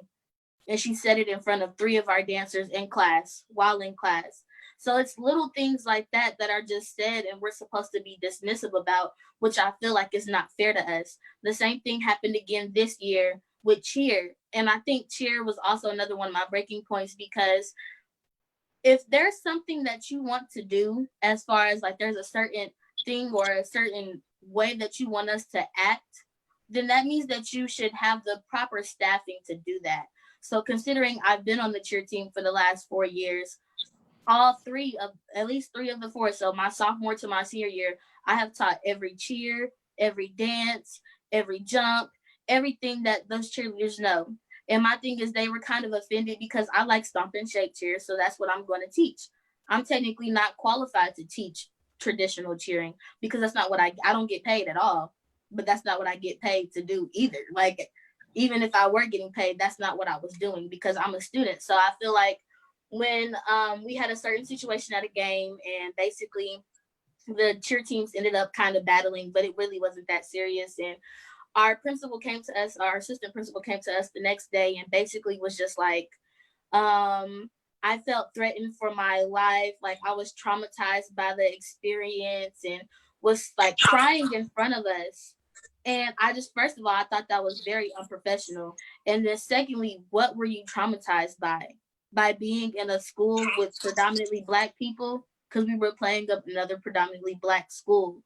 And she said it in front of 3 of our dancers in class, while in class. So it's little things like that that are just said and we're supposed to be dismissive about, which I feel like is not fair to us. The same thing happened again this year with cheer. And I think cheer was also another one of my breaking points, because if there's something that you want to do, as far as like there's a certain thing or a certain way that you want us to act, then that means that you should have the proper staffing to do that. So considering I've been on the cheer team for the last 4 years, at least three of the 4, so my sophomore to my senior year, I have taught every cheer, every dance, every jump, everything that those cheerleaders know. And my thing is they were kind of offended because I like stomp and shake cheer, so that's what I'm going to teach. I'm technically not qualified to teach traditional cheering because that's not what I don't get paid at all, but that's not what I get paid to do either. Like, even if I were getting paid, that's not what I was doing because I'm a student. So I feel like when we had a certain situation at a game and basically the cheer teams ended up kind of battling, but it really wasn't that serious. And our principal came to us, our assistant principal came to us the next day and basically was just like, I felt threatened for my life. Like I was traumatized by the experience and was like crying in front of us. And I just, first of all, I thought that was very unprofessional. And then secondly, what were you traumatized by? By being in a school with predominantly Black people, because we were playing up another predominantly Black school.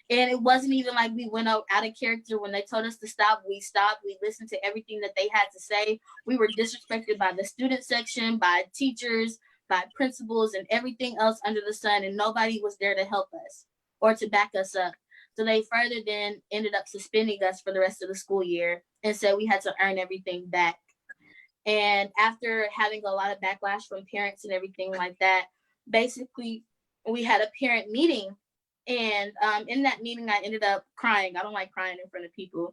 And it wasn't even like we went out of character. When they told us to stop, we stopped. We listened to everything that they had to say. We were disrespected by the student section, by teachers, by principals, and everything else under the sun. And nobody was there to help us or to back us up. So they further then ended up suspending us for the rest of the school year and said we had to earn everything back. And after having a lot of backlash from parents and everything like that, basically we had a parent meeting. And in that meeting, I ended up crying. I don't like crying in front of people,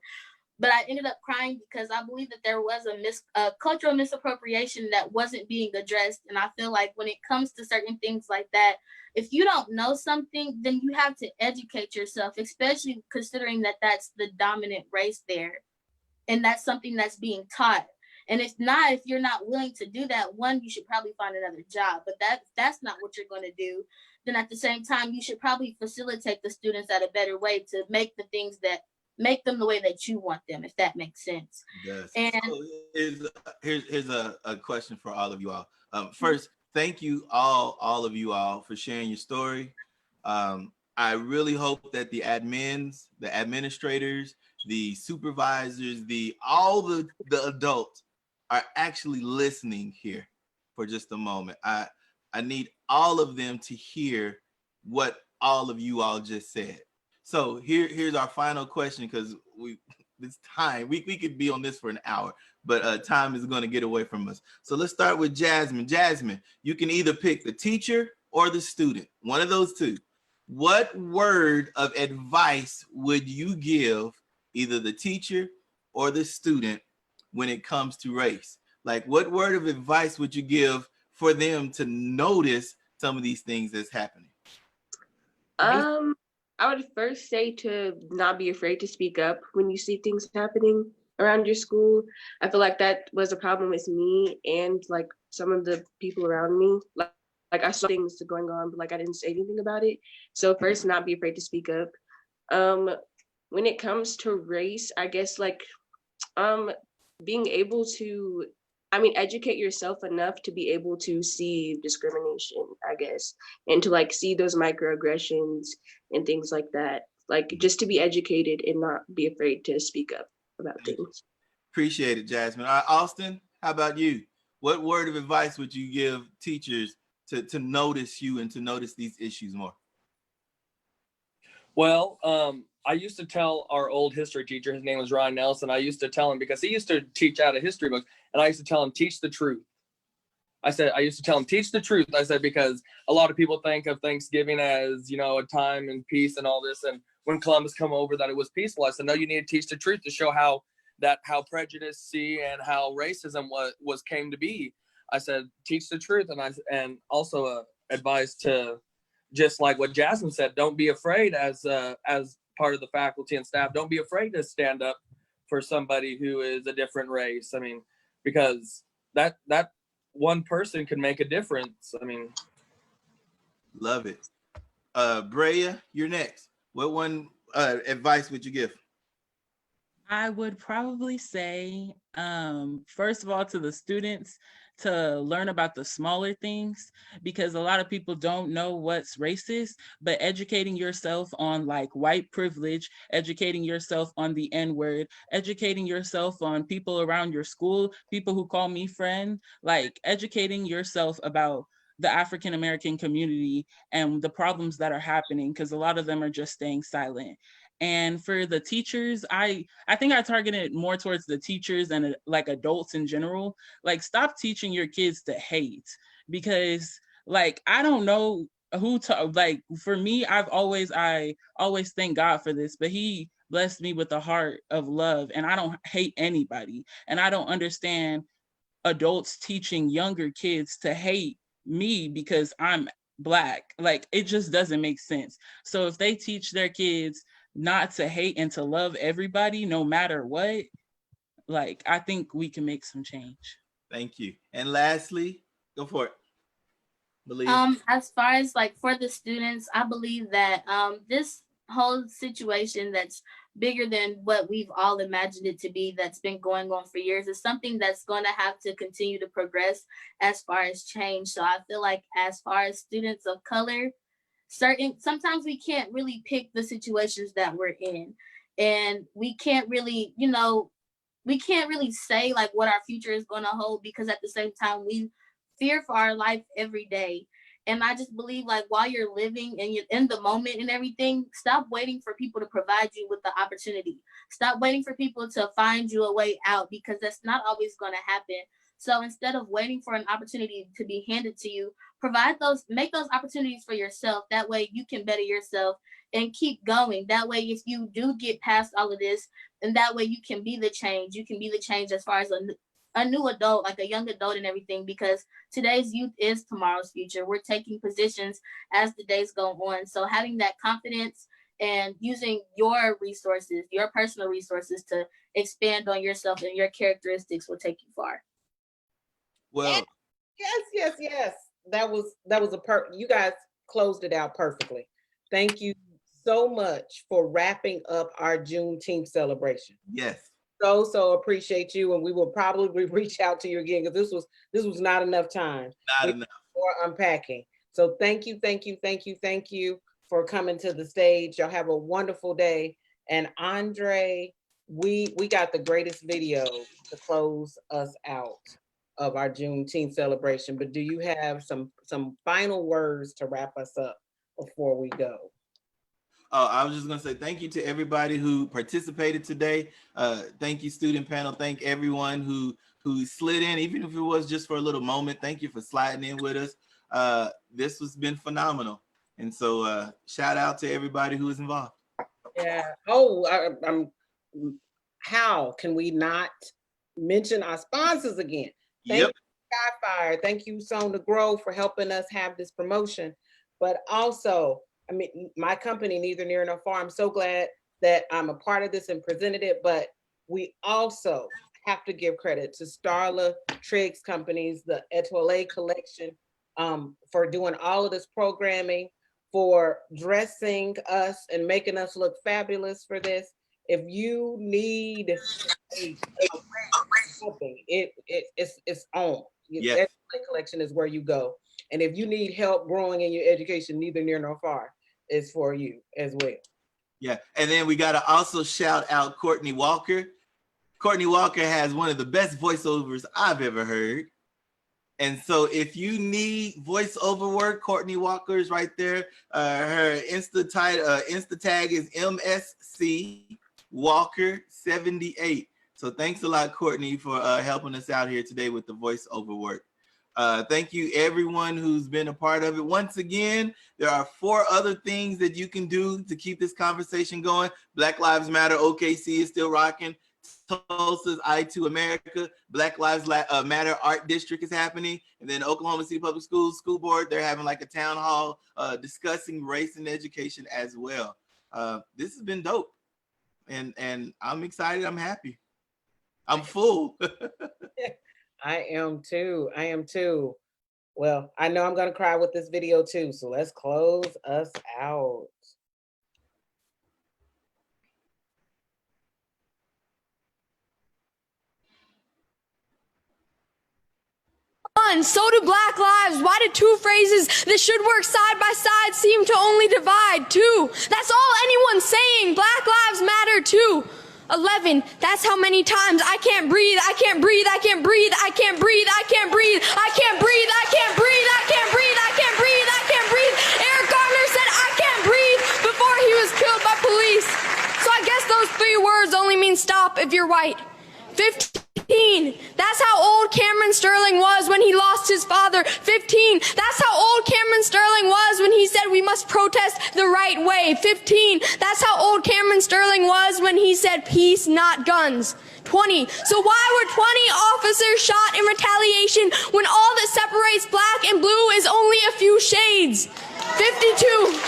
but I ended up crying because I believe that there was a cultural misappropriation that wasn't being addressed. And I feel like when it comes to certain things like that, if you don't know something, then you have to educate yourself, especially considering that that's the dominant race there. And that's something that's being taught. And if you're not willing to do that, one, you should probably find another job. But that's not what you're going to do. Then at the same time, you should probably facilitate the students at a better way to make the things that make them the way that you want them, if that makes sense. Yes. And so here's a question for all of you all. First, thank you all of you all for sharing your story. I really hope that the admins, the administrators, the supervisors, all the adults are actually listening here for just a moment. I need all of them to hear what all of you all just said. So here's our final question, because it's time. We could be on this for an hour, but time is going to get away from us. So let's start with Jasmine. Jasmine, you can either pick the teacher or the student, one of those two. what word of advice would you give either the teacher or the student when it comes to race? Like, what word of advice would you give for them to notice some of these things that's happening? I would first say to not be afraid to speak up when you see things happening around your school. I feel like that was a problem with me and like some of the people around me. Like I saw things going on, but like I didn't say anything about it. So first, not be afraid to speak up. When it comes to race, I guess like being able to, educate yourself enough to be able to see discrimination, I guess, and to like see those microaggressions and things like that. Like just to be educated and not be afraid to speak up about things. Appreciate it, Jasmine. Austin, how about you? What word of advice would you give teachers to notice you and to notice these issues more? Well, I used to tell our old history teacher, his name was Ryan Nelson, I used to tell him, because he used to teach out of history books, and I used to tell him, teach the truth. I used to tell him, teach the truth. I said, because a lot of people think of Thanksgiving as, a time and peace and all this. And when Columbus come over, that it was peaceful. I said, no, you need to teach the truth to show how prejudice and how racism came to be. I said, teach the truth. And also advice to, just like what Jasmine said, don't be afraid as part of the faculty and staff, don't be afraid to stand up for somebody who is a different race. Because that one person can make a difference. Love it. Brea, you're next. What one advice would you give? I would probably say, first of all, to the students, to learn about the smaller things, because a lot of people don't know what's racist, but educating yourself on like white privilege, educating yourself on the N-word, educating yourself on people around your school, people who call me friend, like educating yourself about the African American community and the problems that are happening, because a lot of them are just staying silent. And for the teachers, I think I targeted more towards the teachers and like adults in general. Like, stop teaching your kids to hate, because like, I don't know who to, like, for me, I always thank God for this, but he blessed me with a heart of love, and I don't hate anybody. And I don't understand adults teaching younger kids to hate me because I'm Black. Like, it just doesn't make sense. So if they teach their kids not to hate and to love everybody no matter what, like, I think we can make some change. Thank you. And lastly, go for it. Believe. As far as like for the students, I believe that this whole situation that's bigger than what we've all imagined it to be, that's been going on for years, is something that's going to have to continue to progress as far as change. So I feel like as far as students of color, sometimes we can't really pick the situations that we're in, and we can't really say like what our future is going to hold, because at the same time we fear for our life every day. And I just believe, like, while you're living and you're in the moment and everything, stop waiting for people to provide you with the opportunity. Stop waiting for people to find you a way out, because that's not always going to happen. So instead of waiting for an opportunity to be handed to you, make those opportunities for yourself. That way you can better yourself and keep going. That way, if you do get past all of this, and that way you can be the change. You can be the change as far as a new adult, like a young adult and everything, because today's youth is tomorrow's future. We're taking positions as the days go on. So having that confidence and using your resources, your personal resources, to expand on yourself and your characteristics will take you far. Well, yes. That was you guys closed it out perfectly. Thank you so much for wrapping up our Juneteenth celebration. Yes. So appreciate you, and we will probably reach out to you again, because this was not enough time. Not enough. For unpacking. So thank you for coming to the stage. Y'all have a wonderful day. And Andre, we got the greatest video to close us out of our Juneteenth celebration. But do you have some final words to wrap us up before we go? Oh, I was just going to say thank you to everybody who participated today. Thank you, student panel. Thank everyone who slid in, even if it was just for a little moment. Thank you for sliding in with us. This has been phenomenal. And so shout out to everybody who is involved. Yeah. How can we not mention our sponsors again? Thank you, Skyfire. Thank you, Sown to Grow, for helping us have this promotion. But also, I mean, my company, Neither Near Nor Far, I'm so glad that I'm a part of this and presented it, but we also have to give credit to Starla Triggs Companies, the Etoile Collection, for doing all of this programming, for dressing us and making us look fabulous for this. If you need something, it's on. Yes. Etoile Collection is where you go. And if you need help growing in your education, Neither Near Nor Far is for you as well. Yeah, and then we got to also shout out Courtney Walker. Courtney Walker has one of the best voiceovers I've ever heard. And so if you need voiceover work, Courtney Walker is right there. Her Insta tag is MSC Walker 78. So thanks a lot, Courtney, for helping us out here today with the voiceover work. Thank you everyone who's been a part of it. Once again, there are 4 other things that you can do to keep this conversation going. Black Lives Matter OKC is still rocking. Tulsa's I2 America, Black Lives Matter Art District is happening. And then Oklahoma City Public Schools School Board, they're having like a town hall discussing race and education as well. This has been dope. And I'm excited, I'm happy. I'm full. I am too. Well, I know I'm gonna cry with this video too, so let's close us out. So do Black lives. Why do 2 phrases that should work side by side seem to only divide? 2. That's all anyone's saying. Black lives matter too. 11. That's how many times I can't breathe. I can't breathe. I can't breathe. I can't breathe. I can't breathe. I can't breathe. I can't breathe. I can't breathe. I can't breathe. I can't breathe. Eric Garner said I can't breathe before he was killed by police. So I guess those 3 words only mean stop if you're white. 15. That's how old Cameron Sterling was when he lost his father. 15. That's how old Cameron Sterling was when he said we must protest the right way. 15. That's how old Cameron Sterling was when he said peace, not guns. 20. So why were 20 officers shot in retaliation when all that separates black and blue is only a few shades? 52.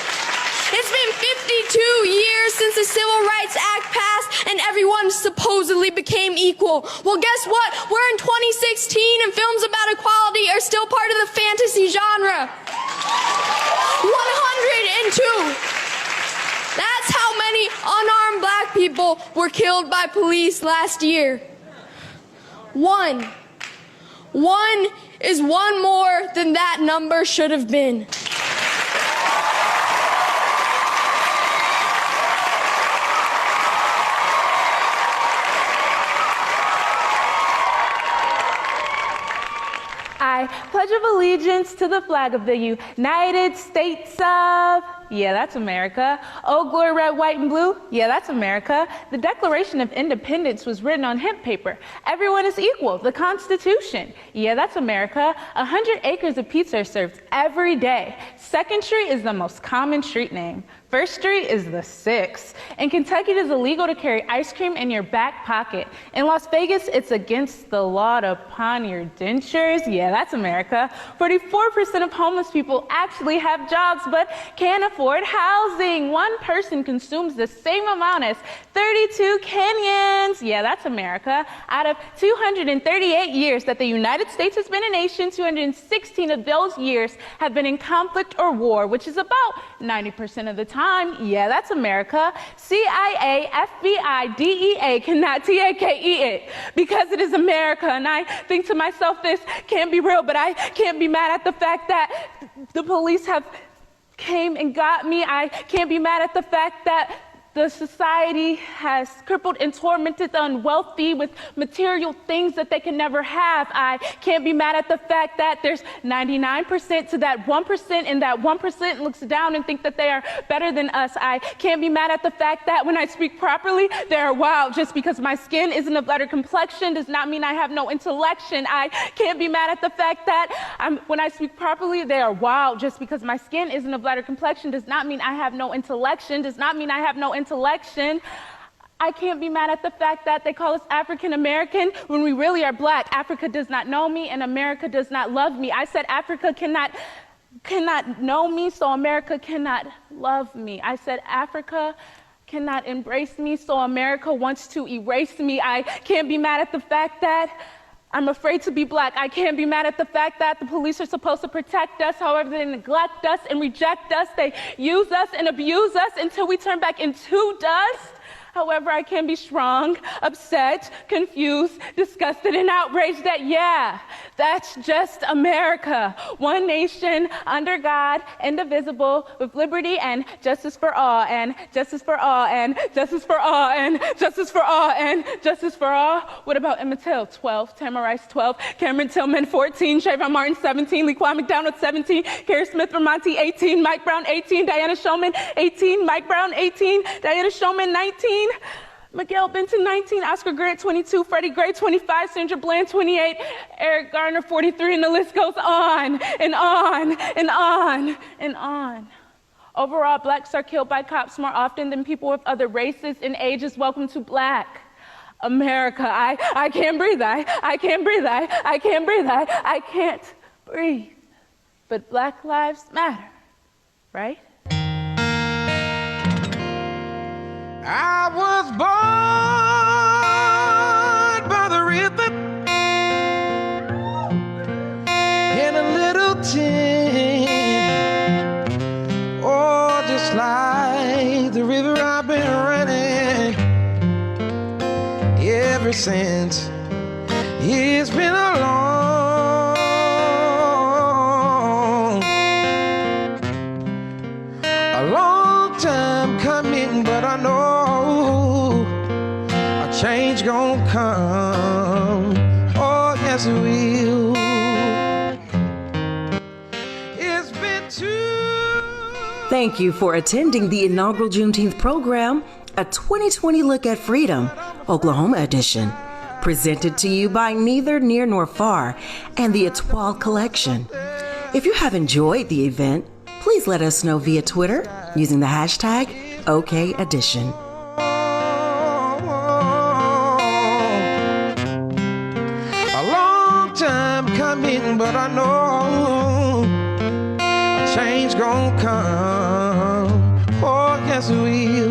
It's been 52 years since the Civil Rights Act passed and everyone supposedly became equal. Well, guess what? We're in 2016 and films about equality are still part of the fantasy genre. 102. That's how many unarmed black people were killed by police last year. 1. 1 is 1 more than that number should have been. I pledge of allegiance to the flag of the United States of, yeah, that's America. Oh, glory, red, white, and blue, yeah, that's America. The Declaration of Independence was written on hemp paper. Everyone is equal, the Constitution, yeah, that's America. 100 acres of pizza are served every day. 2nd Street is the most common street name. 1st Street is the 6th. In Kentucky, it is illegal to carry ice cream in your back pocket. In Las Vegas, it's against the law to pawn your dentures. Yeah, that's America. 44% of homeless people actually have jobs but can't afford housing. 1 person consumes the same amount as 32 Kenyans. Yeah, that's America. Out of 238 years that the United States has been a nation, 216 of those years have been in conflict or war, which is about 90% of the time. Yeah, that's America. CIA, FBI, DEA cannot take it because it is America. And I think to myself, this can't be real, but I can't be mad at the fact that the police have came and got me. I can't be mad at the fact that the society has crippled and tormented the unwealthy with material things that they can never have. I can't be mad at the fact that there's 99% to that 1%, and that 1% looks down and think that they are better than us. I can't be mad at the fact that when I speak properly, they're wild. Just because my skin isn't of lighter complexion does not mean I have no intellection. I can't be mad at the fact that when I speak properly, they are wild. Just because my skin isn't of lighter complexion does not mean I have no intellection, does not mean I have no intellection. I can't be mad at the fact that they call us African American when we really are Black. Africa does not know me and America does not love me. I said Africa cannot know me, so America cannot love me. I said Africa cannot embrace me, so America wants to erase me. I can't be mad at the fact that I'm afraid to be Black. I can't be mad at the fact that the police are supposed to protect us. However, they neglect us and reject us. They use us and abuse us until we turn back into dust. However, I can be strong, upset, confused, disgusted, and outraged that, yeah, that's just America. One nation, under God, indivisible, with liberty and justice for all, and justice for all, and justice for all, and justice for all, and justice for all. What about Emmett Till? 12, Tamir Rice, 12, Cameron Tillman, 14, Trayvon Martin, 17, Laquan McDonald, 17, Carrie Smith Vermonti, 18, Mike Brown, 18, Diana Shulman, 18, Mike Brown, 18, Diana Shulman, 19, Miguel Benton, 19, Oscar Grant, 22, Freddie Gray, 25, Sandra Bland, 28, Eric Garner, 43, and the list goes on and on and on and on. Overall, Blacks are killed by cops more often than people of other races and ages. Welcome to Black America. I can't breathe. I can't breathe. I can't breathe. I can't breathe. But Black lives matter, right? I was born by the river in a little tin. Oh, just like the river I've been running ever since. It's been a long time coming, but I know a change gonna come. Oh, yes, it will. It's been Thank you for attending the inaugural Juneteenth program, a 2020 Look at Freedom, Oklahoma edition, presented to you by Neither Near Nor Far and the Etoile Collection. If you have enjoyed the event, please let us know via Twitter using the hashtag OKEdition. A long time coming, but I know a change gonna come. Oh, yes, it will.